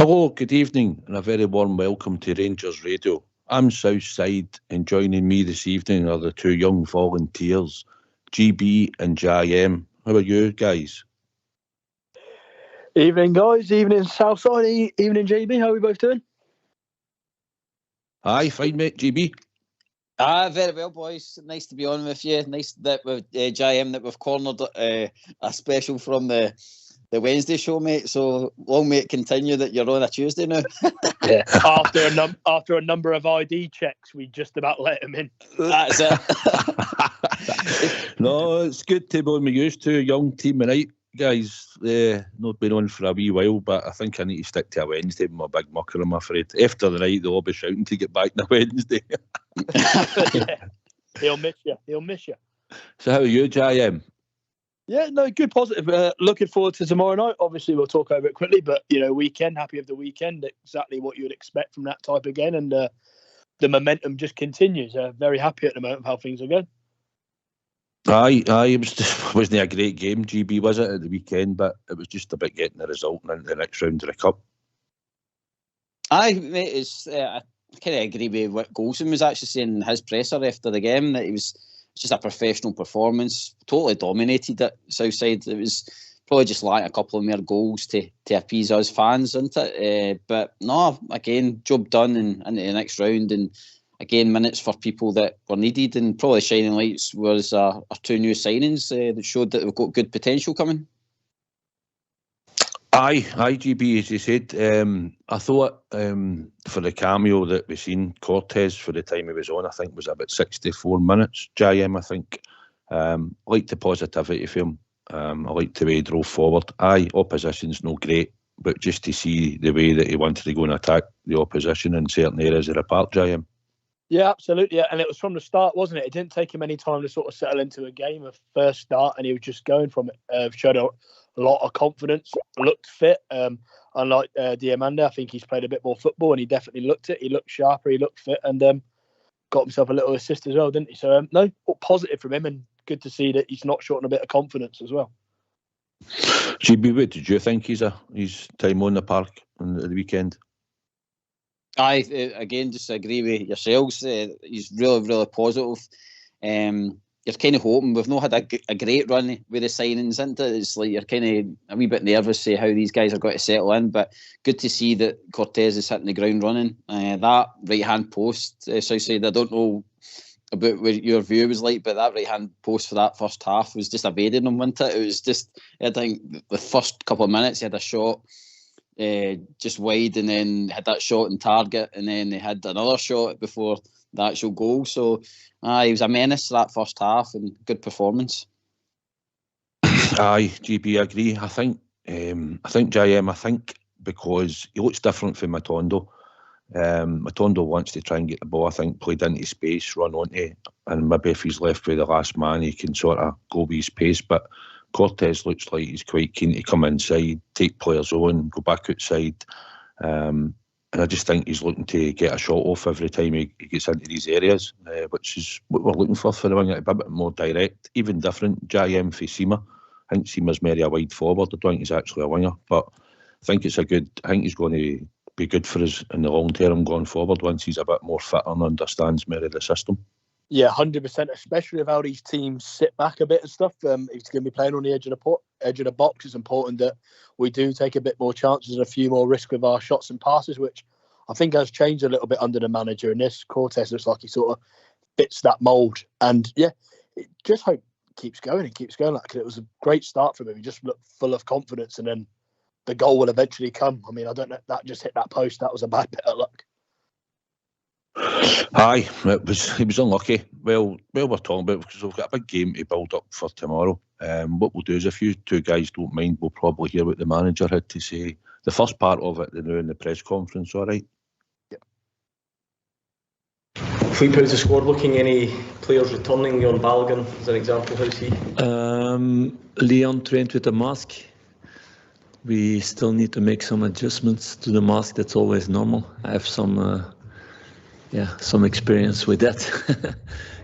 Hello, good evening, and a very warm welcome to Rangers Radio. I'm Southside, and joining me this evening are the two young volunteers, GB and JM. How are you guys? Evening, guys. Evening, Southside. Evening, GB. How are we both doing? Aye, fine, mate. GB? Very well, boys. Nice to be on with you. Nice that with JM that we've cornered a special from the Wednesday show, mate. So long may it continue that you're on a Tuesday now. Yeah. After a number of ID checks, we just about let him in. That's it. No, it's good to be on. We used to a young team tonight, guys. Not been on for a wee while, but I think I need to stick to a Wednesday with my big mucker, I'm afraid. After the night, they'll all be shouting to get back on a Wednesday. Yeah. He'll miss you. So how are you, JM? Yeah, no, good, positive. Looking forward to tomorrow night. Obviously, we'll talk over it quickly, but, weekend, happy with the weekend. Exactly what you would expect from that type again. And the momentum just continues. Very happy at the moment of how things are going. Aye, it wasn't a great game, GB, was it, at the weekend? But it was just about getting the result and into the next round of the Cup. Aye, mate, I kind of agree with what Golson was actually saying in his presser after the game, that it was just a professional performance, totally dominated at Southside. It was probably just like a couple of more goals to appease us fans, isn't it? But no, again, job done and into the next round, and again, minutes for people that were needed, and probably shining lights was our two new signings that showed that we've got good potential coming. Aye, GB, as you said. I thought for the cameo that we seen, Cortez, for the time he was on, I think was about 64 minutes. JM, I think. I like the positivity for him. I like the way he drove forward. Aye, opposition's no great, but just to see the way that he wanted to go and attack the opposition in certain areas of the park, JM. Yeah, absolutely. And it was from the start, wasn't it? It didn't take him any time to sort of settle into a game, a first start, and he was just going from it. Showed a lot of confidence, looked fit. Unlike Diamanda, I think he's played a bit more football, and he definitely looked it. He looked sharper, he looked fit, and got himself a little assist as well, didn't he? So, no, positive from him, and good to see that he's not short on a bit of confidence as well. GB, what did you think his time on the park on the weekend? I again just agree with yourselves. He's really, really positive. You're kind of hoping, we've not had a great run with the signings, isn't it? It's like you're kind of a wee bit nervous to how these guys are going to settle in, but good to see that Cortez is hitting the ground running. That right hand post, Southside, I don't know about what your view was like, but that right hand post for that first half was just evading him, wasn't it? It was just, I think the first couple of minutes he had a shot just wide, and then had that shot in target, and then they had another shot before the actual goal. So he was a menace that first half, and good performance. Aye, GB, I agree. I think JM, I think because he looks different from Matondo. Matondo wants to try and get the ball, I think, played into space, run onto, and maybe if he's left with the last man, he can sort of go with his pace. But Cortez looks like he's quite keen to come inside, take players on, go back outside. And I just think he's looking to get a shot off every time he gets into these areas, which is what we're looking for the winger, to be a bit more direct, even different. JM for Seema. I think Seema's maybe a wide forward. I don't think he's actually a winger, but I think he's going to be good for us in the long term going forward once he's a bit more fit and understands more of the system. Yeah, 100%, especially if how these teams sit back a bit and stuff. He's going to be playing on the edge of the box. It's important that we do take a bit more chances and a few more risk with our shots and passes, which I think has changed a little bit under the manager. And this Cortez looks like he sort of fits that mould. And yeah, just hope it keeps going. Like it was a great start from him. He just looked full of confidence, and then the goal will eventually come. I mean, I don't know, that just hit that post. That was a bad bit of luck. Aye, he was unlucky. Well, we're talking about, because we've got a big game to build up for tomorrow. What we'll do is, if you two guys don't mind, we'll probably hear what the manager had to say. The first part of it, they know in the press conference, all right? Yeah. If we put as a squad, looking any players returning on Balogun as an example, how's he? Leon trained with a mask. We still need to make some adjustments to the mask. That's always normal. I have some experience with that,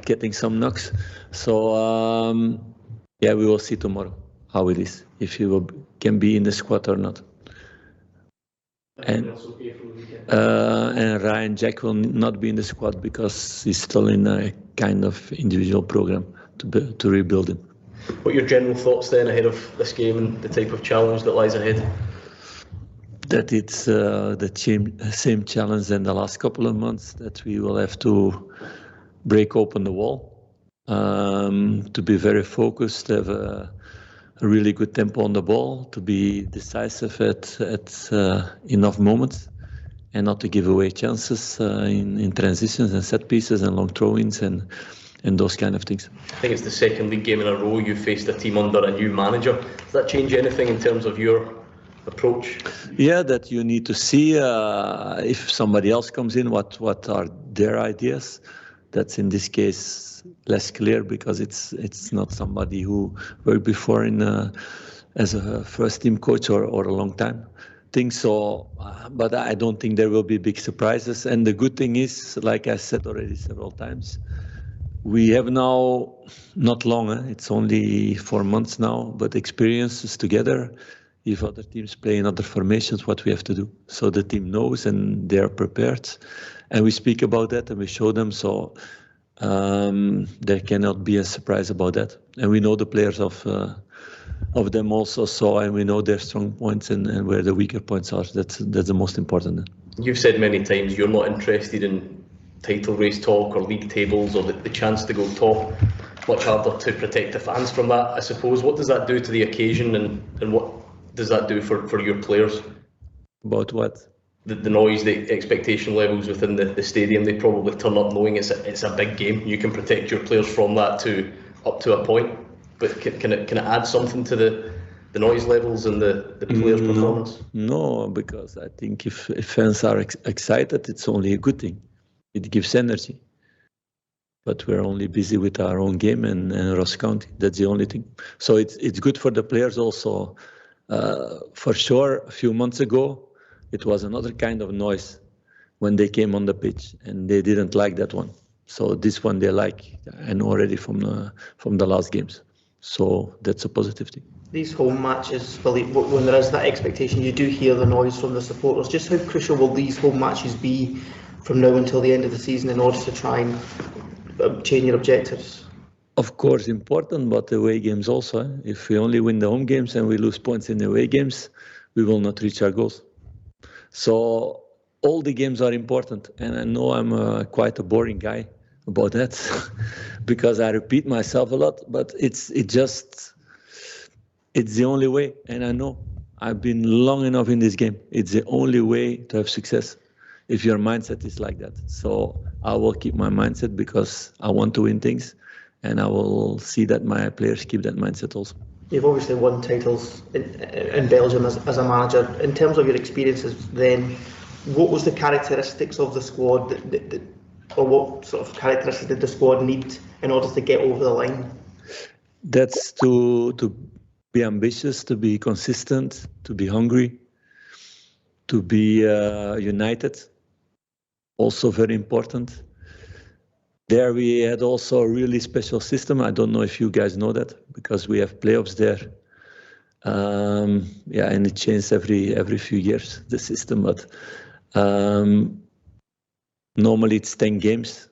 getting some knocks. So, we will see tomorrow how it is, if he can be in the squad or not. And Ryan Jack will not be in the squad because he's still in a kind of individual program to rebuild him. What are your general thoughts then ahead of this game and the type of challenge that lies ahead? That it's the same challenge than the last couple of months, that we will have to break open the wall, to be very focused, have a really good tempo on the ball, to be decisive at enough moments, and not to give away chances in transitions and set pieces and long throw-ins and those kind of things. I think it's the second league game in a row you faced a team under a new manager. Does that change anything in terms of your approach? Yeah, that you need to see if somebody else comes in, what are their ideas. That's in this case less clear because it's not somebody who worked before as a first team coach or a long time thing. So, but I don't think there will be big surprises. And the good thing is, like I said already several times, we have now not long. It's only 4 months now, but experiences together. If other teams play in other formations, what we have to do. So the team knows and they are prepared. And we speak about that and we show them. So there cannot be a surprise about that. And we know the players of them also. So, and we know their strong points and where the weaker points are. That's the most important. You've said many times you're not interested in title race talk or league tables or the chance to go top. Much harder to protect the fans from that, I suppose. What does that do to the occasion and what does that do for your players? About what? The noise, the expectation levels within the stadium. They probably turn up knowing it's a big game. You can protect your players from that up to a point, but can it add something to the noise levels and the players' performance? No, because I think if fans are excited, it's only a good thing. It gives energy. But we're only busy with our own game and Ross County. That's the only thing. So it's good for the players also. For sure, a few months ago, it was another kind of noise when they came on the pitch, and they didn't like that one. So this one they like, and already from the last games. So that's a positive thing. These home matches, when there is that expectation, you do hear the noise from the supporters. Just how crucial will these home matches be from now until the end of the season in order to try and obtain your objectives? Of course, important, but the away games also. If we only win the home games and we lose points in the away games, we will not reach our goals. So all the games are important, and I know I'm quite a boring guy about that because I repeat myself a lot, but it's the only way, and I know I've been long enough in this game. It's the only way to have success if your mindset is like that. So I will keep my mindset because I want to win things, and I will see that my players keep that mindset also. You've obviously won titles in Belgium as a manager. In terms of your experiences then, what was the characteristics of the squad or what sort of characteristics did the squad need in order to get over the line? That's to be ambitious, to be consistent, to be hungry, to be united. Also very important. There we had also a really special system. I don't know if you guys know that because we have playoffs there. And it changes every few years, the system. But normally it's 10 games.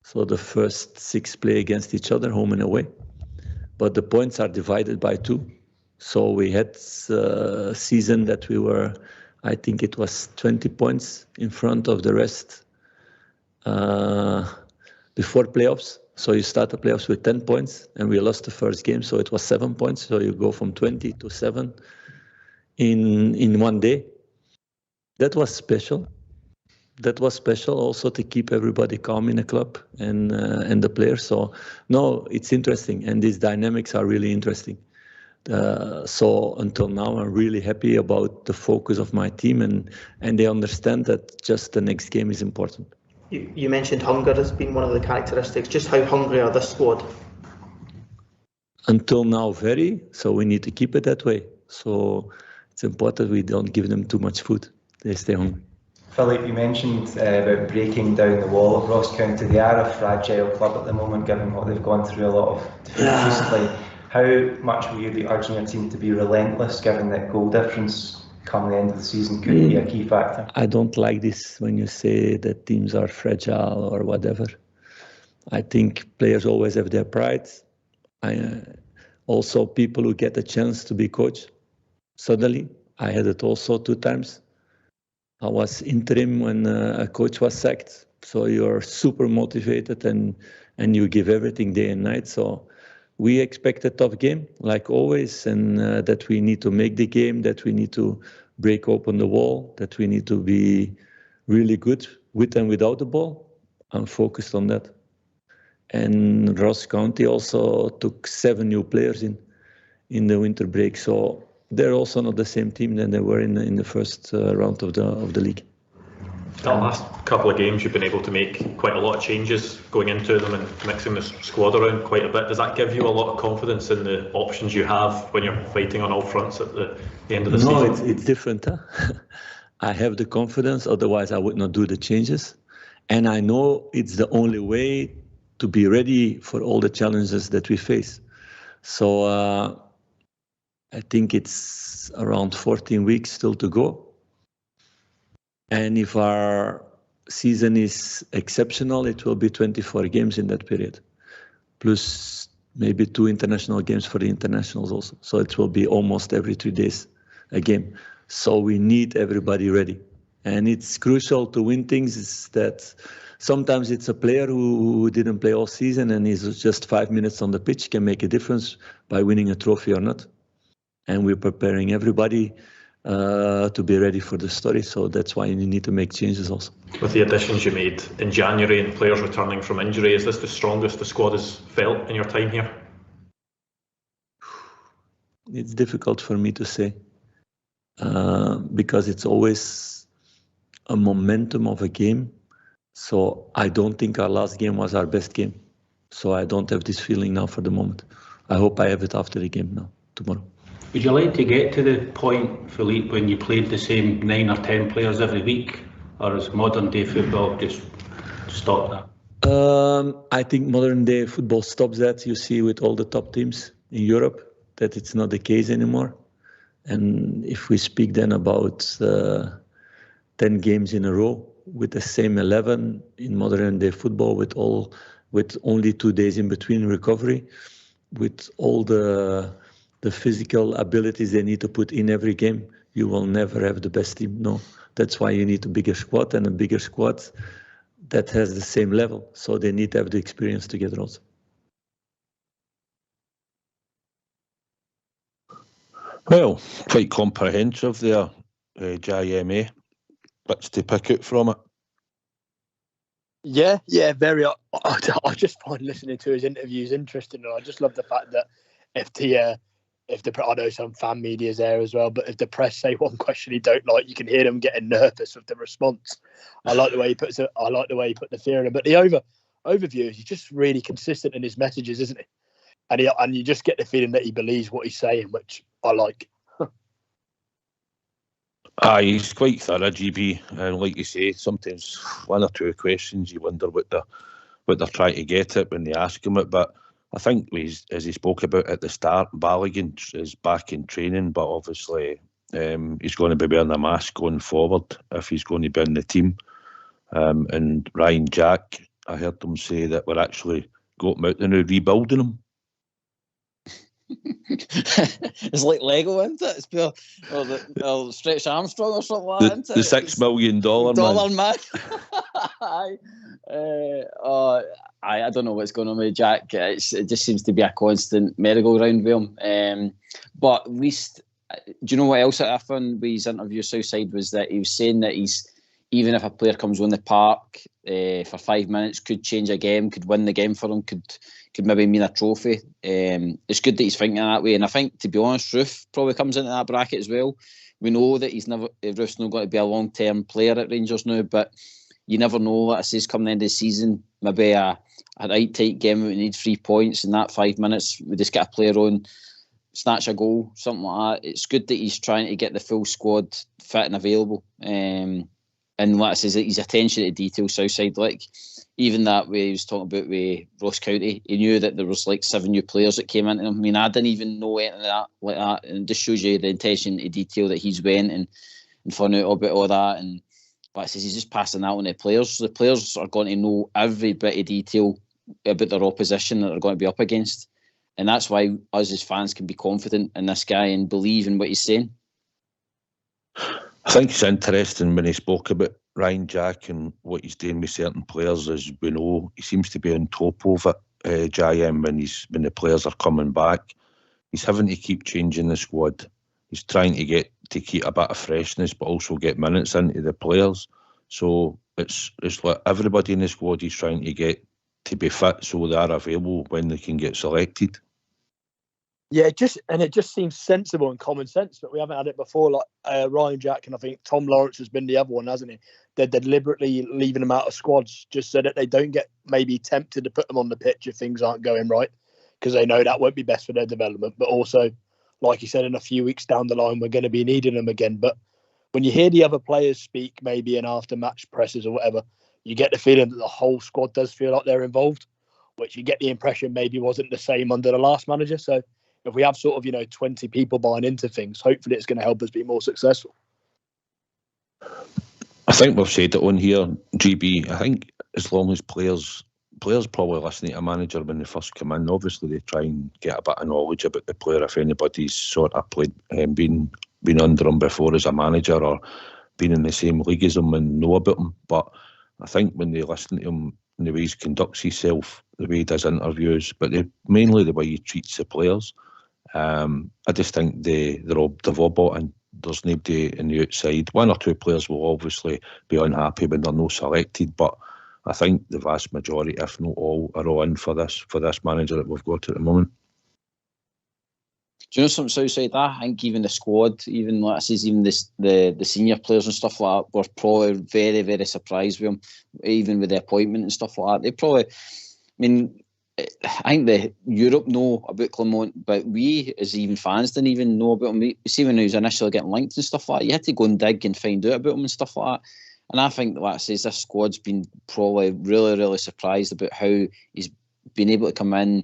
So the first 6 play against each other, home and away. But the points are divided by 2. So we had a season that we were, I think it was 20 points in front of the rest. Before playoffs, so you start the playoffs with 10 points, and we lost the first game, so it was 7 points. So you go from 20 to 7 in one day. That was special. That was special also to keep everybody calm in the club and the players. So no, it's interesting, and these dynamics are really interesting. So until now, I'm really happy about the focus of my team, and they understand that just the next game is important. You mentioned hunger has been one of the characteristics. Just how hungry are this squad? Until now, very. So we need to keep it that way. So it's important we don't give them too much food. They stay hungry. Philip, you mentioned about breaking down the wall of Ross County. They are a fragile club at the moment, given what they've gone through a lot of defeats recently. How much will you be urging your team to be relentless, given that goal difference come the end of the season could be a key factor? I don't like this when you say that teams are fragile or whatever. I think players always have their pride. Also, people who get a chance to be coach, suddenly, I had it also 2 times. I was interim when a coach was sacked. So you're super motivated and you give everything day and night. So we expect a tough game, like always, and that we need to make the game, that we need to break open the wall, that we need to be really good with and without the ball. I'm focused on that. And Ross County also took 7 new players in the winter break. So they're also not the same team than they were in the first round of the league. That last couple of games, you've been able to make quite a lot of changes going into them and mixing the squad around quite a bit. Does that give you a lot of confidence in the options you have when you're fighting on all fronts at the end of the season? No, it's different. Huh? I have the confidence, otherwise I would not do the changes. And I know it's the only way to be ready for all the challenges that we face. So I think it's around 14 weeks still to go. And if our season is exceptional, it will be 24 games in that period, plus maybe 2 international games for the internationals also. So it will be almost every 3 days a game. So we need everybody ready. And it's crucial to win things is that sometimes it's a player who didn't play all season and is just 5 minutes on the pitch can make a difference by winning a trophy or not. And we're preparing everybody to be ready for the story. So that's why you need to make changes also. With the additions you made in January and players returning from injury, is this the strongest the squad has felt in your time here? It's difficult for me to say because it's always a momentum of a game. So I don't think our last game was our best game. So I don't have this feeling now for the moment. I hope I have it after the game now, tomorrow. Would you like to get to the point, Philippe, when you played the same 9 or 10 players every week? Or is modern day football just stop that? I think modern day football stops that. You see with all the top teams in Europe that it's not the case anymore. And if we speak then about 10 games in a row with the same 11 in modern day football with only 2 days in between recovery, with all the physical abilities they need to put in every game, you will never have the best team. No, that's why you need a bigger squad and a bigger squad that has the same level. So they need to have the experience together also. Well, quite comprehensive there, JMA. Bits to pick out from it. Yeah, very. I just find listening to his interviews interesting, and I just love the fact that if the I know some fan media's there as well, but if the press say one question he don't like, you can hear them getting nervous with the response. I like the way he puts it. I like the way he put the fear in it. But the overview is he's just really consistent in his messages, isn't he? And you just get the feeling that he believes what he's saying, which I like. He's quite thorough, GB, and like you say, sometimes 1 or 2 questions you wonder what they're trying to get at when they ask him it. But I think, as he spoke about at the start, Balogun is back in training, but obviously he's going to be wearing a mask going forward if he's going to be in the team. And Ryan Jack, I heard them say that we're actually going out and rebuilding him. It's like Lego, isn't it? It's pure, or Stretch Armstrong or something like that, isn't it? The $6 million man. I don't know what's going on with Jack. It just seems to be a constant merry-go-round with him. But at least, do you know what else I found with his interview Southside was that he was saying that even if a player comes on the park for 5 minutes, could change a game, could win the game for him, could maybe mean a trophy. It's good that he's thinking that way, and I think, to be honest, Roof probably comes into that bracket as well. We know that Roof's not going to be a long-term player at Rangers now, but you never know. Like I say, come the end of the season, maybe a right tight game we need 3 points in that 5 minutes. We just get a player on, snatch a goal, something like that. It's good that he's trying to get the full squad fit and available. And like I says, his attention to detail, Southside, like even that way he was talking about with Ross County, he knew that there was like 7 new players that came into him. I mean, I didn't even know anything like that, and it just shows you the attention to detail that he's went and found out about all that. And like I says, he's just passing that on to the players. So the players are going to know every bit of detail about their opposition that they're going to be up against, and that's why us as fans can be confident in this guy and believe in what he's saying. I think it's interesting when he spoke about Ryan Jack and what he's doing with certain players. As we know, he seems to be on top of it, JM, when the players are coming back. He's having to keep changing the squad. He's trying to keep a bit of freshness, but also get minutes into the players. So it's like everybody in the squad he's trying to get to be fit so they are available when they can get selected. Yeah, it just seems sensible and common sense, but we haven't had it before. Like Ryan Jack, and I think Tom Lawrence has been the other one, hasn't he? They're deliberately leaving them out of squads just so that they don't get maybe tempted to put them on the pitch if things aren't going right, because they know that won't be best for their development. But also, like you said, in a few weeks down the line, we're going to be needing them again. But when you hear the other players speak, maybe in after-match presses or whatever, you get the feeling that the whole squad does feel like they're involved, which you get the impression maybe wasn't the same under the last manager. So if we have sort of, 20 people buying into things, hopefully it's going to help us be more successful. I think we've said it on here, GB. I think as long as players probably listen to a manager when they first come in, obviously they try and get a bit of knowledge about the player if anybody's sort of played, been under him before as a manager or been in the same league as him and know about him. But I think when they listen to him and the way he conducts himself, the way he does interviews, but mainly the way he treats the players, I just think they've all bought in. There's nobody in the outside. 1 or 2 players will obviously be unhappy when they're not selected, but I think the vast majority, if not all, are all in for this manager that we've got at the moment. Do you know something, Southside? I think even the squad, even like I says, even the senior players and stuff like that, were probably very, very surprised with him, even with the appointment and stuff like that. They probably, I think Europe know about Clement, but we as even fans didn't even know about him. You see, when he was initially getting linked and stuff like that, you had to go and dig and find out about him and stuff like that. And I think, like I says, this squad's been probably really, really surprised about how he's been able to come in,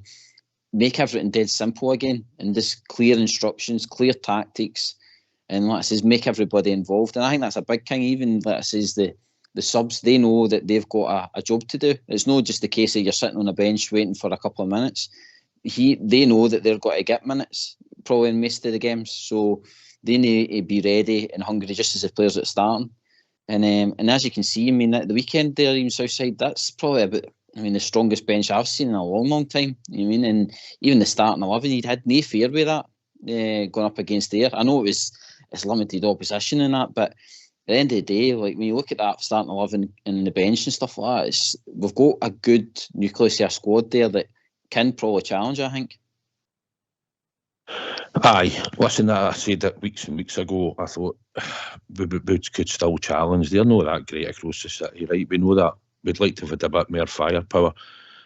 make everything dead simple again, and just clear instructions, clear tactics, and like I says, make everybody involved. And I think that's a big thing. Even like I says, the subs, they know that they've got a job to do. It's not just the case that you're sitting on a bench waiting for a couple of minutes. They know that they're got to get minutes probably in most of the games, so they need to be ready and hungry just as the players that are starting. And as you can see, at the weekend there, even Southside, that's probably about, the strongest bench I've seen in a long, long time. And even the starting 11, he'd had no fear with that going up against there. I know it's limited opposition and that, but at the end of the day, like when you look at that starting 11 and the bench and stuff like that, we've got a good nucleus of a squad there that can probably challenge, I think. Aye, listen, I said that weeks and weeks ago. I thought we could still challenge. They're not that great across the city, right? We know that. We'd like to have had a bit more firepower.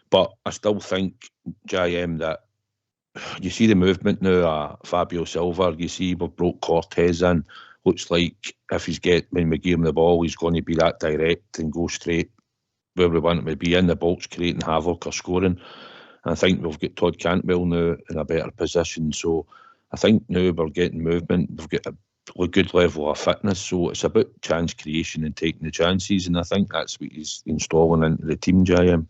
But I still think, JM, that you see the movement now, Fabio Silva, you see we've brought Cortez in. Looks like when we give him the ball, he's going to be that direct and go straight where we want him to be, in the box, creating havoc or scoring. And I think we've got Todd Cantwell now in a better position. So I think now we're getting movement. We've got a good level of fitness. So it's about chance creation and taking the chances. And I think that's what he's installing into the team, JM.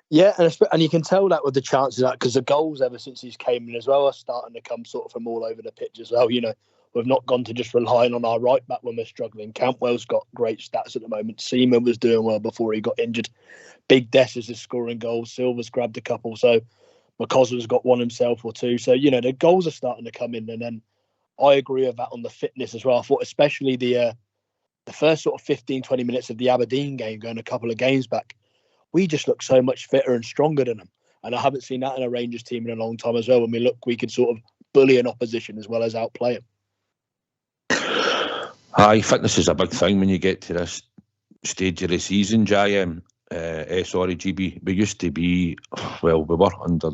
Yeah, and you can tell that with the chances of that, because the goals ever since he's came in as well are starting to come sort of from all over the pitch as well. We've not gone to just relying on our right back when we're struggling. Cantwell's got great stats at the moment. Seaman was doing well before he got injured. Big Dessers is scoring goals. Silva's grabbed a couple. So McCausland's got one himself or two. So, the goals are starting to come in. And then I agree with that on the fitness as well. I thought especially the first sort of 15, 20 minutes of the Aberdeen game, going a couple of games back, we just look so much fitter and stronger than them. And I haven't seen that in a Rangers team in a long time as well. When we can sort of bully an opposition as well as outplay them. Aye, fitness is a big thing when you get to this stage of the season, JM. Sorry, GB. We used to be, we were under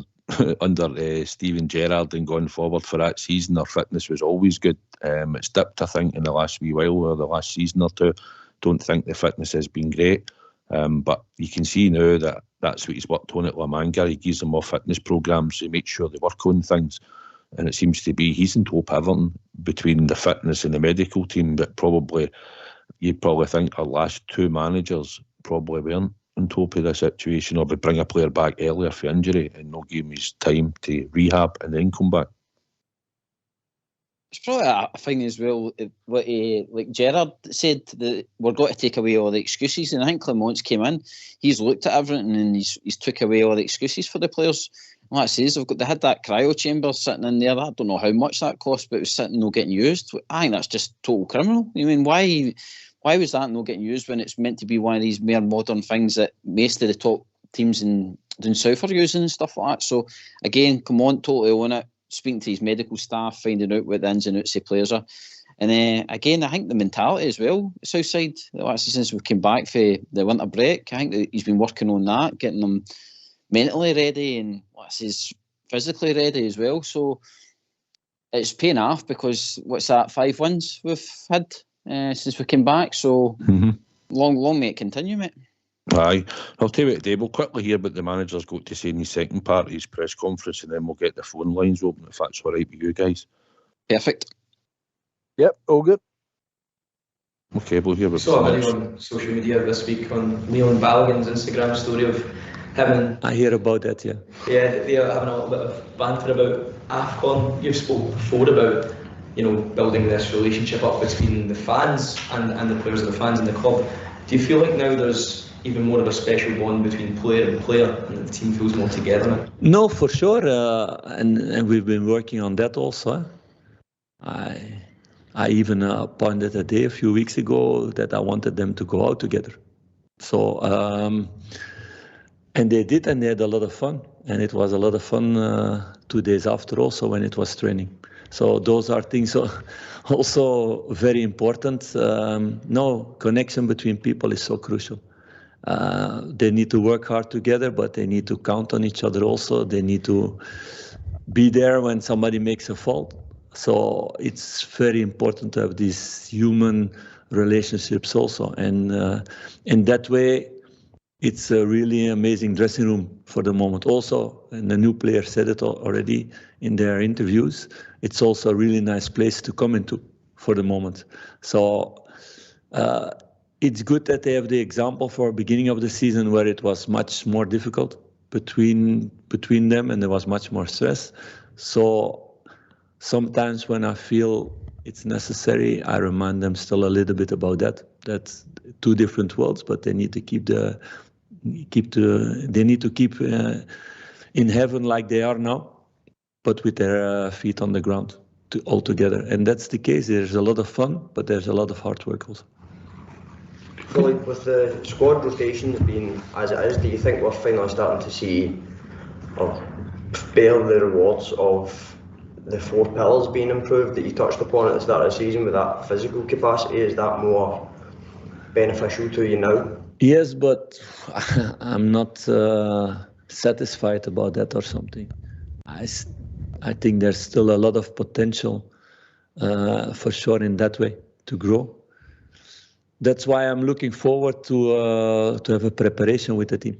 under Steven Gerrard and going forward for that season, our fitness was always good. It's dipped, I think, in the last wee while, or the last season or two. Don't think the fitness has been great. But you can see now that that's what he's worked on at La Manga. He gives them more fitness programmes to make sure they work on things. And it seems to be he's in top Everton between the fitness and the medical team. But you'd probably think our last two managers probably weren't on top of the situation, or would bring a player back earlier for injury and not give him his time to rehab and then come back. It's probably a thing as well, what like Gerrard said, that we're going to take away all the excuses, and I think Clement's came in, he's looked at everything and he's took away all the excuses for the players. Like I says, they had that cryo chamber sitting in there. I don't know how much that cost, but it was sitting not getting used. I think that's just total criminal. I mean, why was that not getting used when it's meant to be one of these more modern things that most of the top teams in South are using and stuff like that? So again, Clement totally own it, speaking to his medical staff, finding out what the ins and outs of players are. And again, I think the mentality as well, Southside, since we came back for the winter break, I think that he's been working on that, getting them mentally ready and physically ready as well. So it's paying off, because 5 wins we've had since we came back. So long may it continue, mate. Aye, I'll tell you what, Dave, we'll quickly hear what the manager's got to say in the second part of his press conference, and then we'll get the phone lines open, if that's all right with you guys. Perfect. Yep, all good. Okay, we'll hear what saw a video on social media this week on Leon Balogun's Instagram story of him and... I hear about that, yeah. Yeah, they're having a little bit of banter about AFCON. You've spoke before about, building this relationship up between the fans and the players, and the fans and the club. Do you feel like now there's even more of a special bond between player and player, and the team feels more together now? No, for sure, and we've been working on that also. I even pointed a day a few weeks ago that I wanted them to go out together. So, and they did, and they had a lot of fun. And it was a lot of fun 2 days after also when it was training. So those are things also very important. Connection between people is so crucial. They need to work hard together, but they need to count on each other also. They need to be there when somebody makes a fault. So it's very important to have these human relationships also. And in that way, it's a really amazing dressing room for the moment. Also, and the new player said it already in their interviews, it's also a really nice place to come into for the moment. So it's good that they have the example for beginning of the season where it was much more difficult between them and there was much more stress. So sometimes when I feel it's necessary, I remind them still a little bit about that. That's two different worlds, but they need to keep in heaven like they are now, but with their feet on the ground all together. And that's the case. There's a lot of fun, but there's a lot of hard work also. So, like, with the squad rotations being as it is, do you think we're finally starting to see or bear the rewards of the 4 pillars being improved that you touched upon at the start of the season with that physical capacity? Is that more beneficial to you now? Yes, but I'm not satisfied about that or something. I think there's still a lot of potential for sure in that way to grow. That's why I'm looking forward to have a preparation with the team,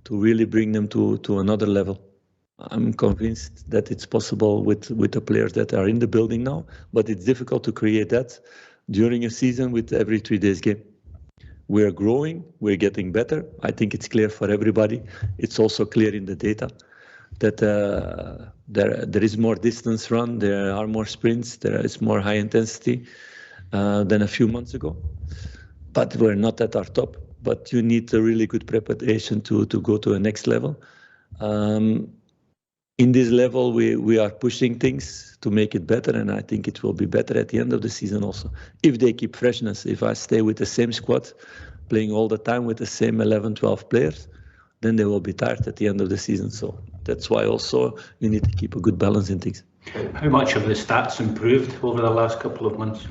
to really bring them to another level. I'm convinced that it's possible with the players that are in the building now, but it's difficult to create that during a season with every 3 days game. We're growing, we're getting better. I think it's clear for everybody. It's also clear in the data that there is more distance run, there are more sprints, there is more high intensity than a few months ago. But we're not at our top. But you need a really good preparation to go to the next level. In this level, we are pushing things to make it better, and I think it will be better at the end of the season also. If they keep freshness, if I stay with the same squad, playing all the time with the same 11, 12 players, then they will be tired at the end of the season. So that's why also you need to keep a good balance in things. How much have the stats improved over the last couple of months?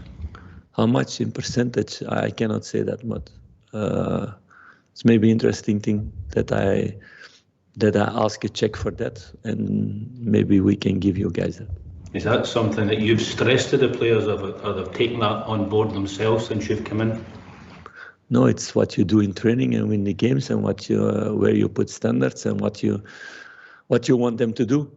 How much in percentage? I cannot say that much. It's maybe interesting thing that that I ask a check for that, and maybe we can give you guys that. Is that something that you've stressed to the players, or they've taken that on board themselves since you've come in? No, it's what you do in training and in the games, and where you put standards and what you want them to do.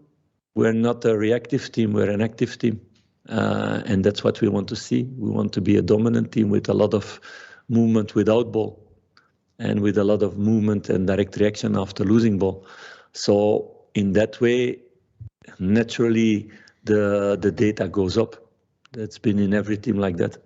We're not a reactive team, we're an active team. And that's what we want to see. We want to be a dominant team with a lot of movement without ball, and with a lot of movement and direct reaction after losing ball. So in that way, naturally, the data goes up. That's been in every team like that.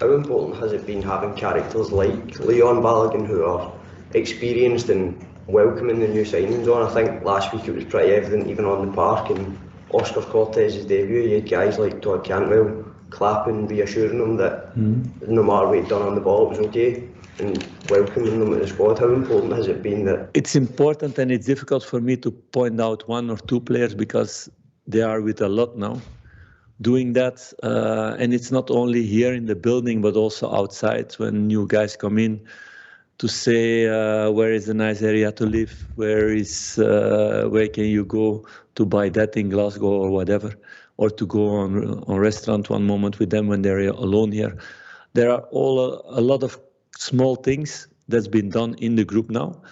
How important has it been having characters like Leon Balogun who are experienced and welcoming the new signings on? I think last week it was pretty evident even on the park, and Oscar Cortez's debut, you had guys like Todd Cantwell clapping, reassuring them that no matter what he'd done on the ball, it was okay, and welcoming them at the squad. How important has it been that? It's important, and it's difficult for me to point out one or two players because they are with a lot now doing that. And it's not only here in the building, but also outside when new guys come in to say, where is a nice area to live? Where can you go to buy that in Glasgow or whatever? Or to go on restaurant one moment with them when they're alone here. There are a lot of small things that's been done in the group now.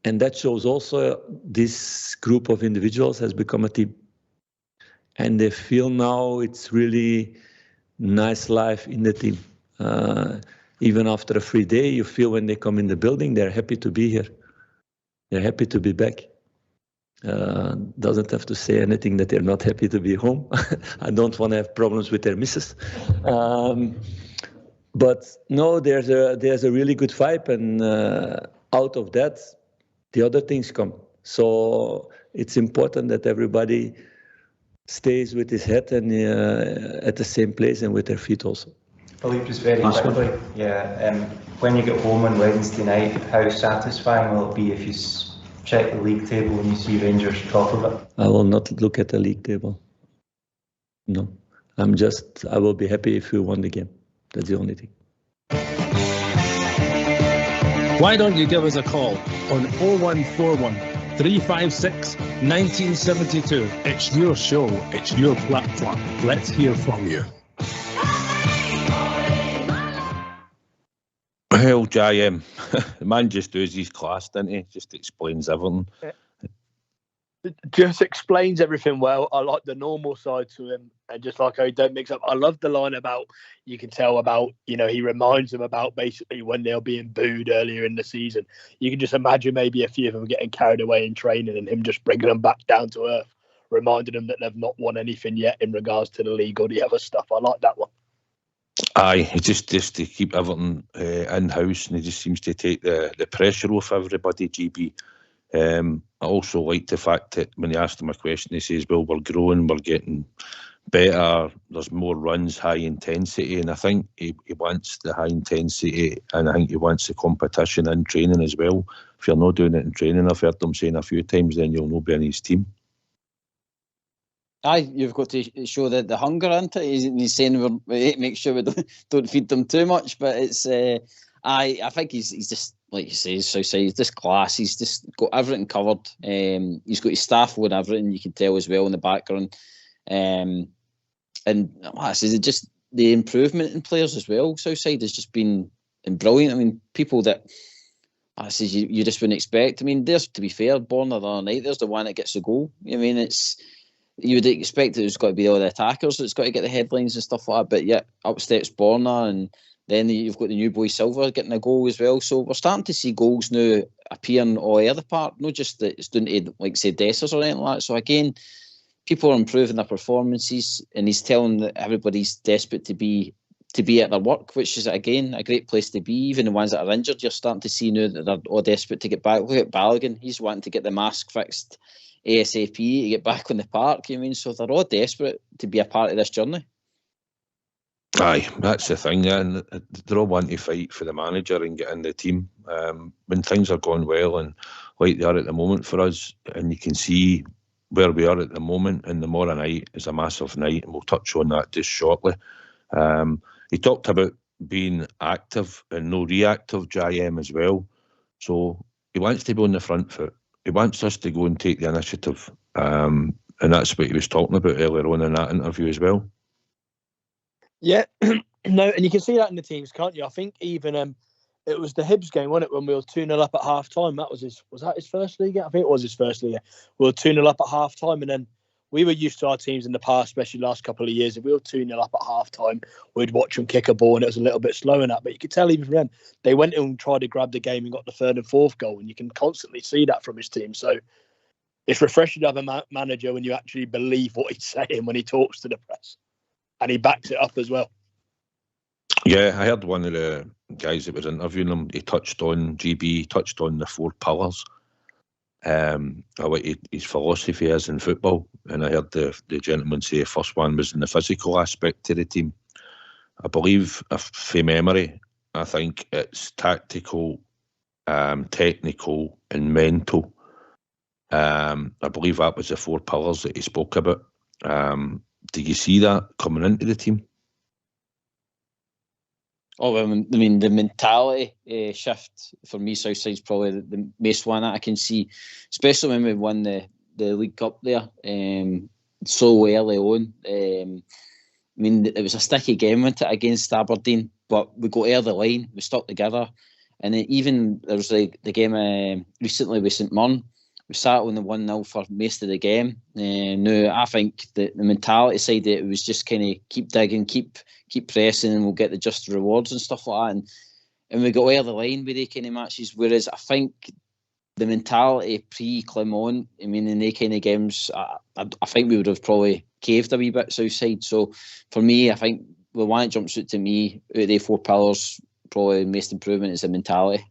And that shows also this group of individuals has become a team. And they feel now it's really nice life in the team. Even after a free day, you feel when they come in the building, they're happy to be here. They're happy to be back. Doesn't have to say anything that they're not happy to be home. I don't want to have problems with their missus. But no, there's a really good vibe, and out of that, the other things come. So it's important that everybody stays with his head and at the same place and with their feet also. Philippe, just very quickly, when you get home on Wednesday night, how satisfying will it be if you check the league table and you see Rangers top of it? I will not look at the league table. No, I will be happy if we won the game. That's the only thing. Why don't you give us a call on 0141 356 1972. It's your show, it's your platform. Let's hear from you. Well, JM, the man just does his class, doesn't he? Just explains everything. Just explains everything well. I like the normal side to him, and just like how he don't mix up. I love the line about, you can tell about, he reminds them about basically when they're being booed earlier in the season. You can just imagine maybe a few of them getting carried away in training and him just bringing them back down to earth, reminding them that they've not won anything yet in regards to the league or the other stuff. I like that one. Aye, just to keep everything in-house, and he just seems to take the pressure off everybody, GB. I also like the fact that when he asked him a question, he says, well, we're growing, we're getting better, there's more runs, high intensity, and I think he wants the high intensity, and I think he wants the competition in training as well. If you're not doing it in training, I've heard them saying a few times, then you'll not be in his team. Aye, you've got to show the hunger into it. He's saying make sure we don't feed them too much, but it's I think he's just, like you say, he's just class. He's just got everything covered. He's got his staff with everything, you can tell as well in the background. And I say, just the improvement in players as well. Southside has just been brilliant. I mean, people that I say you just wouldn't expect. I mean, there's, to be fair, Borna the other night, there's the one that gets the goal. I mean, you would expect it's got to be all the attackers that's got to get the headlines and stuff like that, but yeah, up steps Borna, and then you've got the new boy Silva getting a goal as well. So we're starting to see goals now appearing all over the park, not just that it's doing to, like, say, Dessers or anything like that. So again, people are improving their performances, and he's telling that everybody's desperate to be at their work, which is, again, a great place to be. Even the ones that are injured, you're starting to see now that they're all desperate to get back. Look at Balogun, he's wanting to get the mask fixed ASAP to get back on the park. I mean, so they're all desperate to be a part of this journey. Aye, that's the thing, and they're all wanting to fight for the manager and get in the team. When things are going well, and like they are at the moment for us, and you can see where we are at the moment, and tomorrow night is a massive night, and we'll touch on that just shortly. He talked about being active and no reactive, JM, as well. So he wants to be on the front foot. he wants us to go and take the initiative, and that's what he was talking about earlier on in that interview as well. Yeah, no, and you can see that in the teams, can't you? I think even it was the Hibs game, wasn't it, when we were 2-0 up at half time? Was that his first league? I think it was his first league. We were 2-0 up at half time, and then we were used to our teams in the past, especially the last couple of years. If we were 2-0 up at half time, we'd watch them kick a ball, and it was a little bit slow in that. But you could tell even from them, they went in and tried to grab the game and got the third and fourth goal, and you can constantly see that from his team. So it's refreshing to have a manager when you actually believe what he's saying when he talks to the press. And he backs it up as well. Yeah, I heard one of the guys that was interviewing him, he touched on the 4 pillars, what his philosophy is in football. And I heard the gentleman say the first one was in the physical aspect to the team. I believe, from memory, I think it's tactical, technical and mental. I believe that was the 4 pillars that he spoke about. Do you see that coming into the team? Oh, well, I mean, the mentality shift for me, Southside's probably the most one that I can see, especially when we won the League Cup there so early on. I mean, it was a sticky game against Aberdeen, but we got over the line, we stuck together. And then even there was the game recently with St Mirren. We sat on the 1-0 for most of the game. No, I think the mentality side of it was just kind of keep digging, keep pressing, and we'll get the just rewards and stuff like that. And we got over the line with they kind of matches. Whereas I think the mentality pre-Clement, I mean, in they kind of games, I think we would have probably caved a wee bit Southside. So for me, I think the one that jumps out to me out of the 4 pillars, probably the most improvement is the mentality.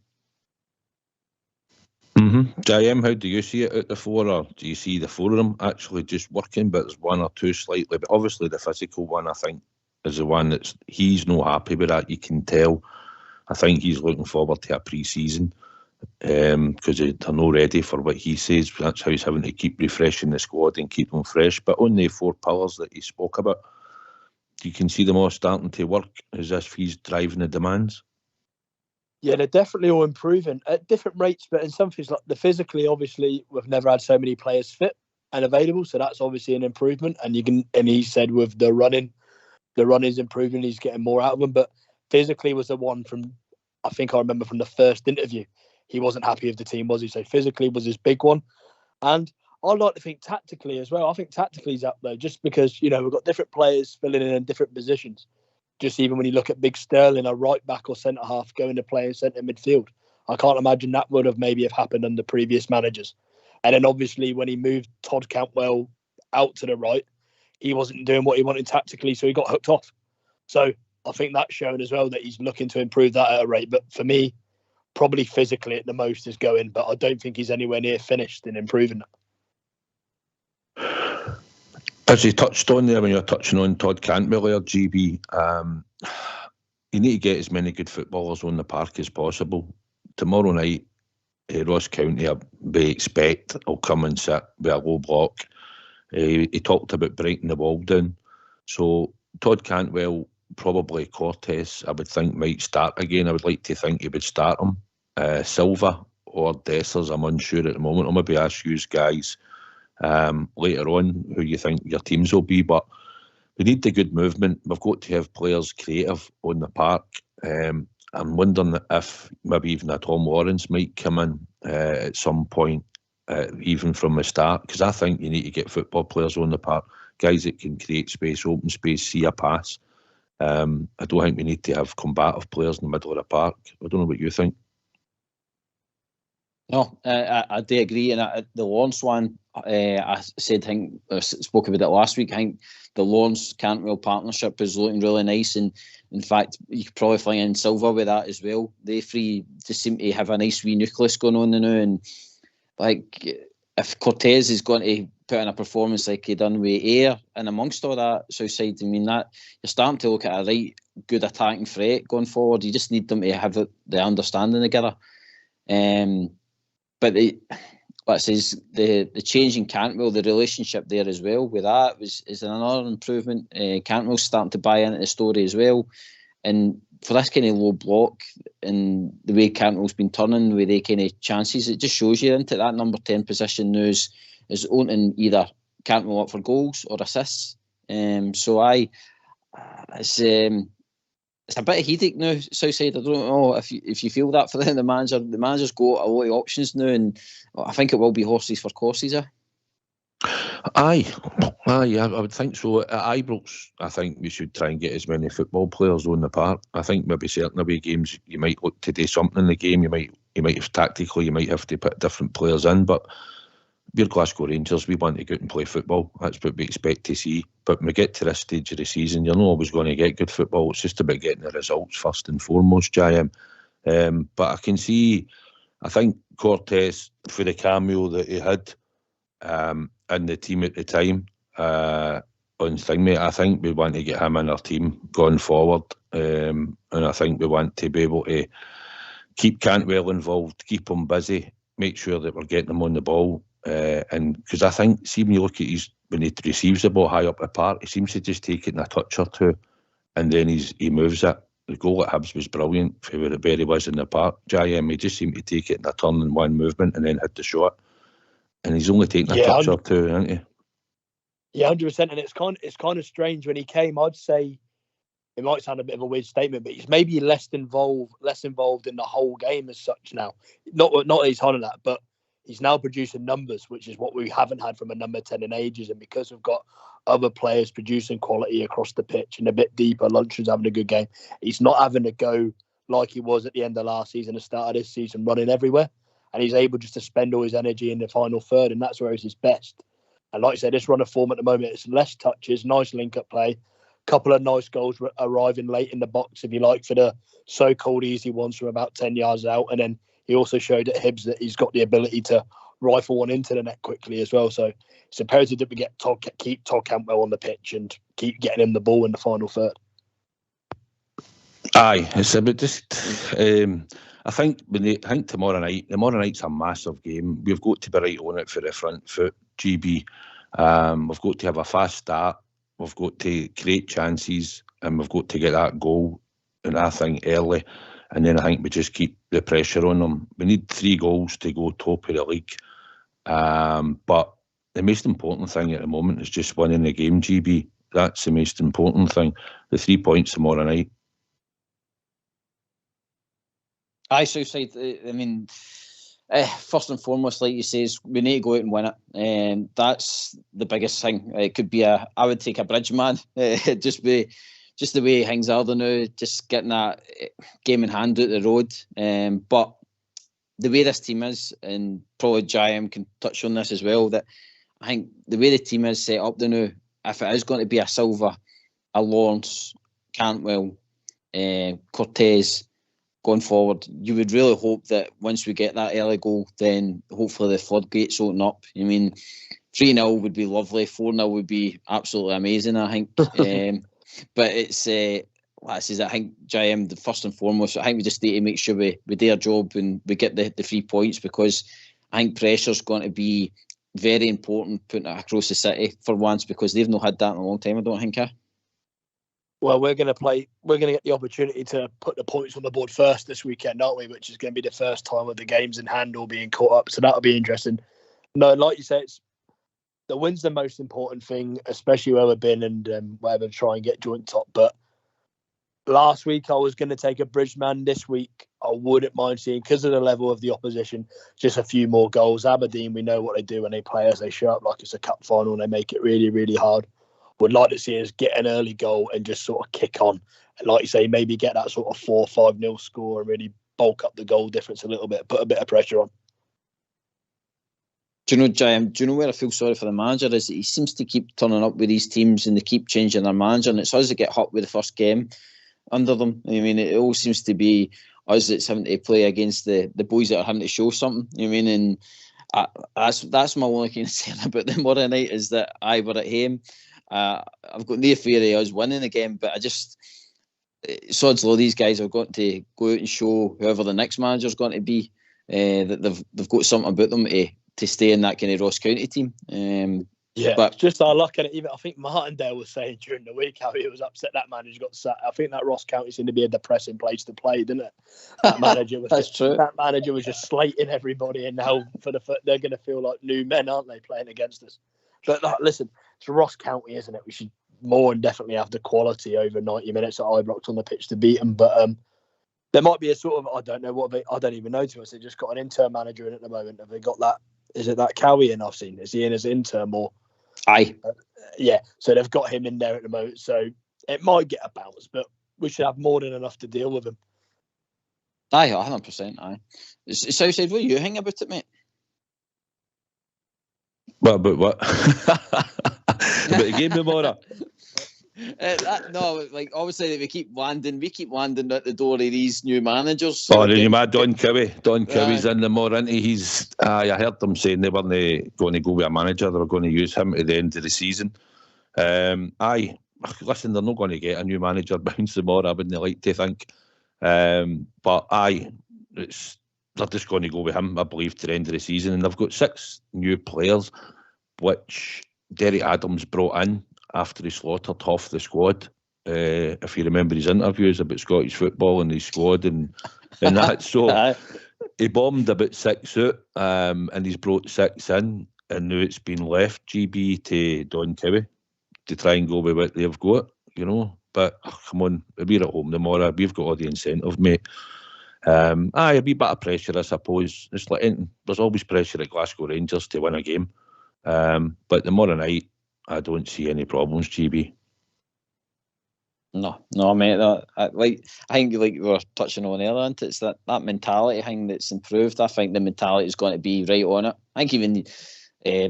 JM, how do you see it out the 4, or do you see the 4 of them actually just working, but there's 1 or 2 slightly? But obviously the physical one, I think, is the one he's not happy with that. You can tell. I think he's looking forward to a pre-season because they're not ready for what he says. That's how he's having to keep refreshing the squad and keep them fresh. But on the 4 pillars that he spoke about, you can see them all starting to work as if he's driving the demands. Yeah, they're definitely all improving at different rates, but in some things like the physically, obviously, we've never had so many players fit and available, so that's obviously an improvement. And he said with the running's improving, he's getting more out of them. But physically was the one from, I think I remember from the first interview, he wasn't happy with the team, was he? So physically was his big one. And I'd like to think tactically as well. I think tactically he's up there just because, we've got different players filling in different positions. Just even when you look at Big Sterling, a right back or centre half going to play in centre midfield, I can't imagine that would have maybe have happened under previous managers. And then obviously when he moved Todd Cantwell out to the right, he wasn't doing what he wanted tactically, so he got hooked off. So I think that's shown as well that he's looking to improve that at a rate. But for me, probably physically at the most is going, but I don't think he's anywhere near finished in improving that. As he touched on there, when you're touching on Todd Cantwell there, GB, you need to get as many good footballers on the park as possible. Tomorrow night, Ross County, we expect, will come and sit with a low block. He talked about breaking the wall down. So Todd Cantwell, probably Cortez, I would think might start again. I would like to think he would start him. Silva or Dessers, I'm unsure at the moment. I'll maybe ask you guys later on who you think your teams will be, but we need the good movement. We've got to have players creative on the park. I'm wondering if maybe even a Tom Lawrence might come in at some point, even from the start, because I think you need to get football players on the park, guys that can create space, open space, see a pass. I don't think we need to have combative players in the middle of the park. I don't know what you think. No, I do agree. And the Lawrence one, I spoke about it last week. I think the Lawrence-Cantwell partnership is looking really nice. And in fact, you could probably fling in Silva with that as well. They three just seem to have a nice wee nucleus going on now. And like, if Cortez is going to put in a performance like he done with Ayr and amongst all that Southside, I mean, that you're starting to look at a right good attacking threat going forward. You just need them to have the understanding together. But the change in Cantwell, the relationship there as well with that is another improvement. Cantwell's starting to buy into the story as well, and for this kind of low block and the way Cantwell's been turning with the kind of chances, it just shows you into that number 10 position now is opening either Cantwell up for goals or assists. It's a bit of headache now, Southside. I don't know if you feel that for the manager. The manager's got a lot of options now, and I think it will be horses for courses. Aye, I would think so. At Ibrox, I think we should try and get as many football players on the park. I think maybe certain away games you might look to do something in the game. You might have tactically, you might have to put different players in. But we're Glasgow Rangers. We want to go out and play football. That's what we expect to see. But when we get to this stage of the season, you're not always going to get good football. It's just about getting the results first and foremost, JM. But I can see, I think Cortez, for the cameo that he had in the team at the time, on thing, mate, I think we want to get him in our team going forward. And I think we want to be able to keep Cantwell involved, keep him busy, make sure that we're getting him on the ball. And because I think, see when you look at when he receives the ball high up the park, he seems to just take it in a touch or two, and then he moves it. The goal at Hibs was brilliant for where he was in the park. JM, he just seemed to take it in a turn in one movement and then hit the shot. And he's only taken a touch or two, hasn't he? Yeah, 100%. And it's kind of strange when he came. I'd say it might sound a bit of a weird statement, but he's maybe less involved in the whole game as such now. Not that he's on that, but he's now producing numbers, which is what we haven't had from a number 10 in ages. And because we've got other players producing quality across the pitch and a bit deeper, Lundstrom's having a good game. He's not having to go like he was at the end of last season, the start of this season, running everywhere. And he's able just to spend all his energy in the final third, and that's where he's his best. And like I said, this run of form at the moment, it's less touches, nice link-up play, couple of nice goals arriving late in the box, if you like, for the so-called easy ones from about 10 yards out. And then he also showed at Hibs that he's got the ability to rifle one into the net quickly as well. So it's imperative that we keep Todd Cantwell on the pitch and keep getting him the ball in the final third. Aye, it's about just. I think tomorrow night's a massive game. We've got to be right on it for the front foot, GB. We've got to have a fast start. We've got to create chances, and we've got to get that goal, and I think early. And then I think we just keep the pressure on them. We need 3 goals to go top of the league. But the most important thing at the moment is just winning the game, GB. That's the most important thing. The 3 points tomorrow night. Aye, Southside. I mean, first and foremost, like you say, we need to go out and win it. That's the biggest thing. It could be I would take a bridge man, just the way things are now, just getting that game in hand out the road. But the way this team is, and probably JM can touch on this as well, that I think the way the team is set up now, if it is going to be a Silva, a Lawrence, Cantwell, Cortez going forward, you would really hope that once we get that early goal, then hopefully the floodgates open up. I mean, 3-0 would be lovely, 4-0 would be absolutely amazing, I think. But it's, like I says, I think, JM, the first and foremost, I think we just need to make sure we do our job and we get the 3 points, because I think pressure's going to be very important putting it across the city for once, because they've not had that in a long time, I don't think. Well, we're going to get the opportunity to put the points on the board first this weekend, aren't we? Which is going to be the first time with the games in hand all being caught up. So that'll be interesting. No, like you say, the win's the most important thing, especially where we've been and where we try and get joint top. But last week I was going to take a bridge man. This week I wouldn't mind seeing, because of the level of the opposition, just a few more goals. Aberdeen, we know what they do when they play us. They show up like it's a cup final and they make it really, really hard. Would like to see us get an early goal and just sort of kick on. And like you say, maybe get that sort of 4-5-0 score and really bulk up the goal difference a little bit, put a bit of pressure on. Do you know where I feel sorry for the manager is that he seems to keep turning up with these teams and they keep changing their manager, and it's us that get hot with the first game under them. I mean, it all seems to be us that's having to play against the boys that are having to show something. I mean, and that's my only concern about them tomorrow night, is that we're at home. I've got no fear of us winning again, but I just, sod's law, these guys are going to go out and show whoever the next manager's going to be that they've got something about them to stay in that kind of Ross County team. Yeah, but it's just our luck. And even I think Martindale was saying during the week how he was upset that manager got sacked. I think that Ross County seemed to be a depressing place to play, didn't it? That manager was that's true. That manager was just slating everybody, and now they're going to feel like new men, aren't they, playing against us? But listen, it's Ross County, isn't it? We should more and definitely have the quality over 90 minutes at Ibrox on the pitch to beat them. But there might be a sort of, I don't know what I don't even know to us. They just got an intern manager in at the moment. Have they got that? Is it that Cowie in I've seen? Is he in as intern or? Aye. Yeah, so they've got him in there at the moment. So it might get a bounce, but we should have more than enough to deal with him. Aye, 100%. Aye. Southside, what do you think about it, mate? What about what? About the game tomorrow? No, like obviously we keep landing at the door of these new managers. So the new man, Don Cowie. Don Cowie's in the more, isn't he? He's. I heard them saying they weren't going to go with a manager. They were going to use him at the end of the season. Aye, listen, they're not going to get a new manager bounce tomorrow. I wouldn't like to think. But aye, they're just going to go with him, I believe, to the end of the season. And they've got 6 new players, which Derek Adams brought in after he slaughtered half the squad. If you remember his interviews about Scottish football and his squad and that. So he bombed about 6 out and he's brought 6 in, and now it's been left, GB, to Don Cowie to try and go with what they've got, you know. But come on, we're at home tomorrow. We've got all the incentive, mate. A wee bit of pressure, I suppose. It's like there's always pressure at Glasgow Rangers to win a game. But tomorrow night, I don't see any problems, GB. No, mate. I think like we were touching on earlier, it's that mentality thing that's improved. I think the mentality is going to be right on it. I think even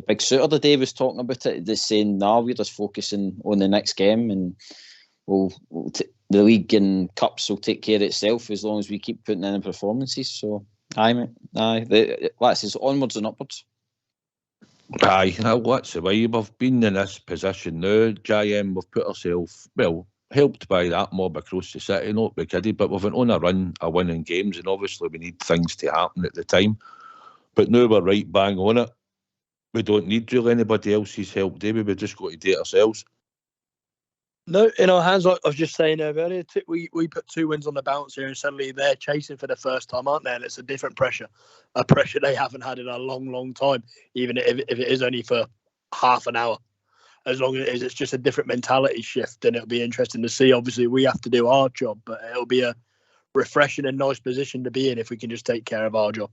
Big Suitor today was talking about it, just saying, we're just focusing on the next game, and the league and cups will take care of itself as long as we keep putting in the performances. So, aye, mate. It's onwards and upwards. Aye, that's the way. We've been in this position now, JM. We've put ourselves, helped by that mob across the city, not be kiddie, but we've been on a run of winning games, and obviously we need things to happen at the time. But now we're right bang on it. We don't need really anybody else's help, do we? We've just got to do it ourselves. No, in our hands, like I was just saying earlier, we put 2 wins on the bounce here, and suddenly they're chasing for the first time, aren't they? And it's a different pressure, a pressure they haven't had in a long, long time, even if it is only for half an hour. As long as it's just a different mentality shift, and it'll be interesting to see. Obviously, we have to do our job, but it'll be a refreshing and nice position to be in if we can just take care of our job.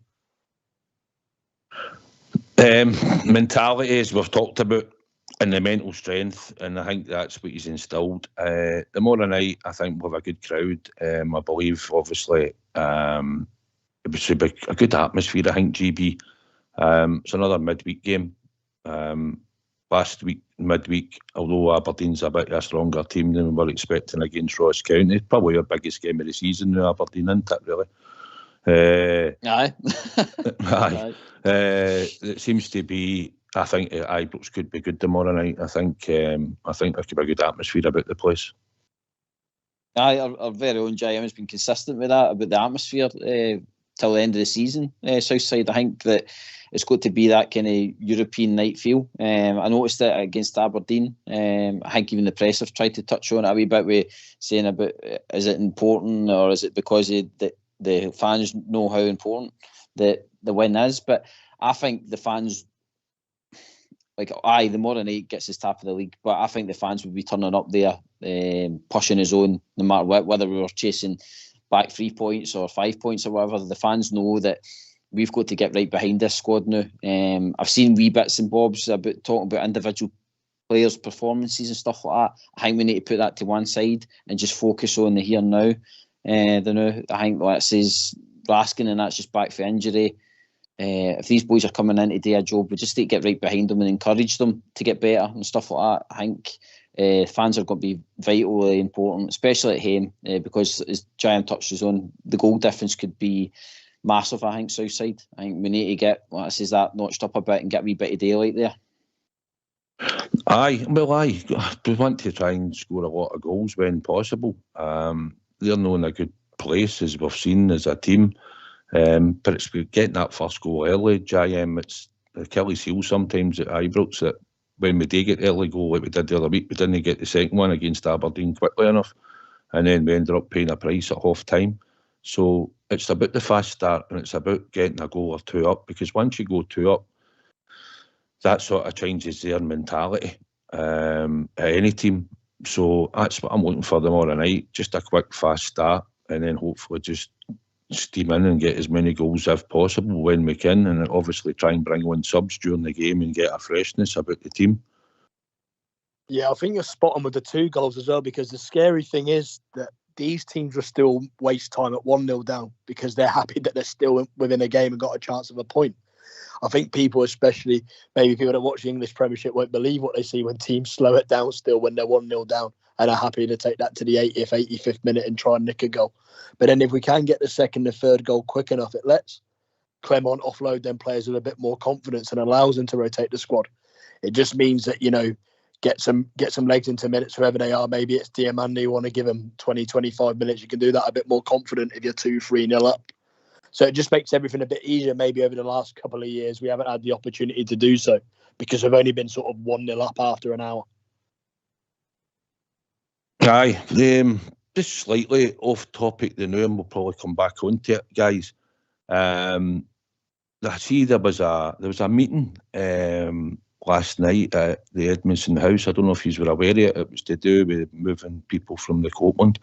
Mentality, as we've talked about, and the mental strength, and I think that's what he's instilled. Tomorrow night, I think we'll have a good crowd. I believe, obviously, it should be a good atmosphere, I think, GB. It's another midweek game. Last week, midweek, although Aberdeen's a bit a stronger team than we were expecting against Ross County, it's probably our biggest game of the season now, Aberdeen, isn't it, really? Aye. Aye. It seems to be. I think Ibrox could be good tomorrow night. I think there could be a good atmosphere about the place. Aye, our very own JM has been consistent with that about the atmosphere till the end of the season. Southside, I think that it's got to be that kind of European night feel. I noticed it against Aberdeen. I think even the press have tried to touch on it a wee bit with saying about is it important or is it because the fans know how important the win is. But I think the fans, the more night gets his top of the league, but I think the fans would be turning up there, pushing his own, no matter what, whether we were chasing back 3 points or 5 points or whatever. The fans know that we've got to get right behind this squad now. I've seen wee bits and bobs about talking about individual players' performances and stuff like that. I think we need to put that to one side and just focus on the here and now. I think that says Raskin, and that's just back for injury. If these boys are coming in to do a job, we just need to get right behind them and encourage them to get better and stuff like that. I think fans are going to be vitally important, especially at home, because as Giant touches on, the goal difference could be massive. I think Southside. I think we need to get that notched up a bit and get a wee bit of daylight there. We want to try and score a lot of goals when possible. They're not in a good place, as we've seen as a team. But it's getting that first goal early, JM. It's Achilles heel sometimes at Ibrox that when we did get the early goal like we did the other week, we didn't get the second one against Aberdeen quickly enough, and then we ended up paying a price at half time. So it's about the fast start, and it's about getting a goal or two up, because once you go 2 up, that sort of changes their mentality at any team. So that's what I'm looking for tomorrow night, just a quick fast start, and then hopefully just steam in and get as many goals as possible when we can, and obviously try and bring on subs during the game and get a freshness about the team. Yeah, I think you're spot on with the 2 goals as well, because the scary thing is that these teams will still waste time at 1-0 down because they're happy that they're still within a game and got a chance of a point. I think people, especially maybe people that watch the English Premiership, won't believe what they see when teams slow it down still when they're 1-0 down and are happy to take that to the 80th, 85th minute and try and nick a goal. But then if we can get the second and third goal quick enough, it lets Clement offload them players with a bit more confidence and allows them to rotate the squad. It just means that, get some legs into minutes, whoever they are. Maybe it's Diamandi, you want to give them 20, 25 minutes. You can do that a bit more confident if you're 2-3-0 up. So it just makes everything a bit easier. Maybe over the last couple of years, we haven't had the opportunity to do so because we've only been sort of 1-0 up after an hour. Aye, just slightly off topic the now, and we'll probably come back onto it, guys. I see there was a meeting last night at the Edmondson House. I don't know if you were aware of it. It was to do with moving people from the Copeland,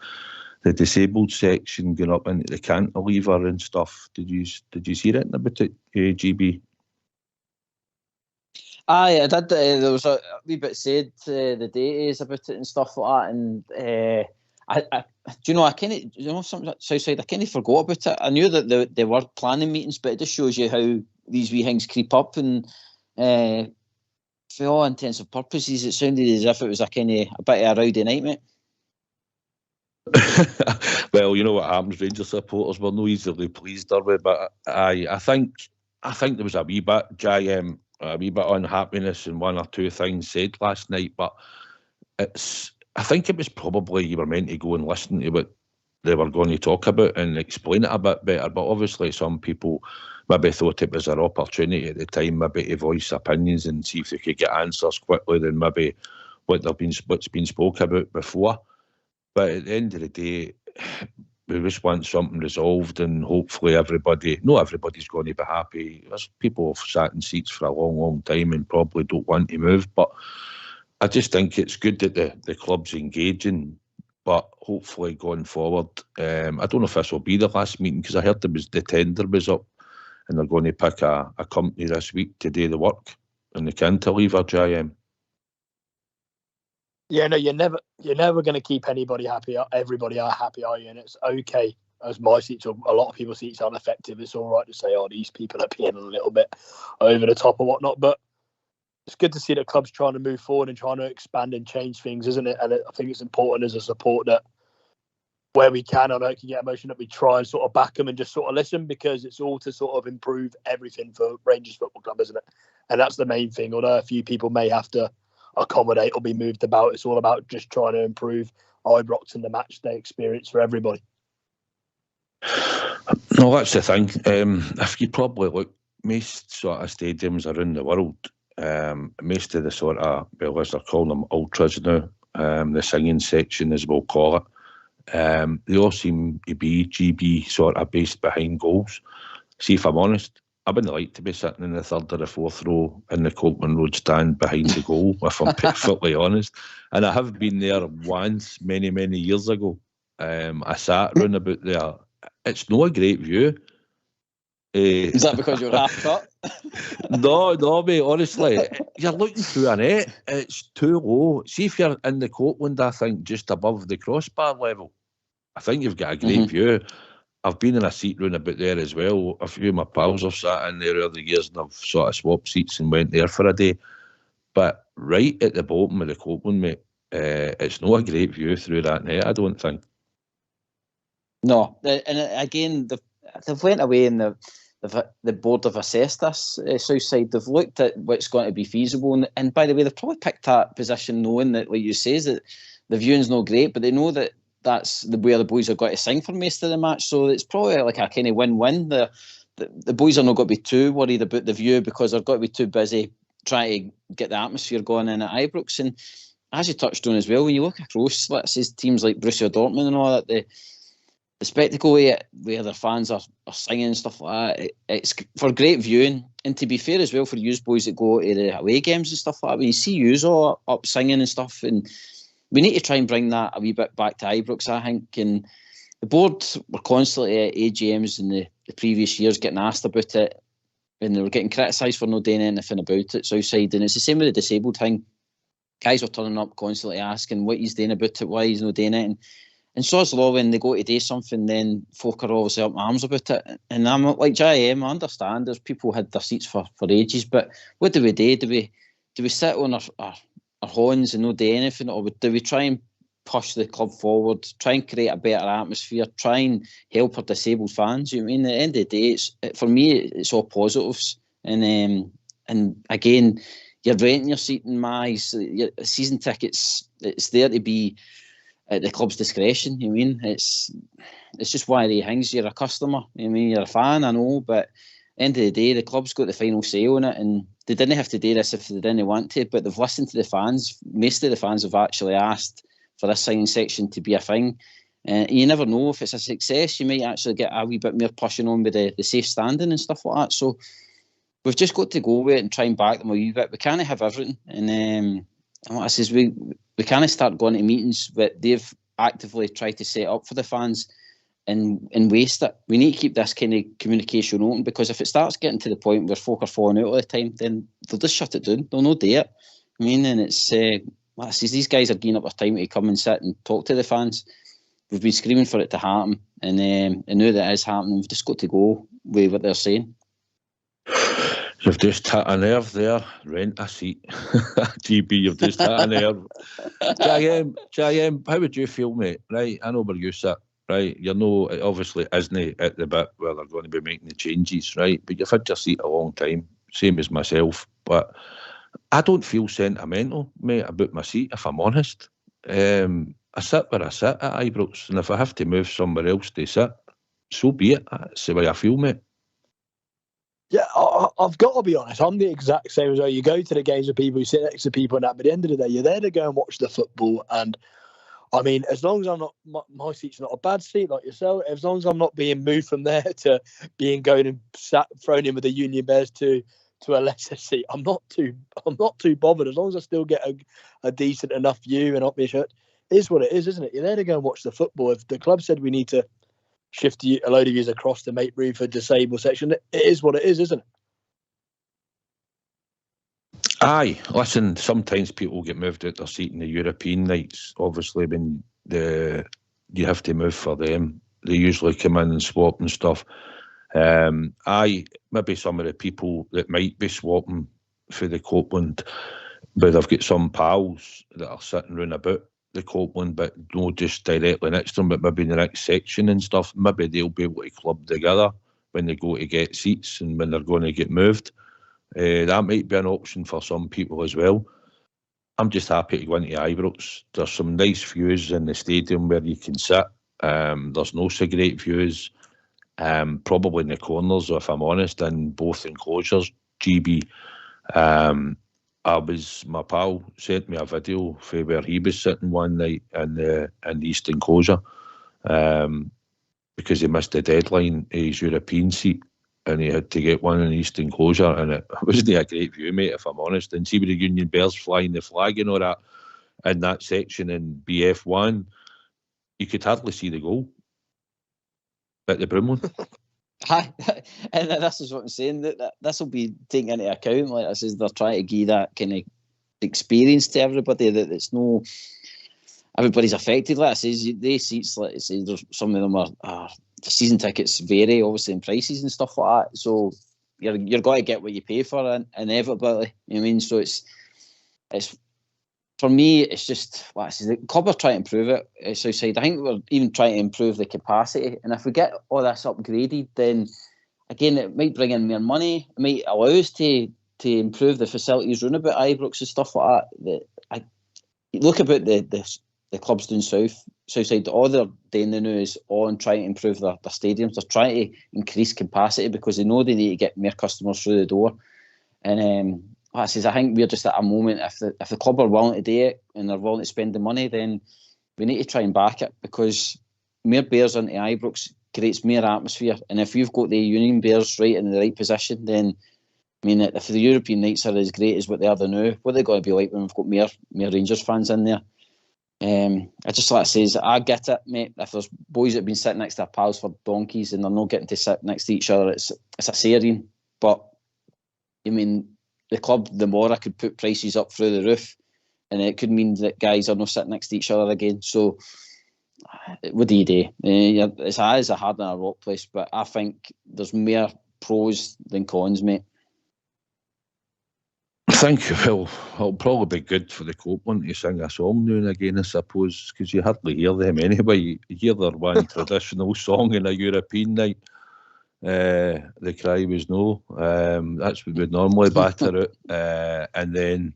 the disabled section, going up into the cantilever and stuff. Did you see anything about it, GB? Aye, I did. There was a wee bit said the days about it and stuff like that. And do you know? I kind of, something Southside. I kind of forgot about it. I knew that they were planning meetings, but it just shows you how these wee things creep up. And for all intents and purposes, it sounded as if it was a bit of a rowdy night, mate. Well, you know what happens. Rangers supporters were no easily pleased, are we? But I think there was a wee bit, a wee bit unhappiness in one or two things said last night. But I think it was probably you were meant to go and listen to what they were going to talk about and explain it a bit better. But obviously, some people maybe thought it was an opportunity at the time, maybe to voice opinions and see if they could get answers quickly than maybe what's been spoke about before. But at the end of the day, we just want something resolved, and hopefully not everybody's going to be happy. There's people have sat in seats for a long, long time and probably don't want to move. But I just think it's good that the club's engaging. But hopefully going forward, I don't know if this will be the last meeting, because I heard the tender was up and they're going to pick a company this week to do the work in the cantilever, JM. Yeah, no, you're never going to keep anybody happy. Everybody are happy, are you? And it's okay, as my seats or a lot of people's seats aren't effective. It's all right to say, oh, these people are being a little bit over the top or whatnot. But it's good to see that clubs trying to move forward and trying to expand and change things, isn't it? And I think it's important as a support that where we can, I know it can get emotional, that we try and sort of back them and just sort of listen, because it's all to sort of improve everything for Rangers Football Club, isn't it? And that's the main thing. Although a few people may have to accommodate or be moved about, it's all about just trying to improve Ibrox and the match day experience for everybody. No, that's the thing. If you probably look, most sort of stadiums around the world, most of the sort of, well, as they're calling them, ultras now, the singing section as we'll call it, they all seem to be GB sort of based behind goals. See, if I'm honest, I wouldn't like to be sitting in the third or the fourth row in the Copeland Road stand behind the goal, if I'm perfectly honest. And I have been there once, many, many years ago. I sat round about there. It's not a great view. Is that because you're half cut? No, mate, honestly. You're looking through a net. It's too low. See, if you're in the Copeland, I think, just above the crossbar level, I think you've got a great view. I've been in a seat round about there as well. A few of my pals have sat in there over the years, and I've sort of swapped seats and went there for a day. But right at the bottom of the Copeland, mate, it's not a great view through that net, I don't think. No, and again, they've went away and the board have assessed this, Southside. They've looked at what's going to be feasible. And by the way, they've probably picked that position knowing that, like you say, that the viewing's not great, but they know that that's where the boys are going to sing for most of the match. So it's probably like a kind of win-win. The boys are not going to be too worried about the view because they're going to be too busy try to get the atmosphere going in at Ibrox. And as you touched on as well, when you look across, let's say teams like Borussia Dortmund and all that, the spectacle where their fans are singing and stuff like that, it's for great viewing. And to be fair as well, for you boys that go to the away games and stuff like that, when you see you all up singing and stuff, and we need to try and bring that a wee bit back to Ibrox, I think. And the board were constantly at AGMs in the previous years getting asked about it, and they were getting criticised for not doing anything about it outside. And it's the same with the disabled thing. Guys were turning up constantly asking what he's doing about it, why he's not doing it. And so's law, when they go to do something, then folk are obviously up in arms about it. And I'm like, JM, I understand there's people had their seats for ages, but what do we do? Do we sit on our horns and not do anything, or do we try and push the club forward, try and create a better atmosphere, try and help our disabled fans? You know what I mean? At the end of the day, for me, it's all positives. And again, you're renting your seat in my your season tickets. It's there to be at the club's discretion. You know what I mean? It's just one of the things. You're a customer. You know what I mean? You're a fan, I know, but at the end of the day, the club's got the final say on it, and they didn't have to do this if they didn't want to, but they've listened to the fans. Most of the fans have actually asked for this signing section to be a thing. You never know, if it's a success, you might actually get a wee bit more pushing on with the safe standing and stuff like that. So we've just got to go with it and try and back them a wee bit. We can't have everything. And what I says, we can't start going to meetings that they've actively tried to set up for the fans and waste it. We need to keep this kind of communication open, because if it starts getting to the point where folk are falling out all the time, then they'll just shut it down. They'll not do it. I mean, and it's like I says, these guys are giving up their time to come and sit and talk to the fans. We've been screaming for it to happen, and now that it is happening, we've just got to go with what they're saying. You've just hit a nerve there. Rent a seat. GB, you've just hit a nerve. JM, how would you feel, mate? Right, I know where you sit. Right, you know, it obviously isn't at the bit where they're going to be making the changes, right? But you've had your seat a long time, same as myself. But I don't feel sentimental, mate, about my seat, if I'm honest. I sit where I sit at Ibrox, and if I have to move somewhere else to sit, so be it. That's the way I feel, mate. Yeah, I've got to be honest. I'm the exact same as well. You go to the games with people, you sit next to people and that, but at the end of the day, you're there to go and watch the football. And I mean, as long as I'm not, my seat's not a bad seat like yourself, as long as I'm not being moved from there to being going and thrown in with the Union Bears to a lesser seat, I'm not too bothered. As long as I still get a decent enough view and up my shirt, it is what it is, isn't it? You're there to go and watch the football. If the club said we need to shift a load of yous across to make room for disabled section, it is what it is, isn't it? Aye, listen, sometimes people get moved out their seat in the European nights. Obviously, when you have to move for them, they usually come in and swap and stuff. Maybe some of the people that might be swapping for the Copeland, but I've got some pals that are sitting round about the Copeland, but not just directly next to them, but maybe in the next section and stuff. Maybe they'll be able to club together when they go to get seats and when they're going to get moved. That might be an option for some people as well. I'm just happy to go into Ibrox. There's some nice views in the stadium where you can sit. There's no so great views, probably in the corners, if I'm honest, in both enclosures. GB, my pal sent me a video for where he was sitting one night in the East enclosure, because he missed the deadline of his European seat, and he had to get one in the East enclosure, and it wasn't a great view, mate, if I'm honest. And see with the Union Bears flying the flag and all that in that section in BF1, you could hardly see the goal at the Broomloan. Hi, and this is what I'm saying, that this will be taken into account. Like I says, they're trying to give that kind of experience to everybody, that it's no, everybody's affected. Like I says, the seats, like I say, there's some of them are the season tickets vary obviously in prices and stuff like that. So you're going to get what you pay for, inevitably. You know what I mean? So it's for me, it's just, like I say, the club are trying to improve it. It's outside. I think we're even trying to improve the capacity. And if we get all this upgraded, then again, it might bring in more money. It might allow us to improve the facilities round about Ibrox and stuff like that. Look about the clubs down south side. All they're doing now is on trying to improve their stadiums. They're trying to increase capacity because they know they need to get more customers through the door. And I think we're just at a moment, if the club are willing to do it and they're willing to spend the money, then we need to try and back it, because more bears into Ibrox creates more atmosphere. And if you've got the Union Bears right in the right position, then, I mean, if the European nights are as great as what they are now, what are they going to be like when we've got more Rangers fans in there? I just like to say, I get it, mate. If there's boys that have been sitting next to their pals for donkeys and they're not getting to sit next to each other, it's a saying. But, I mean, the club, the more I could put prices up through the roof, and it could mean that guys are not sitting next to each other again. So, what do you do? It's a hard and a rock place, but I think there's more pros than cons, mate. I think it'll probably be good for the Copeland to sing a song now and again, I suppose, because you hardly hear them anyway. You hear their one traditional song in a European night. The cry was no. That's what we'd normally batter it, and then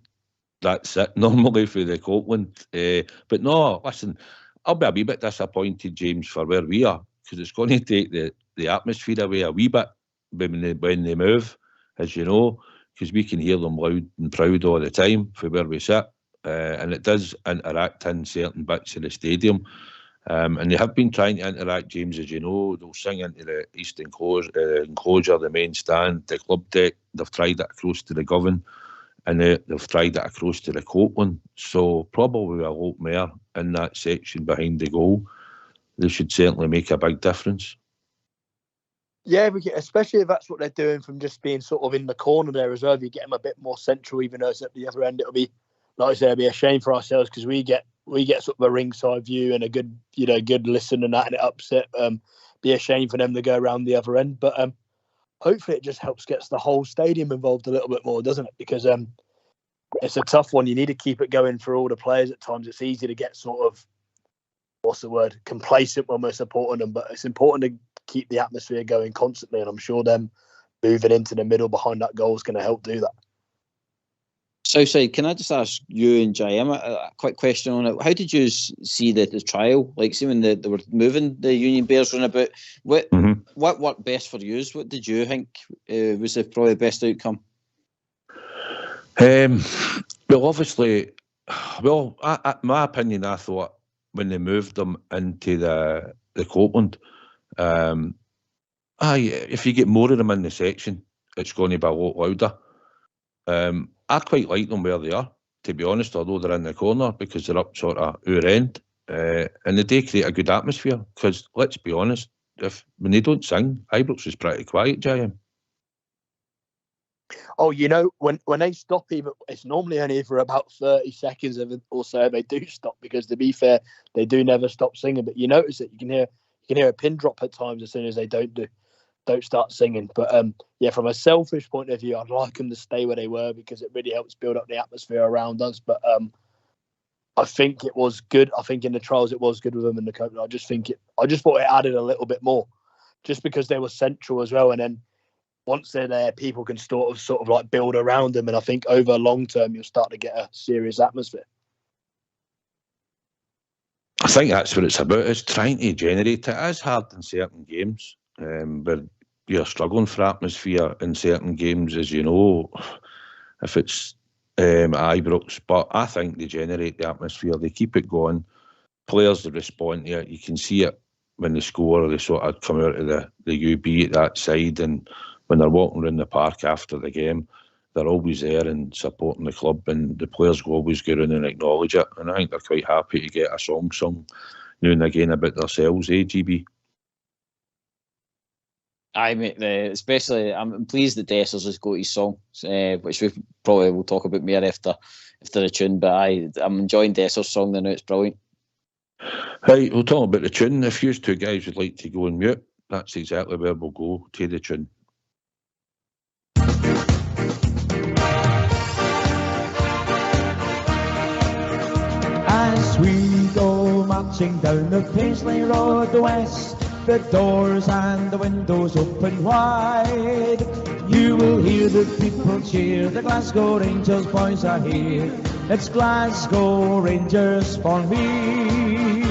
that's it normally for the Copeland. But no, listen, I'll be a wee bit disappointed, James, for where we are, because it's going to take the atmosphere away a wee bit when they move, as you know, because we can hear them loud and proud all the time for where we sit, and it does interact in certain bits of the stadium. And they have been trying to interact, James, as you know. They'll sing into the east enclosure, the main stand, the club deck. They've tried it across to the Govan, and they've tried it across to the Copeland. So probably a lot more in that section behind the goal. They should certainly make a big difference. Yeah, especially if that's what they're doing from just being sort of in the corner there as well. If you get them a bit more central, even though it's at the other end, it'll be, like I say, it'll be a shame for ourselves, because we get sort of a ringside view and a good listen and that, and it upset. Be a shame for them to go around the other end, but hopefully it just helps gets the whole stadium involved a little bit more, doesn't it? Because it's a tough one. You need to keep it going for all the players. At times, it's easy to get sort of, what's the word, complacent when we're supporting them, but it's important to keep the atmosphere going constantly, and I'm sure them moving into the middle behind that goal is going to help do that. Southside, can I just ask you and JM a quick question on it? How did you see the trial? Like, see when they were moving the Union Bears run about, what worked best for you? What did you think was probably the best outcome? Well, obviously, my opinion, I thought when they moved them into the Copeland, if you get more of them in the section, it's going to be a lot louder. I quite like them where they are, to be honest, although they're in the corner, because they're up sort of our end, and they do create a good atmosphere. Because let's be honest, when they don't sing, Ibrox is pretty quiet, JM. Oh, you know, when they stop, even it's normally only for about 30 seconds or so they do stop, because to be fair, they do never stop singing. But you notice that you can hear a pin drop at times as soon as they don't start singing. But yeah, from a selfish point of view, I'd like them to stay where they were, because it really helps build up the atmosphere around us. But I think it was good. I think in the trials it was good with them in the Copenhagen. I just thought it added a little bit more, just because they were central as well. And then once they're there, people can sort of like build around them. And I think over long term, you'll start to get a serious atmosphere. I think that's what it's about. It's trying to generate it. It is hard in certain games, but you're struggling for atmosphere in certain games, as you know, if it's Ibrox. But I think they generate the atmosphere. They keep it going. Players that respond to it. You can see it when they score. They sort of come out of the UB at that side, and when they're walking around the park after the game, they're always there and supporting the club, and the players will always go around and acknowledge it. And I think they're quite happy to get a song sung now and again about themselves, GB? Aye, mate. Especially, I'm pleased that Dessers has got his song, which we probably will talk about more after the tune. But I'm enjoying Dessers' song now. It's brilliant. Right, we'll talk about the tune. If you two guys would like to go on mute, that's exactly where we'll go to the tune. As we go marching down the Paisley Road, the west, the doors and the windows open wide, you will hear the people cheer, the Glasgow Rangers boys are here, it's Glasgow Rangers for me.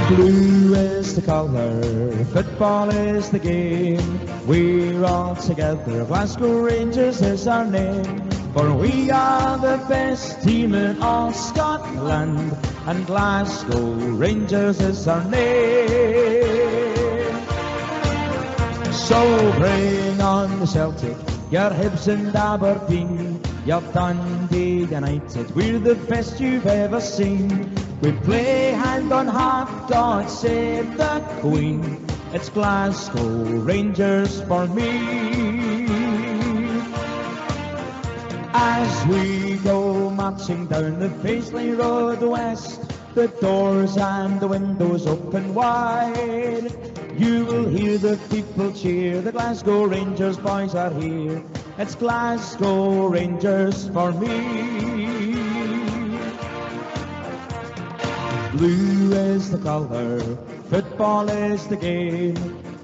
Blue is the colour, football is the game, We're all together, Glasgow Rangers is our name. For we are the best team in all Scotland, and Glasgow Rangers is our name. So bring on the Celtic, your Hibs and Aberdeen, your Dundee United, we're the best you've ever seen. We play hand on heart, God save the Queen. It's Glasgow Rangers for me. As we go marching down the Paisley Road West, the doors and the windows open wide, you will hear the people cheer, the Glasgow Rangers boys are here. It's Glasgow Rangers for me. Blue is the colour, football is the game.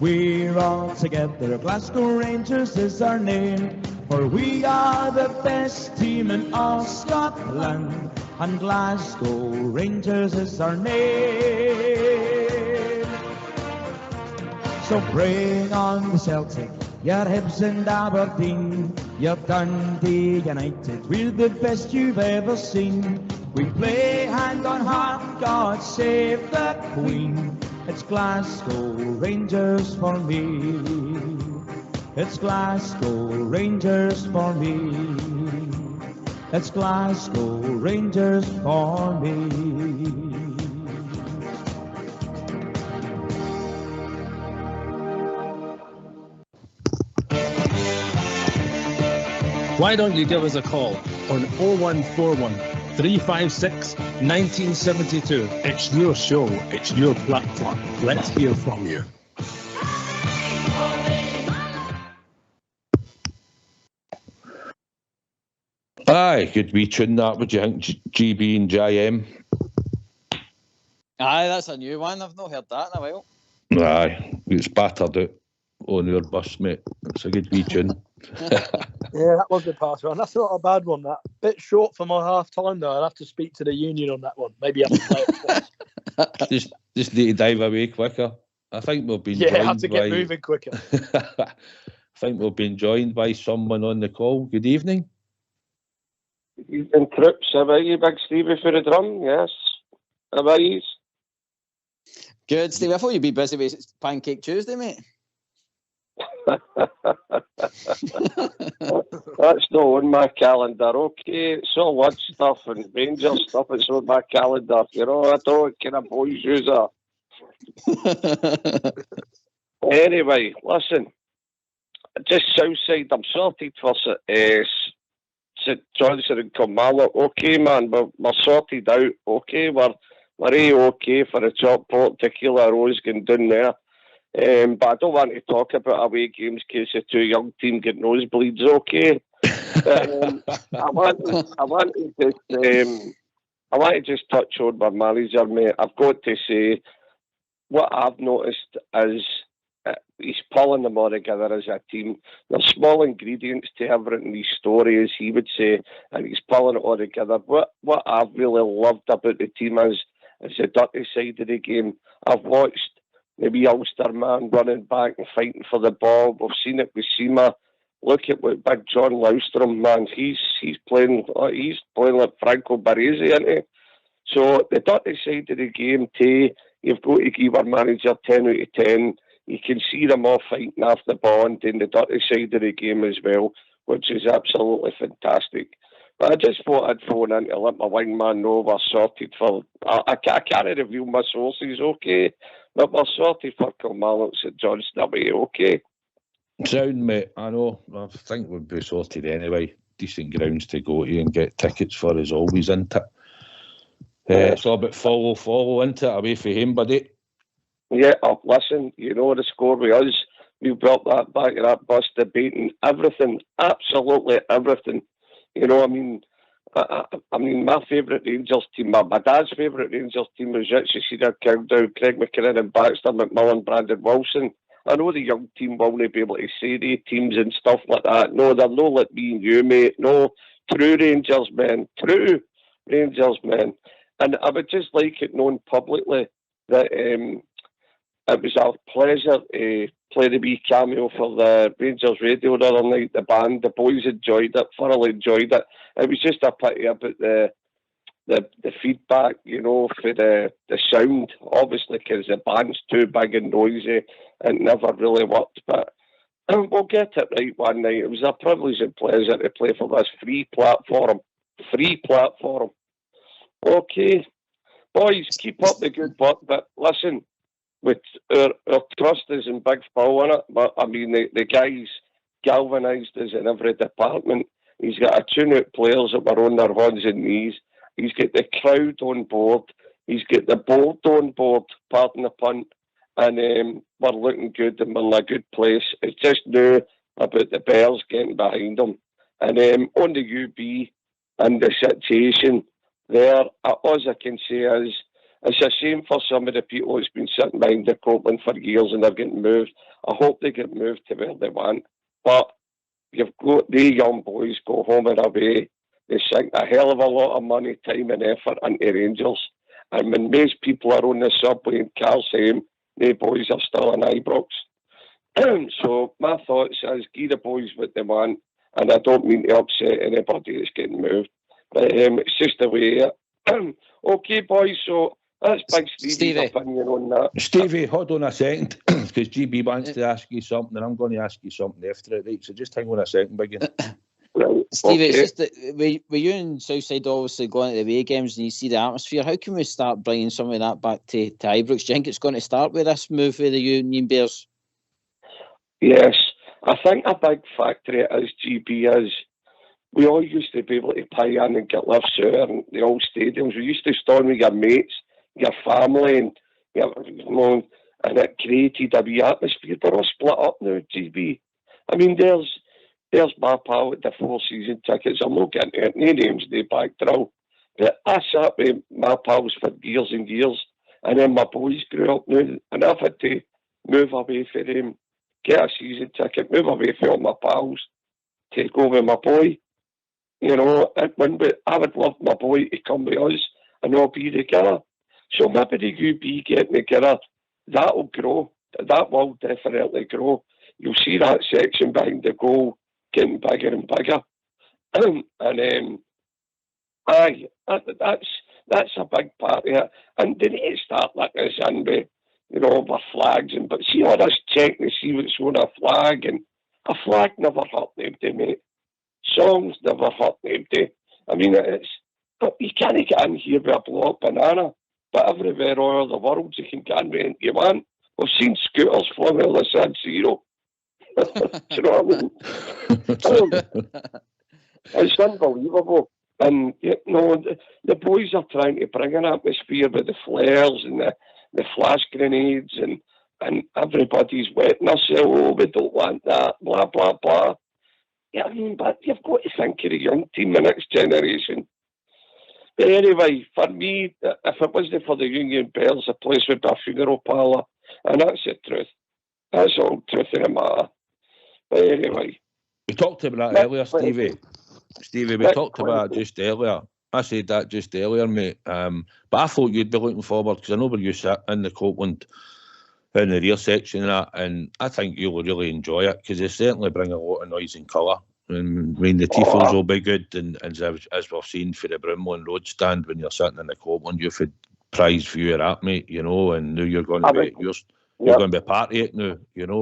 We're all together, Glasgow Rangers is our name. For we are the best team in all Scotland, and Glasgow Rangers is our name. So bring on the Celtic, your Hibs and Aberdeen, your Dundee United, we're the best you've ever seen. We play hand on heart, God save the Queen. It's Glasgow Rangers for me. It's Glasgow Rangers for me. It's Glasgow Rangers for me. Why don't you give us a call on 0141 356 1972. It's your show, it's your platform. Let's hear from you. Aye, good wee tune that, would you think, GB and JM? Aye, that's a new one. I've not heard that in a while. Aye, it's battered out on our bus, mate. It's a good wee tune. Yeah, that was the past one. That's not a bad one, that. Bit short for my half-time, though. I'll have to speak to the union on that one. Maybe have to play it twice. Just need to dive away quicker. I think we've been Yeah, joined I have to get by... moving quicker. I think we've been joined by someone on the call. Good evening. Evening, Trips. How about you, Big Stevie, for the drum? Yes. How about you? Good, Steve. I thought you'd be busy with Pancake Tuesday, mate. That's not on my calendar, okay? It's all wood stuff and Rangers stuff. It's on my calendar. You know, I don't kind of boys user. Anyway, listen. Just Southside, I'm sorted for St Johnson and Kilmarnock. Okay, man, we're sorted out. Okay, we're A-okay for a chop pot tequila rose going down there. But I don't want to talk about away games in case the two young team get nosebleeds, okay? But, I want to just touch on my manager, mate. I've got to say, what I've noticed is he's pulling them all together as a team. There's small ingredients to everything his story, as he would say, and he's pulling it all together. What I've really loved about the team is the dirty side of the game. I've watched maybe youngster man running back and fighting for the ball. We've seen it with Seema. Look at what big John Laustrom, man. He's playing like Franco Baresi, isn't he? So the dirty side of the game, you've got to give our manager 10 out of 10. You can see them all fighting off the ball and doing the dirty side of the game as well, which is absolutely fantastic. But I just thought I'd phone in to let my wingman know we're sorted for... I can't reveal my sources, okay? But we're sorted for Kilmarnock, St Johnstone away, okay? Sound, mate. I know. I think we'll be sorted anyway. Decent grounds to go to and get tickets for as always, isn't it? It's all about follow, isn't it? Away for him, buddy. Yeah, listen, you know the score with us. We brought that back to that bus debating everything, absolutely everything. You know, I mean, my favourite Rangers team, my dad's favourite Rangers team was Richie Cedar, Kildow, Craig McKinnon and Baxter, McMillan, Brandon Wilson. I know the young team will not be able to say the teams and stuff like that. No, they're no like me and you, mate. No, true Rangers men. And I would just like it known publicly that it was a pleasure to play the wee cameo for the Rangers Radio the other night. The band, the boys enjoyed it, thoroughly enjoyed it. It was just a pity about the feedback, you know, for the sound, obviously, because the band's too big and noisy. It never really worked, but we'll get it right one night. It was a privilege and pleasure to play for this free platform. Okay, boys, keep up the good work, but listen, with our trust is in Big Phil in it, but I mean, the guy's galvanised us in every department. He's got a tune out players that were on their ones and knees. He's got the crowd on board. He's got the board on board, pardon the pun. And we're looking good and we're in a good place. It's just now about the Bears getting behind them. And on the UB and the situation there, all I can say is it's a shame for some of the people who's been sitting behind the Copeland for years and they're getting moved. I hope they get moved to where they want. But you've got the young boys go home and away. They sink a hell of a lot of money, time and effort into Rangers. And when most people are on the subway in Calcium, the boys are still in Ibrox. So my thoughts is give the boys what they want, and I don't mean to upset anybody that's getting moved, but it's just the way. Okay, boys, so that's Big Stevie's opinion on that. Stevie, hold on a second, because GB wants to ask you something, and I'm going to ask you something after it, right? So just hang on a second, Biggin. Right, Steve, okay. it's just that with you and Southside obviously going to the away games and you see the atmosphere, how can we start bringing some of that back to Ibrox? Do you think it's going to start with this move with the Union Bears? Yes, I think a big factor it is, GB, is we all used to be able to pay in and get lifts out in the old stadiums. We used to storm with your mates, your family, and and it created a wee atmosphere. They're all split up now, GB. I mean, there's my pal with the 4 season tickets. I'm not getting it. No names, no backdraw. But I sat with my pals for years and years. And then my boys grew up now. And I've had to move away from them, get a season ticket, move away from all my pals, take over my boy. You know, and I would love my boy to come with us and all be together. So maybe the UB getting together, that will grow. That will definitely grow. You'll see that section behind the goal getting bigger and bigger. And that's a big part of it. And they need to start letting us in with, with flags. But see all this checking to see what's on a flag. And a flag never hurt nobody, mate. Songs never hurt nobody. I mean, you can't get in here with a blow up banana. But everywhere all over the world you can get in with anything you want. We've seen scooters flying all the San Siro. Do you know what I mean? It's unbelievable. And, the boys are trying to bring an atmosphere with the flares and the flash grenades and everybody's wetting themselves. Oh, we don't want that, blah, blah, blah. Yeah, I mean, but you've got to think of the young team, the next generation. But anyway, for me, if it wasn't for the Union Bears, the place would be a funeral parlour. And that's the truth. That's all truth in the matter. But anyway. We talked about that earlier, Stevie. Stevie, we talked about it just earlier. I said that just earlier, mate. But I thought you'd be looking forward, because I know where you sit in the Copeland, in the rear section and that, and I think you'll really enjoy it, because they certainly bring a lot of noise and colour. And I mean, the tifos will be good, and as we've seen for the Brimley Road stand, when you're sitting in the Copeland, you've had prize view of that, mate, and now you're going to be you're going to be part of it now,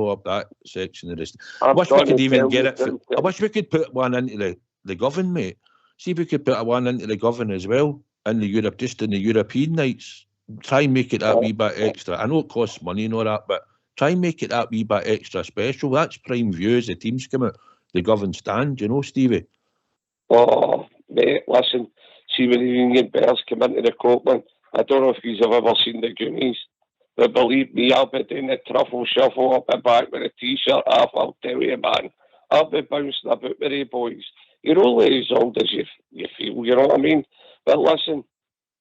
up that section of this. I wish we could even get it. I wish we could put one into the Govan, mate. See if we could put one into the Govan as well, in the Europe, just in the European nights. Try and make it that wee bit extra. I know it costs money and all that, but try and make it that wee bit extra special. That's prime view as the teams come out. The Govan stand, Stevie. Oh, mate, listen. See, when the Union Bears come into the Copeland, I don't know if you've ever seen the Goonies, but believe me, I'll be doing the truffle shuffle up the back with a t-shirt off, I'll tell you, man. I'll be bouncing about with the boys. You're only as old as you feel, you know what I mean? But listen,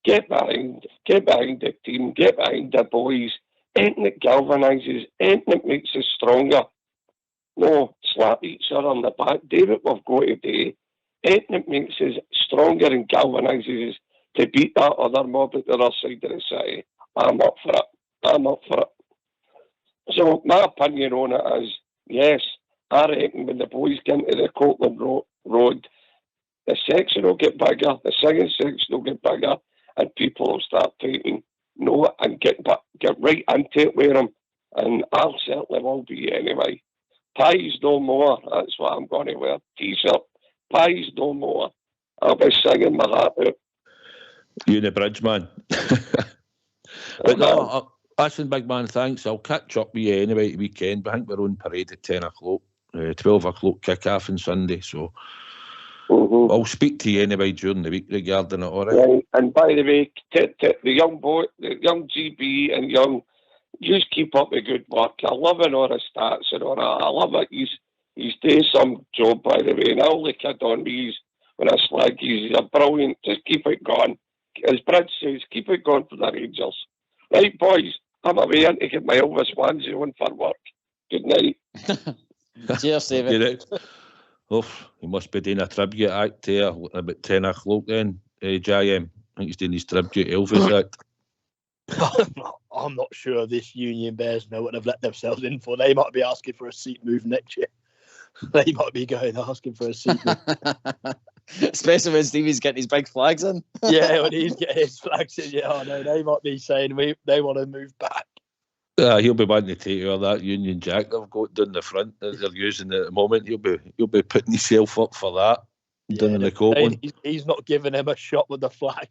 get behind the team, get behind the boys. Anything that galvanises, anything that makes us stronger. No, slap each other on the back. David, we've got today. Anything that makes us stronger and galvanises us to beat that other mob at the other side of the city. I'm up for it. So my opinion on it is, yes, I reckon when the boys get into the Copeland Road, the section will get bigger, the singing section will get bigger, and people will start taking note and get right into it with them. And I'll certainly will be anyway. Pies no more, that's what I'm going to wear. T-shirt, pies no more. I'll be singing my heart out. You the bridge, man. But no, listen, big man, thanks. I'll catch up with you anyway the weekend. I think we're on parade at 10 o'clock, 12 o'clock kick-off on Sunday, so I'll speak to you anyway during the week regarding it, all right? Right. And by the way, the young boy, the young GB and young, just keep up the good work. I love all his stats and all that. I love it. He's doing some job, by the way. And all the kid on me, when I slag, he's brilliant. Just keep it going. As Brad says, keep it going for the Rangers. Right, boys, I'm away to get my Elvis onesie on for work. Good night. Cheers, David. Oh, he must be doing a tribute act there about 10 o'clock then, JM. I think he's doing his tribute Elvis act. I'm not sure this Union Bears know what they've let themselves in for. They might be asking for a seat move next year. They might be going asking for a seat move. Especially when Stevie's getting his big flags in. Yeah, when he's getting his flags in, yeah, I know. They might be saying they want to move back. He'll be wanting to take all that Union Jack they've got down the front that they're using at the moment. He'll be putting himself up for that down in the Copeland. He's not giving him a shot with the flag.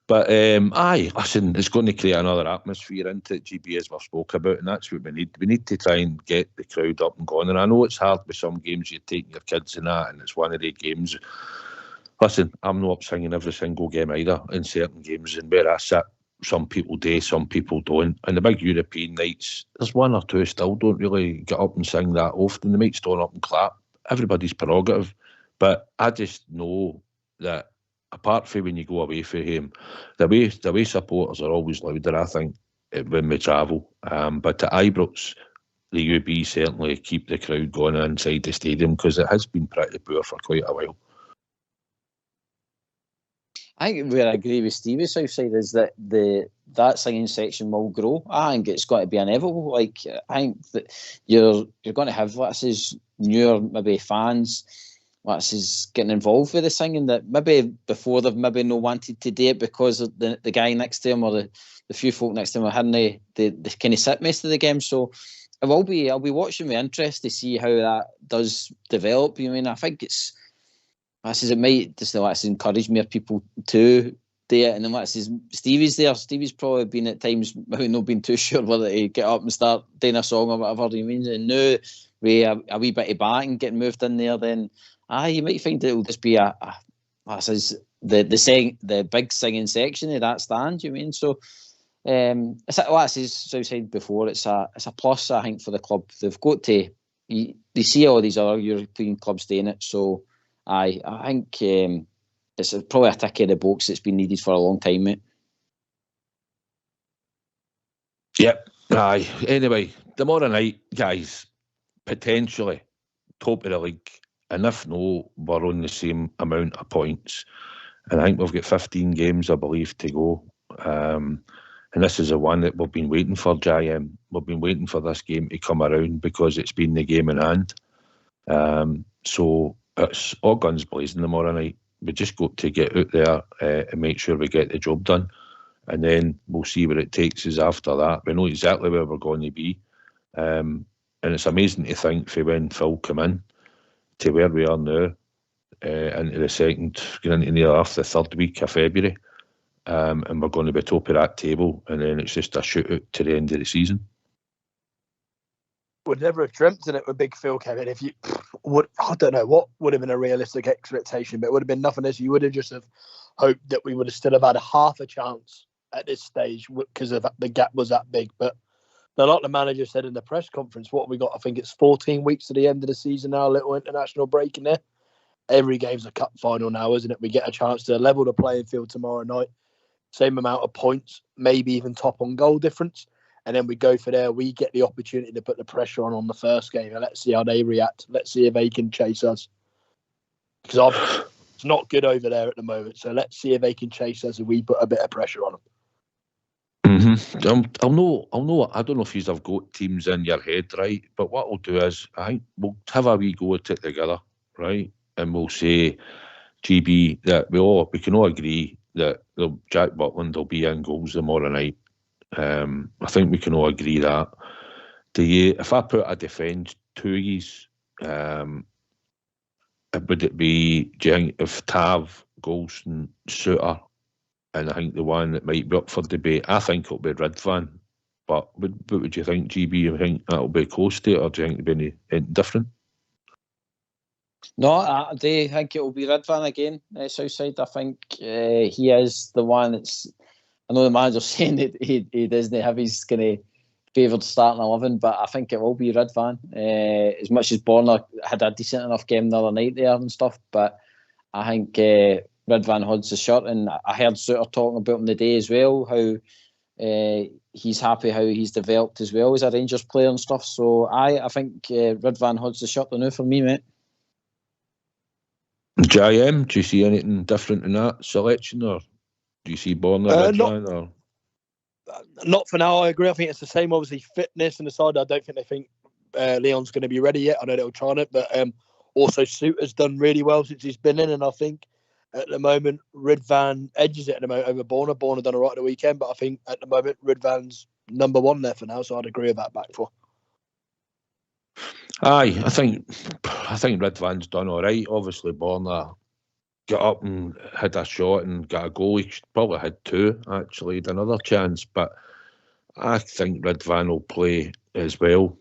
But listen, it's going to create another atmosphere into it, GB, as we've spoke about, and that's what we need. We need to try and get the crowd up and going. And I know it's hard with some games you're taking your kids in that, and it's one of the games. Listen, I'm not up singing every single game either in certain games, and where I sit, some people do, some people don't. And the big European nights, there's one or two still don't really get up and sing that often. They might stand up and clap. Everybody's prerogative. But I just know that apart from when you go away from him, the way supporters are always louder, I think, when we travel. But at Ibrox, the UB certainly keep the crowd going inside the stadium because it has been pretty poor for quite a while. I think where I agree with Stevie Southside is that that singing section will grow. I think it's got to be inevitable. Like, I think that you're going to have, let's say, newer maybe fans, let's say, getting involved with the singing that maybe before they've maybe not wanted to do it because of the guy next to him or the few folk next to him hadn't they kind of sit most of the game. So I'll be watching with interest to see how that does develop. You mean, I think it's. It might just encourage more people to do it, and then Stevie's there. Stevie's probably been at times maybe not been too sure whether to get up and start doing a song or whatever. You mean, and now with a wee bit of back and getting moved in there, then you might find it'll just be the big singing section of that stand. You mean so? It's like Southside before. It's a plus, I think, for the club. They've got to. They see all these other European clubs doing it, so. I think it's probably a tick in the box that's been needed for a long time, mate. Yep. Aye. Anyway, tomorrow night, guys, potentially top of the league. And if no, we're on the same amount of points. And I think we've got 15 games, I believe, to go. And this is the one that we've been waiting for, JM. We've been waiting for this game to come around because it's been the game in hand. So it's all guns blazing tomorrow night. We just got to get out there and make sure we get the job done. And then we'll see where it takes us after that. We know exactly where we're going to be. And it's amazing to think for when Phil came in to where we are now, into the second, going into near after the third week of February. And we're going to be top of that table. And then it's just a shootout to the end of the season. Would never have dreamt in it with Big Phil came in. If you would, I don't know what would have been a realistic expectation, but it would have been nothing else. You would have just have hoped that we would have still have had half a chance at this stage because of the gap was that big. But like the manager said in the press conference, what have we got? I think it's 14 weeks to the end of the season now. A little international break in there. Every game's a cup final now, isn't it? We get a chance to level the playing field tomorrow night. Same amount of points, maybe even top on goal difference. And then we go for there. We get the opportunity to put the pressure on the first game. And let's see how they react. Let's see if they can chase us. Because it's not good over there at the moment. So let's see if they can chase us and we put a bit of pressure on them. I'll know. I don't know if you've got teams in your head, right? But what we'll do is, I think we'll have a wee go at it together, right? And we'll say, GB, that we can all agree that Jack Butland will be in goals tomorrow night. I think we can all agree that. If I put a defence to yous, would it be, do you think, if Tav, Golson, Suter, and I think the one that might be up for debate, I think it'll be Ridvan. But what would you think, GB? You think that'll be close to it, or do you think it'll be any different? No, I do think it will be Ridvan again, Southside. I think he is the one that's... I know the manager's saying that he doesn't have his kind of favoured starting 11, but I think it will be Ridvan. As much as Borna had a decent enough game the other night there and stuff, but I think Ridvan holds the shirt, and I heard Suter talking about him today as well, how he's happy how he's developed as well as a Rangers player and stuff. So I think Ridvan holds the shirt now for me, mate. JM, do you see anything different in that selection, or do you see Borna Ridvan? Not for now. I agree. I think it's the same. Obviously, fitness and the side. I don't think they think Leon's going to be ready yet. I know they'll try on it, but also Suter's done really well since he's been in, and I think at the moment Ridvan edges it at the moment over Borna. Borna done all right at the weekend, but I think at the moment Ridvan's number one there for now. So I'd agree with that back four. Aye, I think Ridvan's done all right. Obviously, Borna got up and had a shot and got a goal. He probably had two, actually, had another chance. But I think Ridvan will play as well.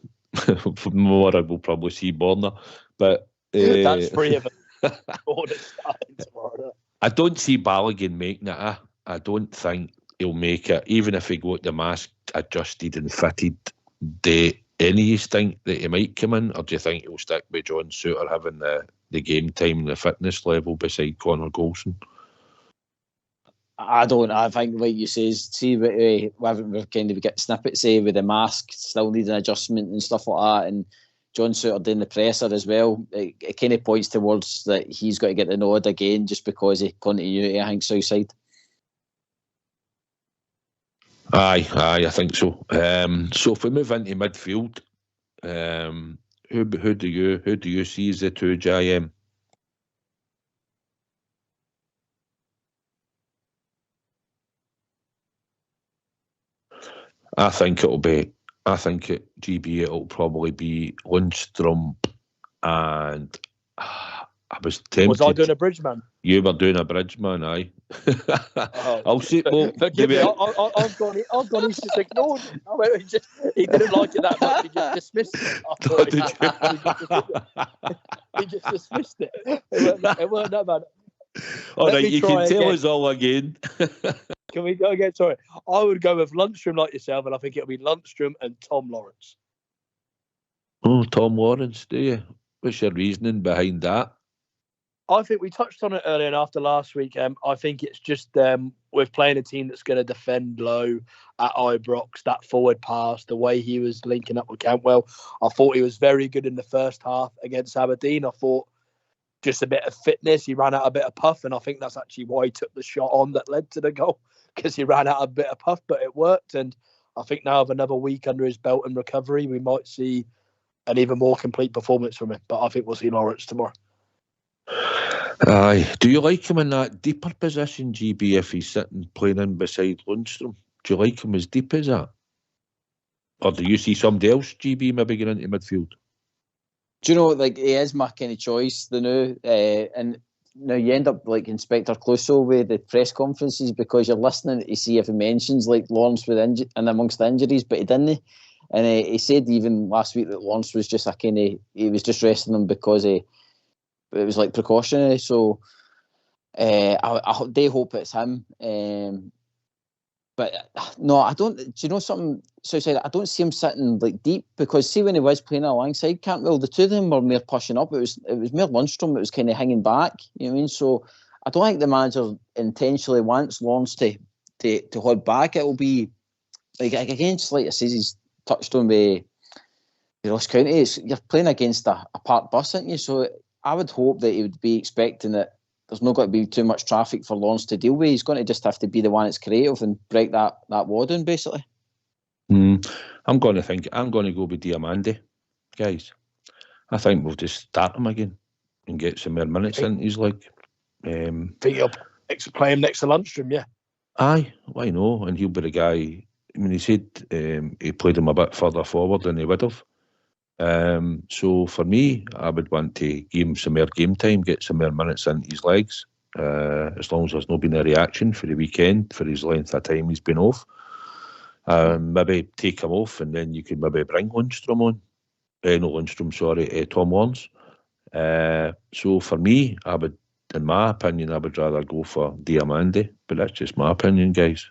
More I will probably see Borna. But that's three of them. I don't see Balogun making it. I don't think he'll make it, even if he got the mask adjusted and fitted. Any of you think that he might come in, or do you think he'll stick with John Suter having the game time and the fitness level beside Connor Golson? I don't. I think, like you say, see, we kind of get snippets with the mask still needing adjustment and stuff like that, and John Suter doing the presser as well. It kind of points towards that he's got to get the nod again just because of continuity, I think, Southside. Aye, I think so. So if we move into midfield, who do you see as the two, JM? I think GB, it'll probably be Lundstrom, and I was tempted. Was I doing a Bridgeman? You were doing a Bridgeman, aye. I'll see. Well, forgive me. I've gone. He's just ignored it. He didn't like it that much. He just dismissed it. He just dismissed it. It weren't that bad. All right, you can tell us all again. Can we go again? Sorry. I would go with Lundstrom like yourself, and I think it'll be Lundstrom and Tom Lawrence. Oh, Tom Lawrence, do you? What's your reasoning behind that? I think we touched on it earlier and after last week. I think it's just with playing a team that's going to defend low at Ibrox, that forward pass, the way he was linking up with Cantwell. I thought he was very good in the first half against Aberdeen. I thought just a bit of fitness. He ran out a bit of puff, and I think that's actually why he took the shot on that led to the goal, because he ran out a bit of puff, but it worked. And I think now with another week under his belt and recovery, we might see an even more complete performance from him. But I think we'll see Lawrence tomorrow. Aye. Do you like him in that deeper position, GB, if he's sitting playing in beside Lundstrom? Do you like him as deep as that? Or do you see somebody else, GB, maybe get into midfield? Do you know, like, he is my kind of choice, the new, and now you end up like Inspector Clouseau with the press conferences because you're listening to see if he mentions like Lawrence with and amongst the injuries, but he didn't. And he said even last week that Lawrence was just he was just resting him because it was like precautionary. So I do hope it's him. But no, I don't. Do you know something? So I don't see him sitting like deep, because see when he was playing alongside Cantwell, the two of them were more pushing up. It was more Lundstrom that was kind of hanging back. You know what I mean? So I don't think the manager intentionally wants Lawrence to hold back. It will be like against, like I said, he's touched on with Ross County. You're playing against a parked bus, aren't you? So I would hope that he would be expecting that there's not got to be too much traffic for Lawrence to deal with. He's going to just have to be the one that's creative and break that wall down, basically. I'm going to go with Diamande, guys. I think we'll just start him again and get some more minutes in. He's like, think he'll play him next to Lundstrom, yeah. Aye, why no? And he'll be the guy. I mean, he said he played him a bit further forward than he would have. So for me, I would want to give him some more game time, get some more minutes into his legs, as long as there's not been a reaction for the weekend for his length of time he's been off. Maybe take him off, and then you could maybe bring Lundstrom on. Tom Lawrence. So for me, in my opinion, I would rather go for Diamande, but that's just my opinion, guys.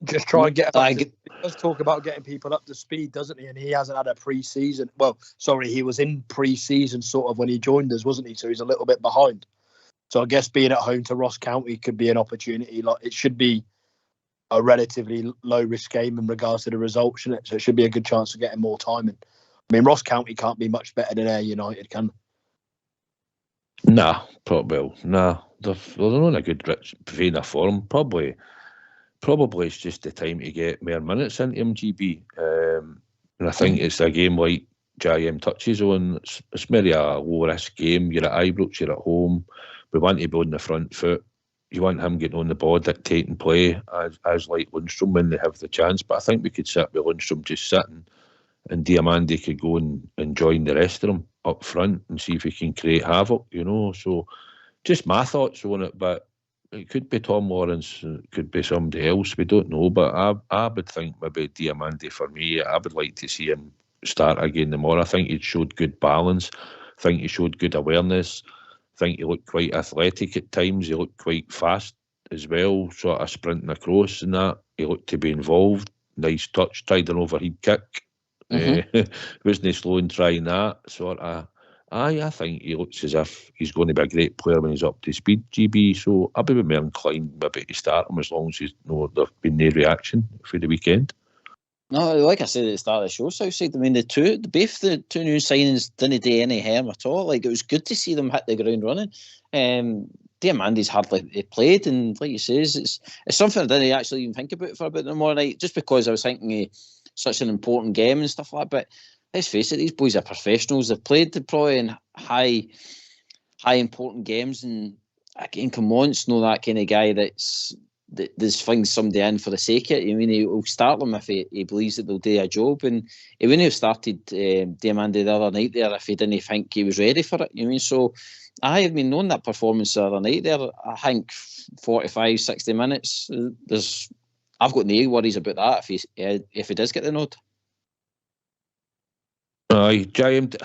Just try and get. He does talk about getting people up to speed, doesn't he? And he hasn't had a pre-season. Well, sorry, he was in pre-season sort of when he joined us, wasn't he? So he's a little bit behind. So I guess being at home to Ross County could be an opportunity. Like, it should be a relatively low-risk game in regards to the results, shouldn't it? So it should be a good chance of getting more time in. I mean, Ross County can't be much better than Ayr United, can they? Nah, probably. Nah, they're not in a good vein of form. Probably it's just the time to get more minutes into him, GB. And I think it's a game like JM touches on. It's maybe a low-risk game. You're at Ibrox, you're at home. We want to be on the front foot. You want him getting on the ball, dictating play, as like Lundstrom when they have the chance. But I think we could sit with Lundstrom just sitting, and Diamande could go and join the rest of them up front and see if he can create havoc, So just my thoughts on it, but it could be Tom Lawrence, it could be somebody else, we don't know. But I would think maybe Diamande for me. I would like to see him start again tomorrow. I think he showed good balance. I think he showed good awareness. I think he looked quite athletic at times. He looked quite fast as well, sort of sprinting across and that. He looked to be involved. Nice touch, tried an overhead kick. Wasn't he slow in trying that? Sort of. I think he looks as if he's going to be a great player when he's up to speed, GB. So I'll be more inclined maybe to start him as long as there's been no reaction for the weekend. No, like I said at the start of the show, Southside, I mean, both the two new signings didn't do any harm at all. Like, it was good to see them hit the ground running. Diamande's hardly played, and like you says, it's something I didn't actually even think about for about the more night, just because I was thinking such an important game and stuff like that. But let's face it, these boys are professionals. They've played probably in high important games, and again, come on, it's not that kind of guy that flings somebody in for the sake of it. I mean, he'll start them if he believes that they'll do a job, and he wouldn't have started Diamande the other night there if he didn't think he was ready for it. You know, so I mean, knowing that performance the other night there, I think 45, 60 minutes. I've got no worries about that if he does get the nod. Aye, Giant.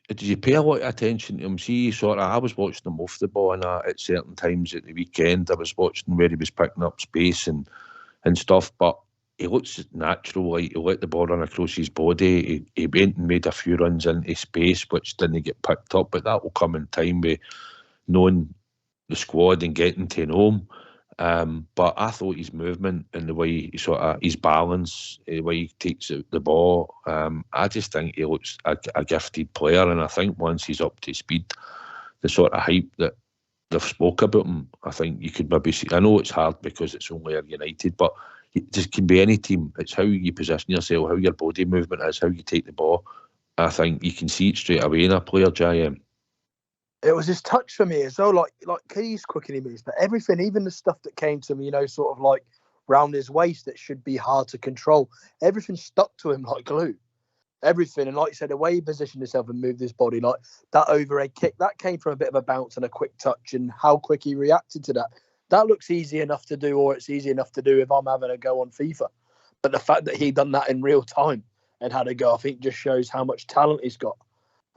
Did you pay a lot of attention to him? See, I was watching him off the ball and at certain times at the weekend. I was watching where he was picking up space and stuff, but he looks natural. Like, he let the ball run across his body. He went and made a few runs into space, which didn't get picked up, but that will come in time with knowing the squad and getting to know him. But I thought his movement and the way his balance, the way he takes out the ball, I just think he looks a gifted player. And I think once he's up to speed, the sort of hype that they've spoke about him, I think you could maybe see. I know it's hard because it's only Ayr United, but it just can be any team. It's how you position yourself, how your body movement is, how you take the ball. I think you can see it straight away in a player, JM. It was his touch for me as well, like he's quick and he moves, but everything, even the stuff that came to me, sort of like round his waist that should be hard to control, everything stuck to him like glue. Everything, and like you said, the way he positioned himself and moved his body, like that overhead kick, that came from a bit of a bounce and a quick touch, and how quick he reacted to that. That looks easy enough to do, or it's easy enough to do if I'm having a go on FIFA. But the fact that he done that in real time and had a go, I think just shows how much talent he's got.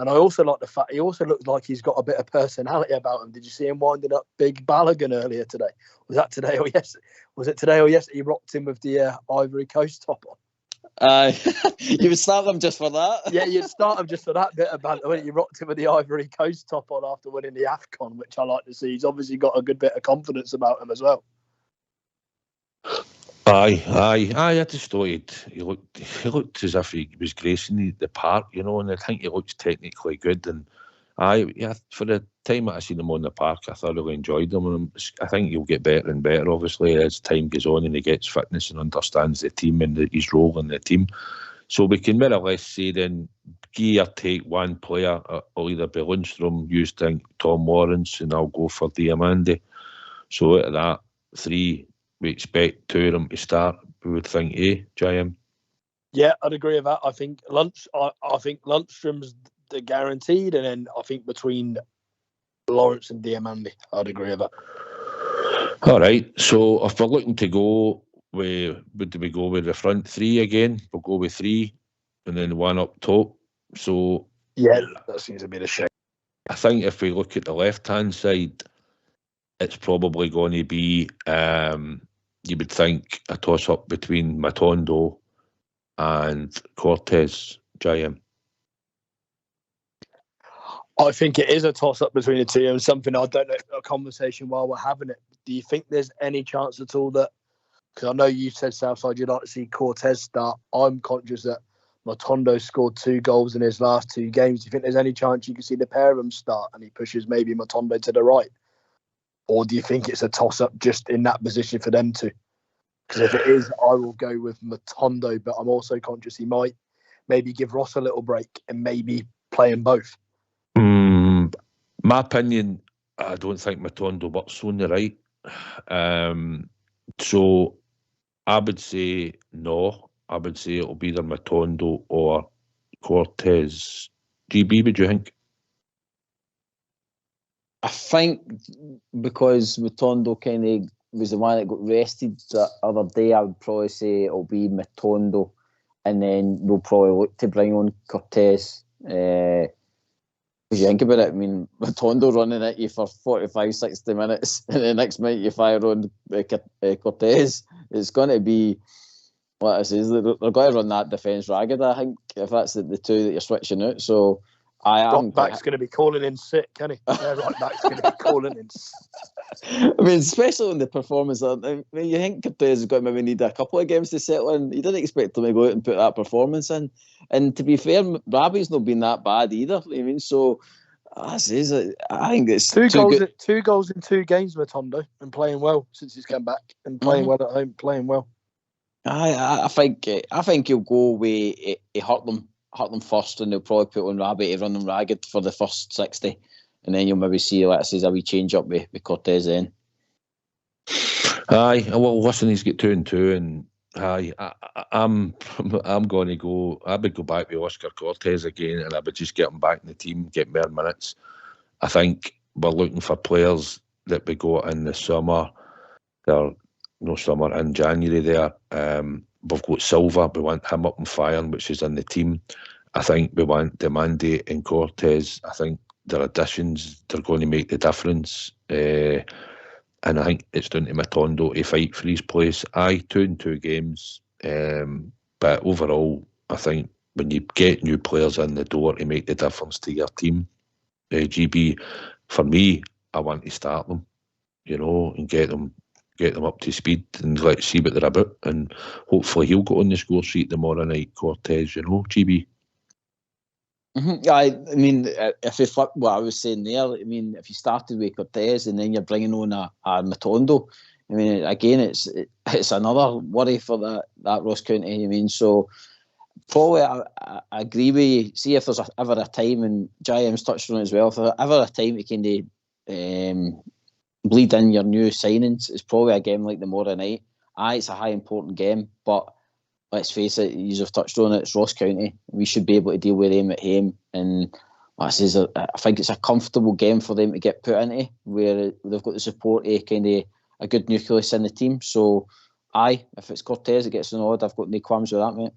And I also like the fact he also looks like he's got a bit of personality about him. Did you see him winding up Big Balogun earlier today? Was that today or yesterday? Was it today or yesterday? He rocked him with the Ivory Coast top on. You would start him just for that? Yeah, you'd start him just for that bit of banter. When you rocked him with the Ivory Coast top on after winning the AFCON, which I like to see. He's obviously got a good bit of confidence about him as well. Aye. I just thought he looked as if he was gracing the part, and I think he looks technically good. And For the time that I seen him on the park, I thoroughly enjoyed him. And I think he'll get better and better, obviously, as time goes on and he gets fitness and understands the team and his role in the team. So we can more or less say then, give or take one player, will either be Lundstrom, you think Tom Lawrence, and I'll go for Diamandi. So out of that 3, we expect 2 of them to start. We would think, JM? Yeah, I'd agree with that. I think Lundstrom's the guaranteed, and then I think between Lawrence and Diamandi, I'd agree with that. All right, so if we're looking to go, would we go with the front 3 again? We'll go with 3 and then 1 up top. So yeah, that seems a bit of shame. I think if we look at the left-hand side, it's probably going to be, you would think, a toss-up between Matondo and Cortez, JM. I think it is a toss-up between the two, and something I don't know, a conversation while we're having it. Do you think there's any chance at all that, because I know you said Southside you'd like to see Cortez start, I'm conscious that Matondo scored 2 goals in his last 2 games. Do you think there's any chance you can see the pair of them start and he pushes maybe Matondo to the right? Or do you think it's a toss-up just in that position for them two? Because if it is, I will go with Matondo, but I'm also conscious he might maybe give Ross a little break and maybe play them both. My opinion, I don't think Matondo works on the right. So I would say no. I would say it'll be either Matondo or Cortez. GB, would you think? I think because Matondo kind of was the one that got rested the other day, I would probably say it'll be Matondo, and then we'll probably look to bring on Cortez. If you think about it, I mean, Matondo running at you for 45, 60 minutes, and the next minute you fire on Cortez, it's going to be, what I say, they're going to run that defence ragged, I think, if that's the 2 that you're switching out. So right back's going to be calling in sick, can he? Yeah, right back's going to be calling in sick. I mean, especially on the performance, I mean, you think Cortez is going to maybe need a couple of games to settle in. You didn't expect him to go out and put that performance in. And to be fair, Rabi's not been that bad either. I mean, so I think it's 2 goals. 2 goals in 2 games, Matondo, and playing well since he's come back and playing well at home, playing well. I think he'll go away. He hurt them first, and they'll probably put on Rabi to run them ragged for the first 60. And then you'll maybe see, let's say, a wee change up with Cortez then. Aye, well, listen, he's got 2 and 2, and aye, I'm going to go. I would go back with Oscar Cortez again, and I would just get him back in the team, get more minutes. I think we're looking for players that we got in the summer. There, no summer in January. There, we've got Silva. We want him up and firing, which is in the team. I think we want Diamandi and Cortez. I think their additions, they're going to make the difference. And I think it's down to Matondo to fight for his place. 2 and 2 games. But overall, I think when you get new players in the door to make the difference to your team, GB, for me, I want to start them, and get them up to speed and let's see what they're about. And hopefully he'll go on the score sheet tomorrow night, Cortez, GB. I mean, if you flip what I was saying there, I mean, if you started with Cortez and then you're bringing on a Matondo, I mean, again, it's another worry for that Ross County. I mean, so probably I agree with you. See if there's ever a time, and JM's touched on it as well, if there's ever a time to kind of bleed in your new signings, it's probably a game like tomorrow night. It's a high important game, but let's face it, you have touched on it, it's Ross County. We should be able to deal with them at home. And I think it's a comfortable game for them to get put into, where they've got the support of kind of a good nucleus in the team. So, if it's Cortez that gets an odd, I've got no qualms with that, mate.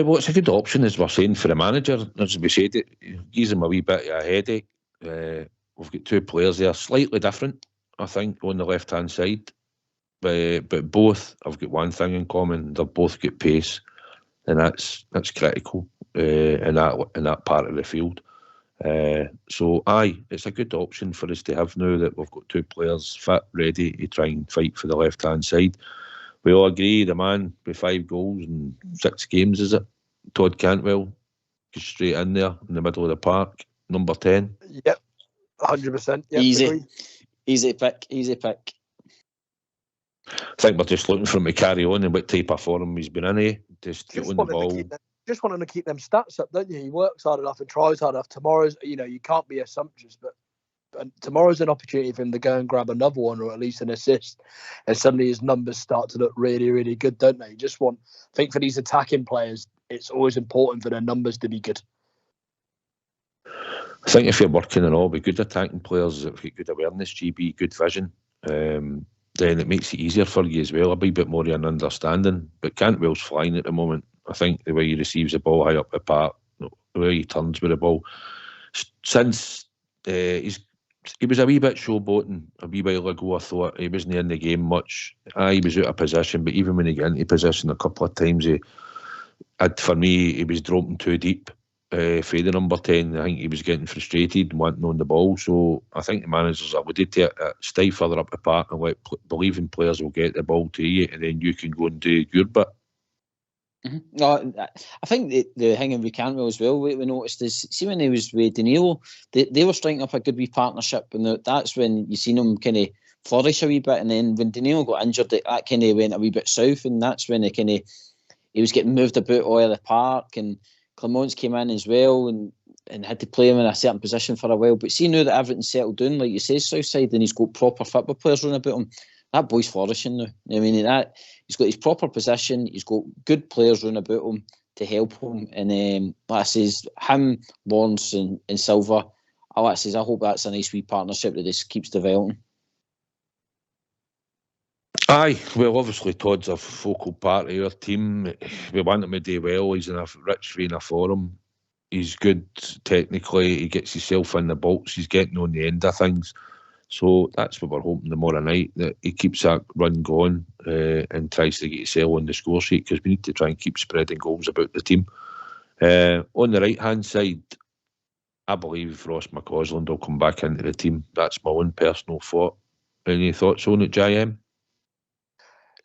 Well, it's a good option, as we're saying, for the manager. As we said, it gives him a wee bit of a headache. We've got 2 players there, slightly different, I think, on the left-hand side. But both have got one thing in common: they've both got pace, and that's critical in that part of the field. So it's a good option for us to have now that we've got 2 players fit, ready to try and fight for the left-hand side. We all agree the man with 5 goals in 6 games, is it? Todd Cantwell. goes straight in there in the middle of the park. Number 10. Yep, 100%. Yep, easy, agreed. easy pick. I think we're just looking for him to carry on and what type of form he's been in. Just get on the ball. Just want him to keep them stats up, don't you? He works hard enough and tries hard enough. Tomorrow's, you can't be assumptuous, but tomorrow's an opportunity for him to go and grab another one or at least an assist, and suddenly his numbers start to look really, really good, don't they? I think for these attacking players, it's always important for their numbers to be good. I think if you're working on all with good attacking players that have got good awareness, GB, good vision, then it makes it easier for you as well, a wee bit more of an understanding. But Cantwell's flying at the moment. I think the way he receives the ball high up the park, the way he turns with the ball, since he was a wee bit showboating a wee while ago. I thought he wasn't in the game much. He was out of position, but even when he got into position a couple of times, for me, he was dropping too deep for the number 10. I think he was getting frustrated and wanting on the ball. So I think the managers alluded to it, stay further up the park and believing players will get the ball to you, and then you can go and do your bit. Mm-hmm. No, I think the thing with Cantwell as well, we noticed is, see when he was with Danilo, they were striking up a good wee partnership, and that's when you seen him kind of flourish a wee bit. And then when Danilo got injured, that kind of went a wee bit south, and that's when he was getting moved about all of the park, and Clement's came in as well and had to play him in a certain position for a while. But see now that everything's settled down, like you say, Southside, and he's got proper football players running about him, that boy's flourishing now. I mean, he's got his proper position. He's got good players running about him to help him. And like I says, him, Lawrence and Silva, I hope that's a nice wee partnership that just keeps developing. Aye, well, obviously Todd's a focal part of our team. We want him to do well. He's in a rich vein of form. He's good technically. He gets himself in the box. He's getting on the end of things. So that's what we're hoping tomorrow night, that he keeps that run going and tries to get himself on the score sheet, because we need to try and keep spreading goals about the team. On the right-hand side, I believe Ross McCausland will come back into the team. That's my own personal thought. Any thoughts on it, JM?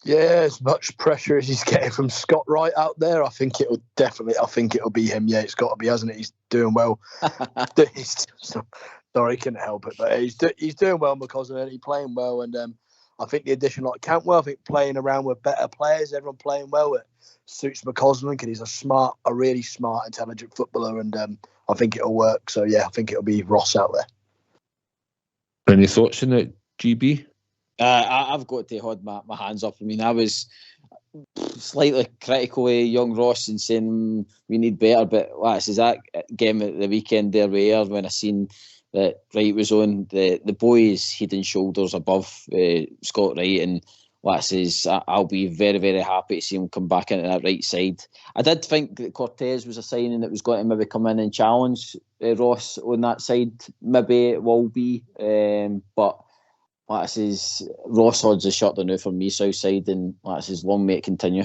Yeah, as much pressure as he's getting from Scott Wright out there, I think it'll be him. Yeah, it's got to be, hasn't it? He's doing well. Sorry, couldn't help it, but he's doing well because of it. He's playing well, and I think the addition like Cantwell, I think playing around with better players, everyone playing well, it suits McCausland because he's a really smart, intelligent footballer, and I think it'll work. So yeah, I think it'll be Ross out there. Any thoughts on it, GB? I've got to hold my hands up. I mean, I was slightly critical of young Ross and saying we need better, but that game at the weekend there where when I seen that Wright was on, the boy is head and shoulders above Scott Wright, and I'll be very, very happy to see him come back into that right side. I did think that Cortez was a signing that was going to maybe come in and challenge Ross on that side. Maybe it will be, but Ross holds the shirt now for me, Southside, and long may it continue.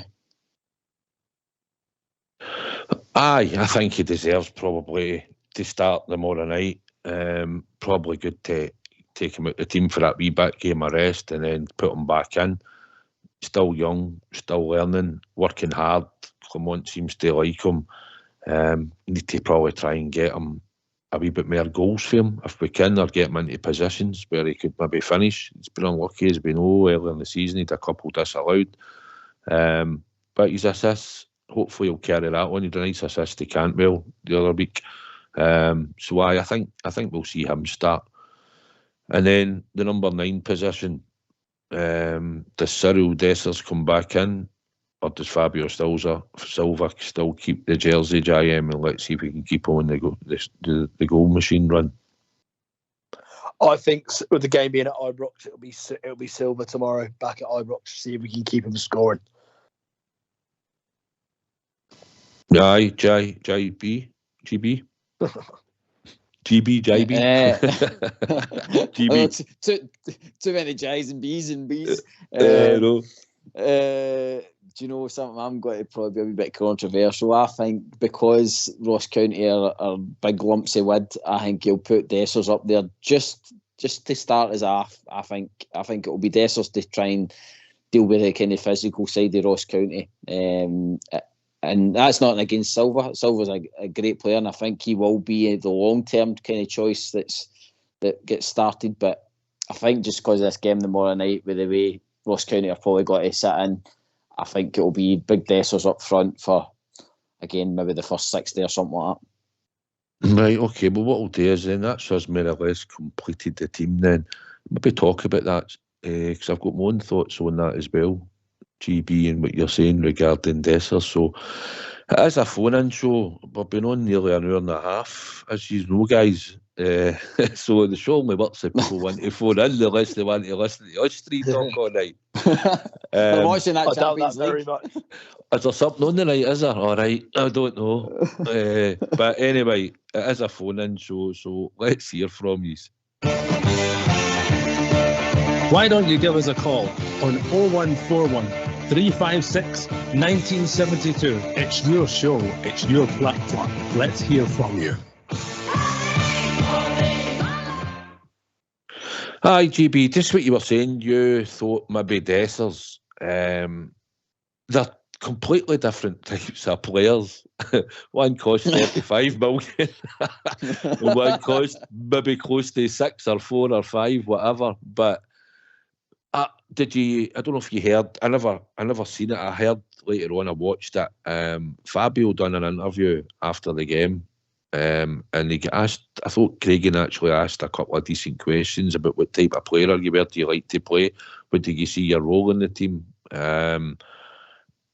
Aye, I think he deserves probably to start tomorrow night. Probably good to take him out the team for that wee bit, give him a rest, and then put him back in. Still young, still learning, working hard. Clement seems to like him. Need to probably try and get him a wee bit more goals for him if we can, or get him into positions where he could maybe finish. He's been unlucky, as we know, earlier in the season. He had a couple disallowed. But his assists, hopefully he'll carry that one. He had a nice assist to Cantwell the other week. So I think we'll see him start. And then the number 9 position, does Cyril Dessers come back in, or does Fabio Silva still keep the jersey, JM, and let's see if we can keep on the goal machine run? I think with the game being at Ibrox, it'll be Silva tomorrow back at Ibrox to see if we can keep him scoring. Aye, GB. GB, JB. GB. Too many J's and B's and B's. No. Do you know something? I'm going to probably be a wee bit controversial. I think because Ross County are big lumps of wood, I think he'll put Dessers up there just to start us off. I think it will be Dessers to try and deal with the kind of physical side of Ross County. And that's not against Silva. Silva's a great player, and I think he will be the long-term kind of choice that gets started. But I think just because of this game tomorrow night, with the way Ross County are probably got to sit in, I think it will be Big Dessers up front for, again, maybe the first 60 or something like that. Right, okay, well what we'll do is then that's us more or less completed the team then. Maybe talk about that, because I've got my own thoughts on that as well, GB, and what you're saying regarding Dessers. So it is a phone-in show. We've been on nearly an hour and a half, as you know, guys. So the show only works if people want to phone in, the less they want to listen to us three talk all night. I'm watching that I doubt Champions that very League. much. Is there something on the night, is there? All right, I don't know. But anyway, it is a phone-in show, so let's hear from you. Why don't you give us a call on 0141 356 1972? It's your show, it's your platform. Let's hear from you. Hi, GB, just what you were saying, you thought maybe Dessers, they're completely different types of players. One cost 35 million, and one cost maybe close to 6 or 4 or 5, whatever. But I don't know if you heard, I never seen it. I heard later on, I watched it. Fabio done an interview after the game. And he got asked, I thought Craigan actually asked a couple of decent questions about what type of player you were, do you like to play, what did you see your role in the team,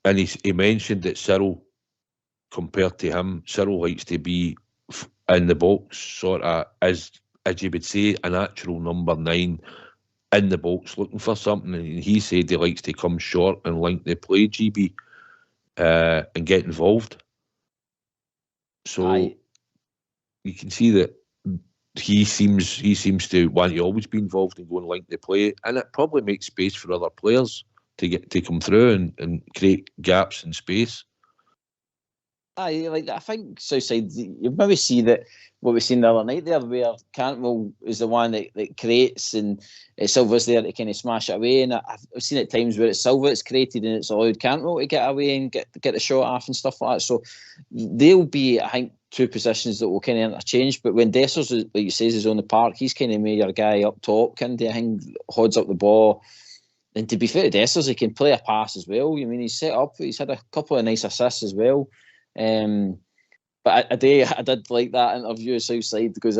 and he mentioned that Cyril, compared to him, Cyril likes to be in the box, sort of as you would say, a natural number 9 in the box looking for something, and he said he likes to come short and link the play, GB, and get involved. So you can see that he seems to want to always be involved and go and link the play, and it probably makes space for other players to come through and create gaps in space. I think Southside, you maybe see that what we seen the other night there, where Cantwell is the one that creates, and Silva's there to kind of smash it away. And I've seen at times where it's Silva that's created and it's allowed Cantwell to get away and get the shot off and stuff like that. So they'll be, I think, two positions that will kind of interchange. But when Dessers, like you say, is on the park, he's kind of made your guy up top, kind of, I think, hods up the ball. And to be fair to Dessers, he can play a pass as well. I mean, he's set up, he's had a couple of nice assists as well. But I did like that interview at Southside, because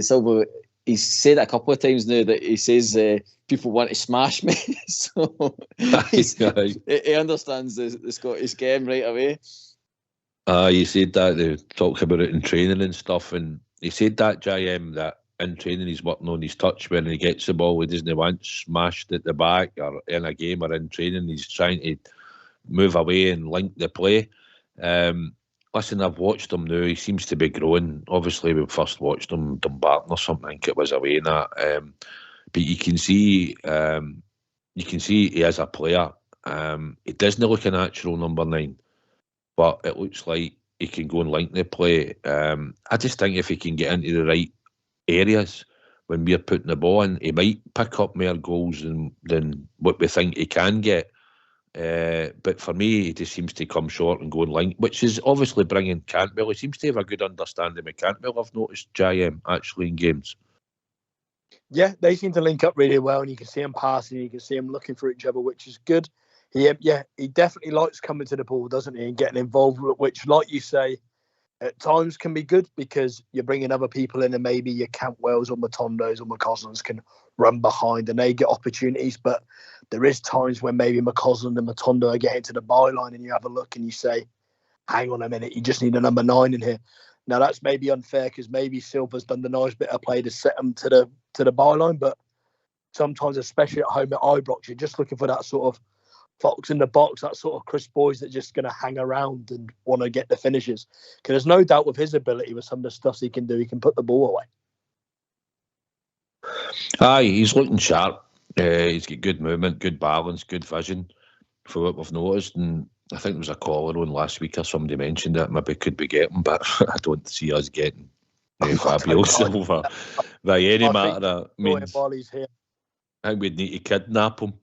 Silva, he's said it a couple of times now that he says people want to smash me. So he understands the Scottish game right away. He said that, they talk about it in training and stuff, and he said that, JM, that in training he's working on his touch. When he gets the ball, he doesn't want smashed at the back, or in a game or in training he's trying to move away and link the play. Listen, I've watched him now. He seems to be growing. Obviously, we first watched him Dumbarton or something, I think it was away in that. But you can see he is a player. He doesn't look a natural number 9, but it looks like he can go and link the play. I just think if he can get into the right areas when we're putting the ball in, he might pick up more goals than what we think he can get. But for me, he just seems to come short and go and link, which is obviously bringing Cantwell. He seems to have a good understanding with Cantwell, I've noticed, JM, actually, in games. Yeah, they seem to link up really well, and you can see him passing, you can see him looking for each other, which is good. He definitely likes coming to the ball, doesn't he, and getting involved, which, like you say, at times can be good, because you're bringing other people in, and maybe your Cantwells or Matondos or McCauslands can run behind and they get opportunities. But there is times when maybe McCausland and Matondo are getting to the byline, and you have a look and you say, hang on a minute, you just need a number 9 in here. Now that's maybe unfair, because maybe Silva's done the nice bit of play to set them to the byline, but sometimes, especially at home at Ibrox, you're just looking for that sort of fox in the box, that sort of Chris Boyes that's just going to hang around and want to get the finishes. Because there's no doubt with his ability, with some of the stuff he can do, he can put the ball away. He's looking sharp. He's got good movement, good balance, good vision, for what we've noticed. And I think there was a caller on last week or somebody mentioned that maybe could be getting, but I don't see us getting Fabio Silva by any matter of means. I think we'd need to kidnap him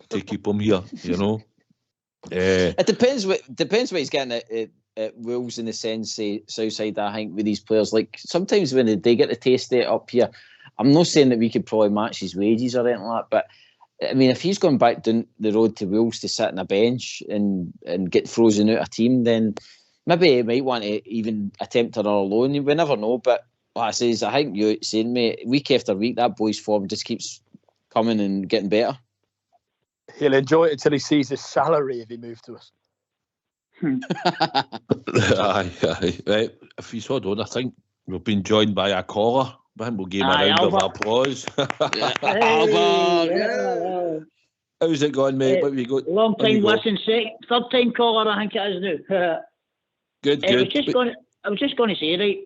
to keep him here, you know. It depends what he's getting at Wolves in the sense, say, Southside, I think, with these players. Like, sometimes when they get the taste of it up here, I'm not saying that we could probably match his wages or anything like that, but I mean, if he's gone back down the road to Wolves to sit on a bench and get frozen out of a team, then maybe he might want to even attempt another loan. We never know, but like I says, I think you're saying, mate, week after week, that boy's form just keeps coming and getting better. He'll enjoy it until he sees his salary if he moves to us. Aye. Right. If he's hold on, I think we've been joined by a caller. I think we'll give him a round of applause. Hey, How's it going, mate? What have you got? long time listen, third time caller, I think it is now. Good. I was just going to say, right,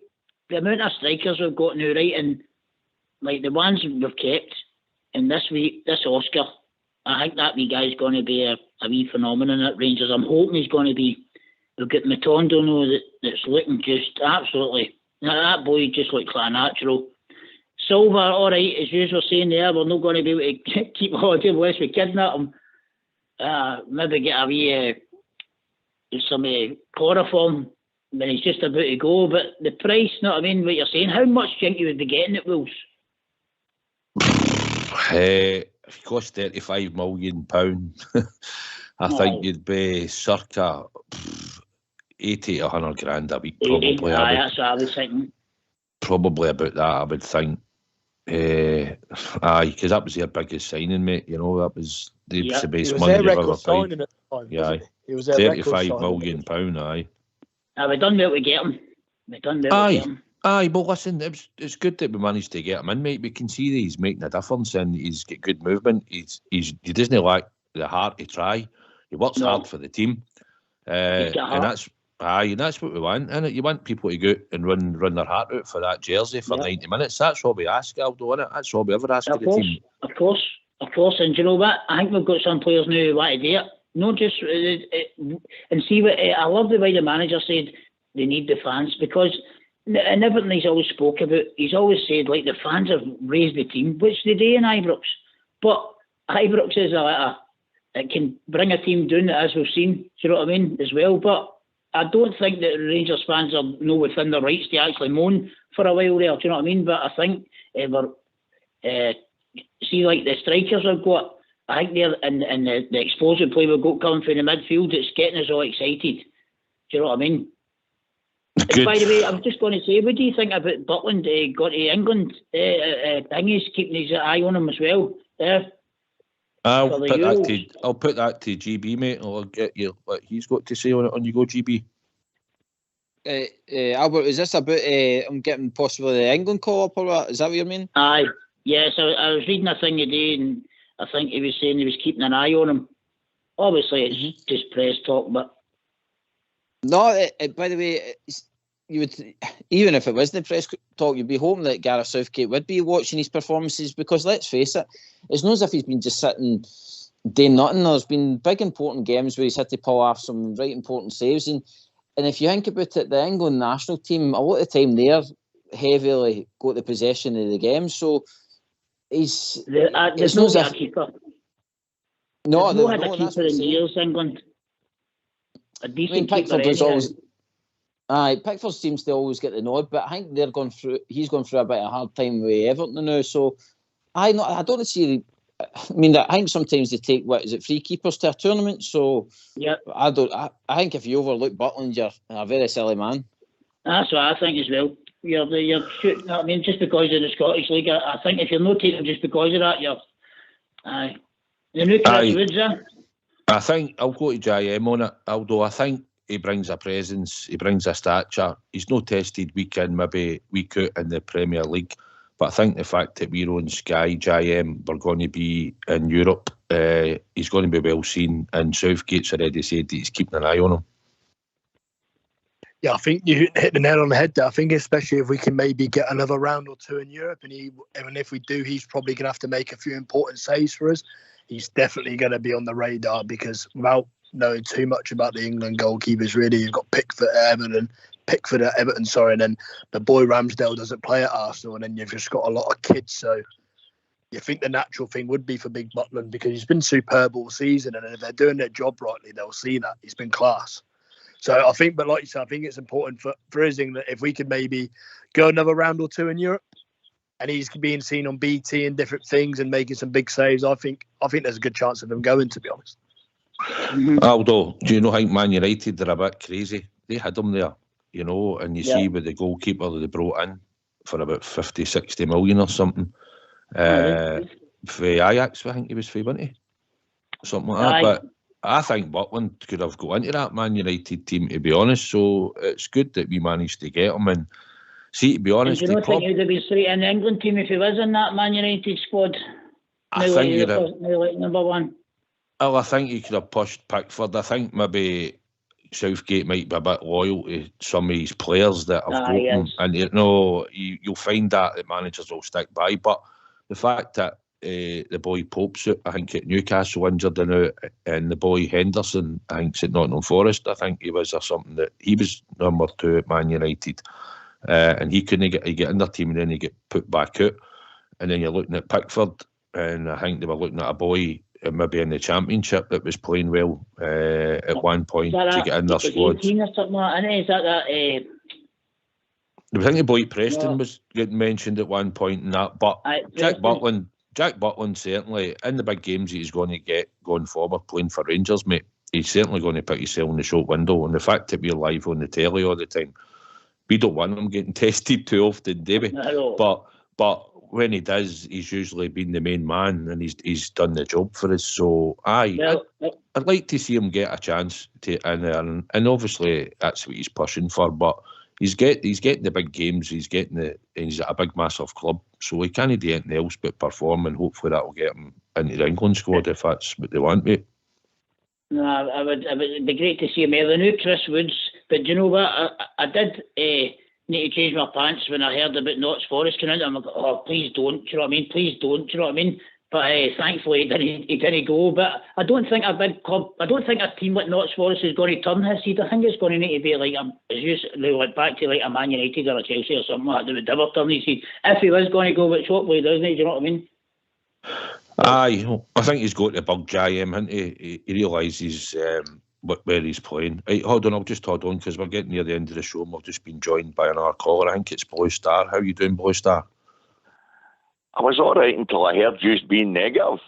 the amount of strikers we've got now, right, and like the ones we've kept, and this week, this Oscar, I think that wee guy's going to be a wee phenomenon at Rangers. I'm hoping he's going to be. We've got Matondo now that's looking just absolutely. That boy just looks like a natural. Silva, all right, as you were saying there, we're not going to be able to keep Holiday unless we kidnap him. Maybe get a wee some chloroform when he's just about to go. But the price, you know what I mean, what you're saying, how much do you think you would be getting at Wolves? It cost £35 million. I think you'd be circa 80 to 100 grand a week, probably. That's what I was thinking. Probably about that, I would think. Because that was their biggest signing, mate. You know, that was the best money they've ever paid. Yeah, it was £35 million, aye. We done well to get him. Aye, but listen, it's good that we managed to get him in, mate. We can see that he's making a difference and he's got good movement. He doesn't lack the heart to try. He works hard for the team, and that's what we want. And you want people to go out and run their heart out for that jersey for 90 minutes. That's all we ask, Aldo, innit? That's all we ever ask of the team. Of course. And do you know what? I think we've got some players now who want to do it. Not just and see what I love the way the manager said they need the fans, because and everything he's always spoke about, he's always said like the fans have raised the team, which they do in Ibrox. But Ibrox is it can bring a team down, as we've seen. Do you know what I mean? As well, but I don't think that Rangers fans are no within their rights to actually moan for a while there. Do you know what I mean? But I think see, like the strikers we've got, I think they're and the explosive play we've got coming from the midfield, it's getting us all excited. Do you know what I mean? And by the way, I was just going to say, what do you think about Butland got to England? He's keeping his eye on him as well. I'll put that to GB, mate. I'll get you what he's got to say on it. On you go, GB. Albert, is this about I'm getting possibly the England call up or what? Is that what you mean? Aye, yes. I was reading a thing today, and I think he was saying he was keeping an eye on him. Obviously, it's just press talk, but no. By the way, you would, even if it was the press talk, you'd be hoping that Gareth Southgate would be watching his performances, because let's face it, it's not as if he's been just sitting doing nothing. There's been big important games where he's had to pull off some right important saves, and if you think about it, the England national team, a lot of the time they're heavily got the possession of the game, so there's no keeper. No, they've not had a keeper in years, England. A decent keeper Pickford seems to always get the nod, but I think he's gone through a bit of a hard time with Everton now, so I don't see. I mean, I think sometimes they take free keepers to a tournament. So yeah, I think if you overlook Butland, you're a very silly man. That's what I think as well. You're shooting. I mean, just because of the Scottish League, I think if you're not taking them just because of that, you're. The new Chris Woods, I think I'll go to JM on it. Although I think he brings a presence, he brings a stature. He's not tested week in, maybe week out in the Premier League. But I think the fact that we're on Sky, JM, we're going to be in Europe, he's going to be well seen, and Southgate's already said that he's keeping an eye on him. Yeah, I think you hit the nail on the head there. I think especially if we can maybe get another round or two in Europe, and if we do, he's probably going to have to make a few important saves for us. He's definitely going to be on the radar, because without knowing too much about the England goalkeepers, really, you've got Pickford at Everton, and then the boy Ramsdale doesn't play at Arsenal, and then you've just got a lot of kids. So, you think the natural thing would be for Big Butland, because he's been superb all season, and if they're doing their job rightly, they'll see that. He's been class. So I think, but like you said, I think it's important for Ising that if we could maybe go another round or two in Europe, and he's being seen on BT and different things and making some big saves, I think there's a good chance of him going, to be honest. Aldo, do you know, I think Man United, they're a bit crazy. They had him there, you know, and you see with the goalkeeper that they brought in for about 50, 60 million or something. For Ajax, I think he was for, wasn't he? Something like that. But I think Butland could have got into that Man United team, to be honest. So it's good that we managed to get him. And see, to be honest, and do you not think he would have been straight in the England team if he was in that Man United squad? I think like number one. Well, I think he could have pushed Pickford. I think maybe Southgate might be a bit loyal to some of his players that have got him. And you know, you'll find that managers will stick by. But the fact that the boy Pope's out, I think at Newcastle injured and the boy Henderson, I think at Nottingham Forest, I think he was, or something, that he was number 2 at Man United, and he couldn't get in their team, and then he get put back out. And then you're looking at Pickford, and I think they were looking at a boy maybe in the Championship that was playing well at one point to get in their squad. Or something like that, is that I think the boy Preston was getting mentioned at one point in that, but Jack Butland certainly, in the big games he's going to get going forward playing for Rangers, mate, he's certainly going to put himself in the short window. And the fact that we're live on the telly all the time, we don't want him getting tested too often, do we? But when he does, he's usually been the main man, and he's done the job for us. So I'd like to see him get a chance to in there, and obviously that's what he's pushing for. But he's getting the big games. He's at a big massive club, so he can't do anything else but perform, and hopefully that will get him into the England squad if that's what they want, mate. No, it'd be great to see him here. The new Chris Woods, but do you know what? I did need to change my pants when I heard about Notts Forest coming out. I'm like, oh, please don't. Do you know what I mean? Please don't. Do you know what I mean? But thankfully he didn't go. But I don't think a big club, I don't think a team like Notts Forest is going to turn this season. I think it's going to need to be like back to like a Man United or a Chelsea or something like that would never turn this season. If he was going to go, which hopefully he doesn't, do you know what I mean? Aye, I think he's got to bug JM, hasn't he? He realises where he's playing. Right, hold on, I'll just hold on because we're getting near the end of the show and we've just been joined by another caller. I think it's Blue Star. How are you doing, Blue Star? I was all right until I heard you being negative.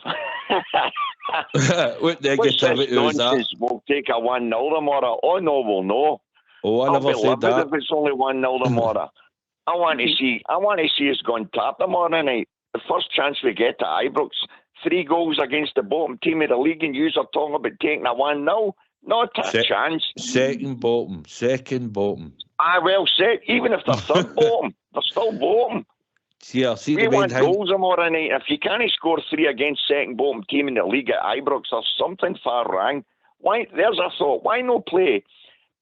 What negativity was that? We'll take a 1-0 tomorrow. Oh no, we'll know. Oh, I never said that. If it's only 1-0 tomorrow, I want to see us going tap tomorrow night. The first chance we get at Ibrox, 3 goals against the bottom team of the league, and you're talking about taking a 1-0. Not a chance. Second bottom. Well, even if they're third bottom, they're still bottom. Yeah, we want goals tomorrow night. If you can't score 3 against second bottom team in the league at Ibrox, there's something far wrong. There's a thought. Why not play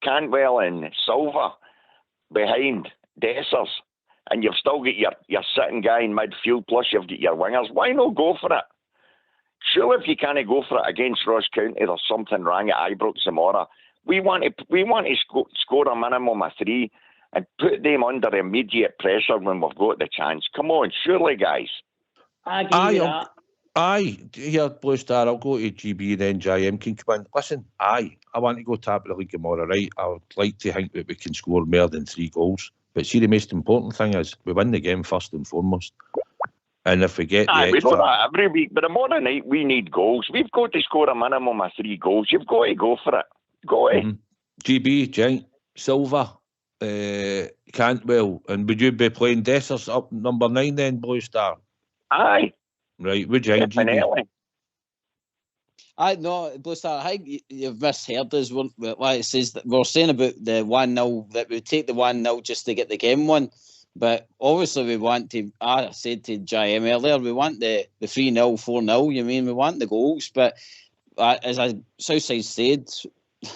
Cantwell and Silva behind Dessers, and you've still got your sitting guy in midfield, plus you've got your wingers? Why not go for it? Sure, if you can't go for it against Ross County, there's something wrong at Ibrox tomorrow. We want to score a minimum of 3 and put them under immediate pressure when we've got the chance. Come on, surely, guys. Aye, here, Blue Star, I'll go to GB and then JM can come in. Listen, I want to go tap the league tomorrow, right? I would like to think that we can score more than 3 goals. But see, the most important thing is we win the game first and foremost. And if we get we do that every week, but tomorrow night we need goals. We've got to score a minimum of 3 goals. You've got to go for it. Go ahead. GB, Giant, Silva, Cantwell, and would you be playing Dessers up number 9 then, Blue Star? Aye. Right, would you? Definitely. No, Blue Star, I think you've misheard us. Why it says that we're saying about the 1-0, that we take the 1-0 just to get the game won. But obviously we want to, I said to JM earlier, we want the 3-0, 4-0, you mean, we want the goals. But as Southside said,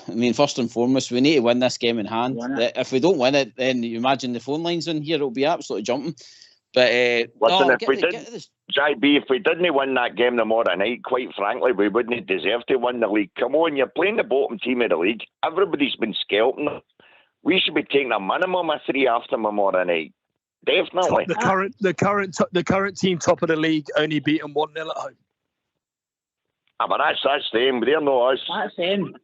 I mean, first and foremost, we need to win this game in hand. If we don't win it, then you imagine the phone lines in here, it'll be absolutely jumping. But listen, JB, if we didn't win that game tomorrow night, quite frankly, we wouldn't deserve to win the league. Come on, you're playing the bottom team of the league. Everybody's been scalping them. We should be taking a minimum of 3 after tomorrow night. Definitely. The current team top of the league only beaten 1-0 at home. But that's them. They're not us. That's them.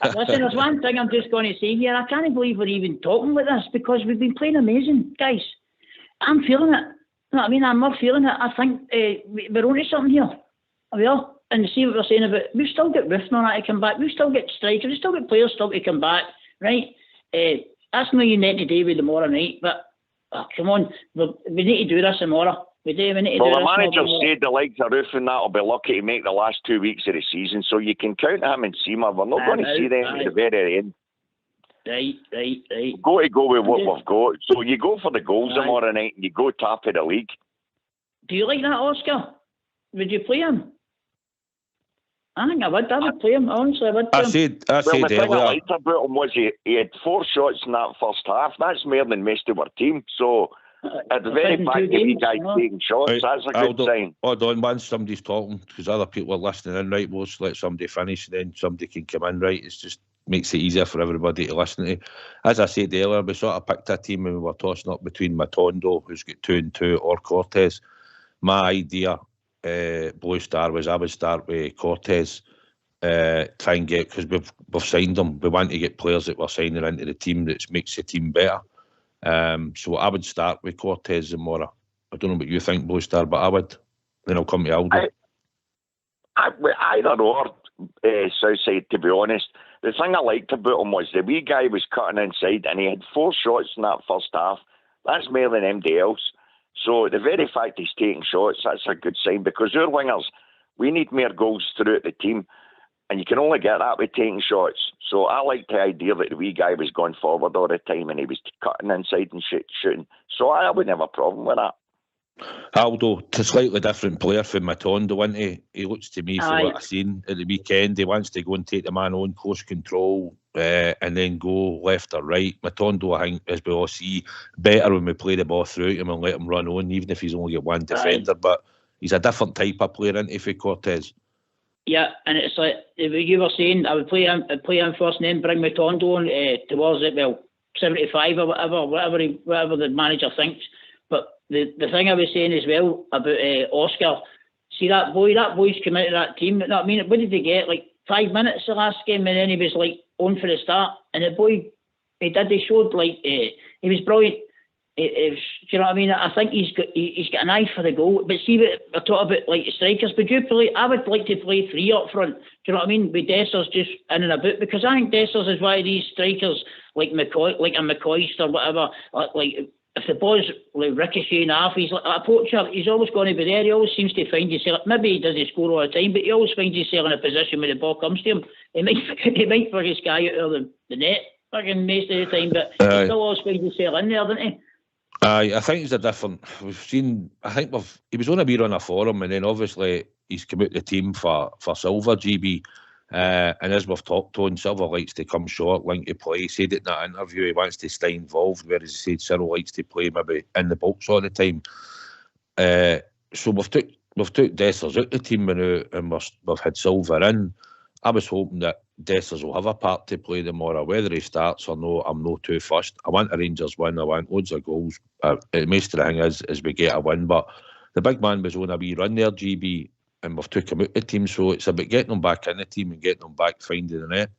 Listen, there's one thing I'm just going to say here. I can't believe we're even talking about this because we've been playing amazing, guys. I'm feeling it. You know what I mean? I'm not feeling it. I think we're onto something here. We are. And see what we're saying about, we've still got Ruffner to come back. We've still got strikers. We've still got players still to come back, right? That's not your net today with tomorrow night, but come on, we need to do this tomorrow. We need to do this. Well, the manager said the likes of Ruff and that will be lucky to make the last 2 weeks of the season, so you can count him and Seamer. We're not going to see them at the very end. Right. We've got to go with what we've got. So you go for the goals tomorrow night and you go top of the league. Do you like that, Oscar? Would you play him? I think I would play him, honestly. I would play him. The thing I liked about him was he had 4 shots in that first half. That's more than most of our team. So at the very fact that you guys taking shots, that's a good sign. Hold on, once somebody's talking, because other people are listening in, right, we'll just let somebody finish, and then somebody can come in, right? It just makes it easier for everybody to listen to. As I said earlier, we sort of picked a team and we were tossing up between Matondo, who's got 2 and 2, or Cortez. My idea, Blue Star, was I would start with Cortez, try and get, because we've signed them. We want to get players that we're signing into the team that makes the team better. So I would start with Cortez and Mora. I don't know what you think, Blue Star, but I would. Then I'll come to Aldo. Either or, Southside, to be honest. The thing I liked about him was the wee guy was cutting inside and he had 4 shots in that first half. That's more than anybody else. So the very fact he's taking shots, that's a good sign, because our wingers, we need more goals throughout the team. And you can only get that with taking shots. So I liked the idea that the wee guy was going forward all the time and he was cutting inside and shooting. So I wouldn't have a problem with that. Aldo, it's a slightly different player from Matondo, isn't he? He looks to me, from what I've seen at the weekend, he wants to go and take the man on, close control, and then go left or right. Matondo, I think, as we all see, better when we play the ball through him and let him run on, even if he's only got one defender. But he's a different type of player, isn't he, for Cortez? Yeah, and it's like you were saying, I would play him first and then bring Matondo on towards it, 75 or whatever the manager thinks. But the thing I was saying as well about Oscar, see that boy's come out of that team. You know what I mean? What did he get? Like 5 minutes the last game, and then he was like on for the start. And the boy, he showed like he was brilliant. Do you know what I mean? I think he's got an eye for the goal. But see, we're talking about like strikers. Would you play? I would like to play 3 up front. Do you know what I mean? With Dessers just in and about, because I think Dessers is one of these strikers like McCoy, like a McCoist or whatever. Like if the ball's like ricocheting off, he's like a poacher. He's always going to be there. He always seems to find himself. Maybe he doesn't score all the time, but he always finds himself in a position where the ball comes to him. He might fuck his guy out of the net fucking most of the time, but he still always finds himself in there, doesn't he? I think he's a different. We've seen. I think he was on a wee run for him, and then obviously he's come out the team for Silver, GB. And as we've talked on, Silver likes to come short, like to play. He said it in that interview, he wants to stay involved, whereas he said Cyril likes to play maybe in the box all the time. So we've took Dessers out the team now, and we've had Silver in. I was hoping that Dessers will have a part to play tomorrow, whether he starts or no. I'm not too fussed. I want a Rangers win. I want loads of goals. The most of the thing is we get a win, but the big man was on a wee run there, GB. And we've took him out the team, so it's about getting him back in the team and getting him back finding the net.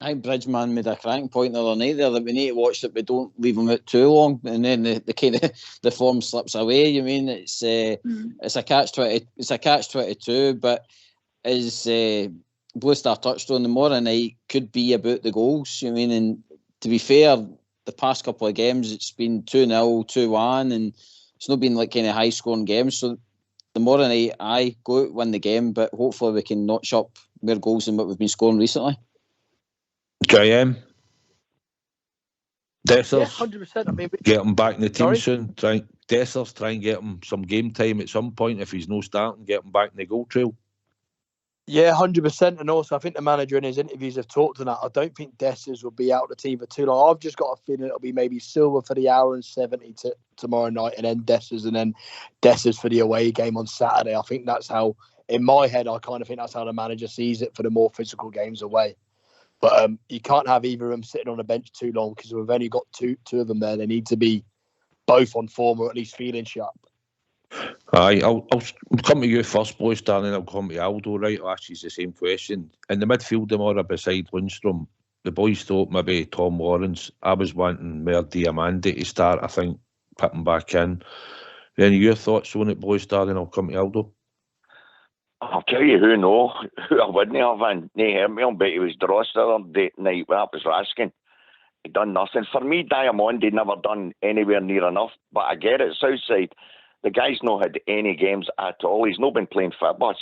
I think Bridgeman made a cracking point the other night there that we need to watch that we don't leave him out too long, and then the kind of the form slips away. You mean it's a catch-20, it's a catch-22, but as Blue Star touched on, tomorrow night could be about the goals. You mean, and to be fair, the past couple of games it's been 2-0, 2-1, and it's not been like kind of high-scoring games. So tomorrow night, I go out, win the game, but hopefully we can notch up more goals than what we've been scoring recently. JM, Dessers, yeah, 100%. I mean, get him back in the team soon. Dessers, try and get him some game time at some point. If he's no starting, get him back in the goal trail. Yeah, 100%. And also, I think the manager in his interviews have talked on that. I don't think Dessers will be out of the team for too long. I've just got a feeling it'll be maybe Silver for the hour and 70 tomorrow night, and then Dessers for the away game on Saturday. I think that's how, in my head, I kind of think that's how the manager sees it for the more physical games away. But you can't have either of them sitting on a bench too long because we've only got two of them there. They need to be both on form or at least feeling sharp. Aye, I'll come to you first, boys, darling. I'll come to Aldo, right? I'll ask you the same question. In the midfield, tomorrow beside Lundstrom, the boys thought maybe Tom Lawrence. I was wanting more Diamande to start, I think, put him back in. Any of your thoughts on it, boys, darling? I'll come to Aldo. I'll tell you who I wouldn't have, and Hermione, but he was dross the other night. That was Raskin. He done nothing. For me, Diamande never done anywhere near enough, but I get it. Southside, the guy's not had any games at all. He's not been playing football.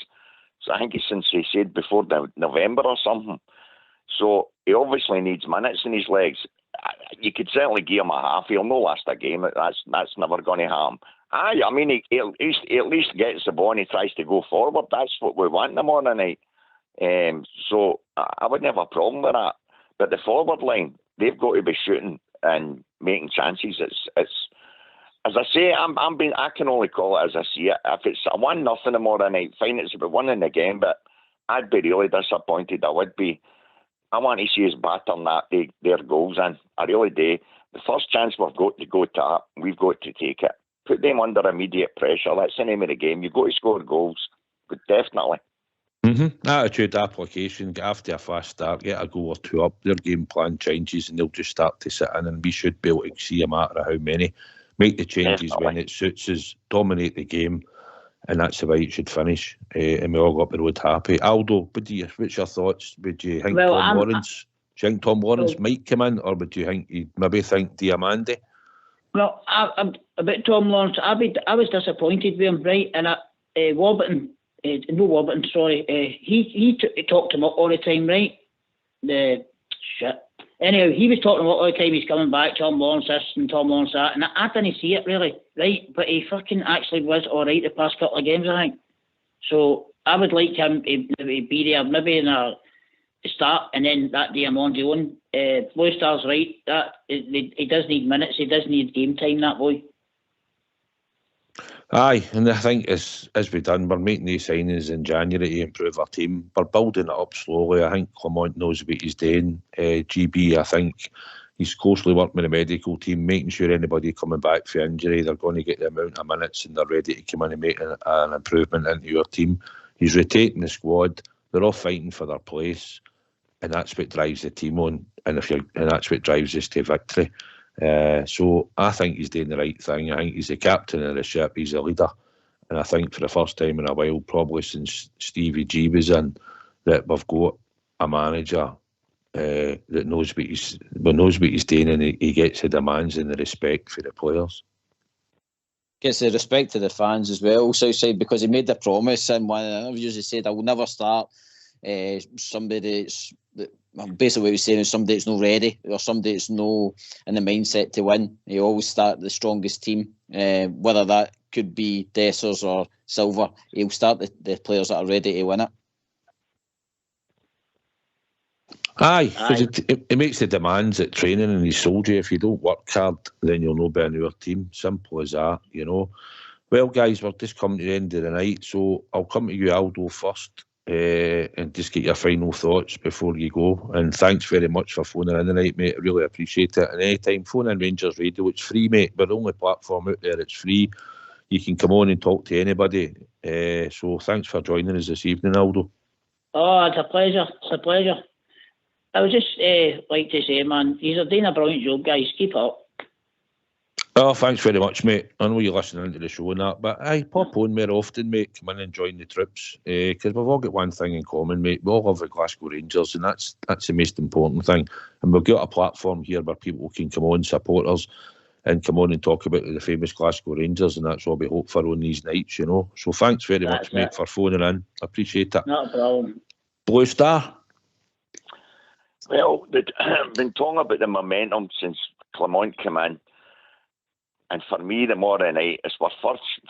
So I think he's since he said before November or something. So he obviously needs minutes in his legs. You could certainly give him a half. He'll not last a game. That's never going to happen. Aye, I mean, he at least gets the ball and he tries to go forward. That's what we want him on tonight. So I wouldn't have a problem with that. But the forward line, they've got to be shooting and making chances. It's as I say, I can only call it as I see it. If it's a 1-0 tomorrow night, fine, it's about winning the game, but I'd be really disappointed. I would be. I want to see us battering their goals in. I really do. The first chance we've got to go to, we've got to take it. Put them under immediate pressure. That's the name of the game. You've got to score goals, but definitely. Attitude, application, get after a fast start, get a goal or two up, their game plan changes and they'll just start to sit in, and we should be able to see a matter of how many. Make the changes when it suits us, dominate the game, and that's the way it should finish. And we all got the road happy. Aldo, what's your thoughts? Would you think Tom Lawrence might come in, or would you think you'd maybe think Diamande? Well, about Tom Lawrence, I was disappointed with him, right? And Warburton, he talked him up all the time, right? Anyway, he was talking about all the time he's coming back, Tom Lawrence this and Tom Lawrence that, and I didn't see it really, right? But he fucking actually was all right the past couple of games, I think. So I would like him to be there, maybe in the start, and then that day I'm on the own. Blue Star's right. That he does need minutes. He does need game time. That boy. Aye, and I think as we've done, we're making these signings in January to improve our team. We're building it up slowly. I think Clement knows what he's doing. GB, I think he's closely working with the medical team, making sure anybody coming back for injury, they're going to get the amount of minutes and they're ready to come in and make an improvement into your team. He's rotating the squad. They're all fighting for their place, and that's what drives the team on. And that's what drives us to victory. So I think he's doing the right thing. I think he's the captain of the ship. He's a leader, and I think for the first time in a while, probably since Stevie G was in, that we've got a manager that knows what he's doing, and he gets the demands and the respect for the players. Gets the respect to the fans as well, Southside, because he made the promise, and I've usually said I will never start somebody that's basically what he was saying is somebody that's not ready or somebody that's not in the mindset to win. He always start the strongest team, whether that could be Dessers or Silver. He'll start the players that are ready to win it. Aye, because it makes the demands at training, and he's told you if you don't work hard, then you'll not be in your team. Simple as that, you know. Well, guys, we're just coming to the end of the night, so I'll come to you, Aldo, first. And just get your final thoughts before you go. And thanks very much for phoning in tonight, mate. I really appreciate it. And anytime, phone in Rangers Radio. It's free, mate. We're the only platform out there. It's free. You can come on and talk to anybody. So thanks for joining us this evening, Aldo. Oh, it's a pleasure. It's a pleasure. I would just like to say, man, you're doing a brilliant job, guys. Keep up. Oh, thanks very much, mate. I know you're listening to the show and that, but aye, pop on more often, mate. Come in and join the trips, because we've all got one thing in common, mate. We all love the Glasgow Rangers, and that's the most important thing. And we've got a platform here where people can come on, support us, and come on and talk about the famous Glasgow Rangers, and that's what we hope for on these nights, you know. So thanks very much, mate, for phoning in. I appreciate it. Not a problem. Blue Star? Well, I've been talking about the momentum since Clement came in. And for me, tomorrow night, it's our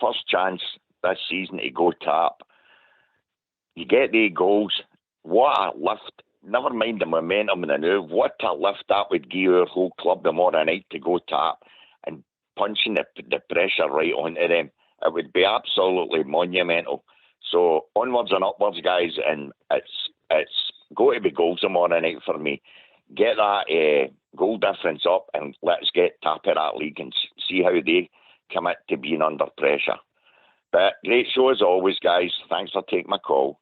first chance this season to go top. You get the goals. What a lift. Never mind the momentum and the move. What a lift that would give our whole club tomorrow night to go top and punching the pressure right onto them. It would be absolutely monumental. So onwards and upwards, guys. And it's go to be goals tomorrow night for me. Get that goal difference up and let's get top of that league and see how they commit to being under pressure. But great show as always, guys. Thanks for taking my call.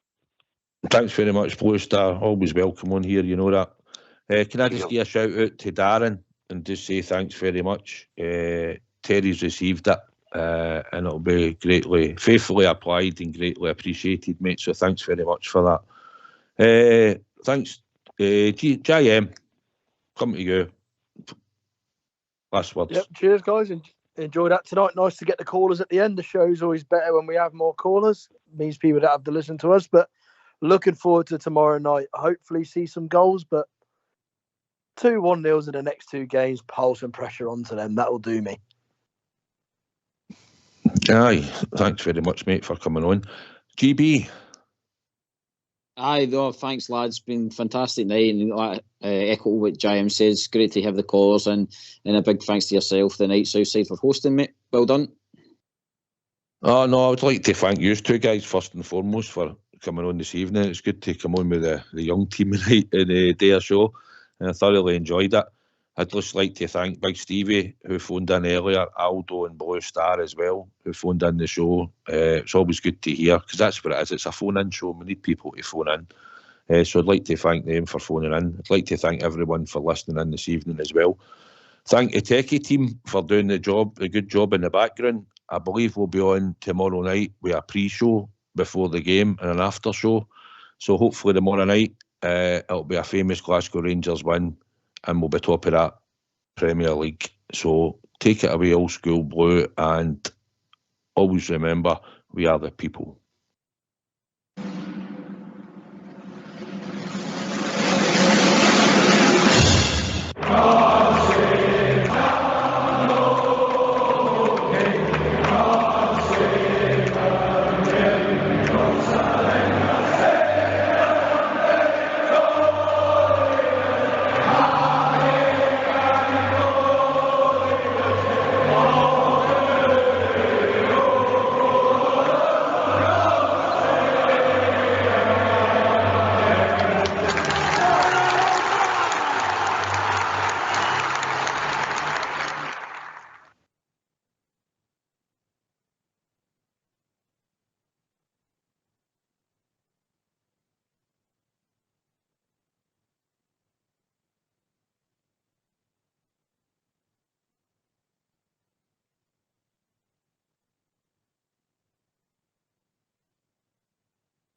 Thanks very much, Blue Star. Always welcome on here, you know that. Can I just give a shout out to Darren and just say thanks very much. Terry's received it and it'll be faithfully applied and greatly appreciated, mate. So thanks very much for that. Thanks, JM. Come to you. Last words. Yep, cheers, guys. Enjoy that tonight. Nice to get the callers at the end. The show's always better when we have more callers. It means people don't have to listen to us. But looking forward to tomorrow night. Hopefully see some goals, but 2-1-0s in the next two games. Pile some pressure onto them. That'll do me. Aye, thanks very much, mate, for coming on. GB. Aye, no, thanks, lads. Been fantastic night, and echo what JM says. Great to have the callers, and a big thanks to yourself, the Night Southside, for hosting, mate. Well done. Oh no, I would like to thank you two guys first and foremost for coming on this evening. It's good to come on with the young team tonight in a day or show, and I thoroughly enjoyed it. I'd just like to thank Big Stevie, who phoned in earlier, Aldo and Blue Star as well, who phoned in the show. It's always good to hear, because that's what it is. It's a phone-in show. We need people to phone in. So I'd like to thank them for phoning in. I'd like to thank everyone for listening in this evening as well. Thank the techie team for doing a good job in the background. I believe we'll be on tomorrow night with a pre-show before the game and an after show. So hopefully tomorrow night it'll be a famous Glasgow Rangers win, and we'll be top of that Premier League. So take it away, Old School Blue, and always remember, we are the people.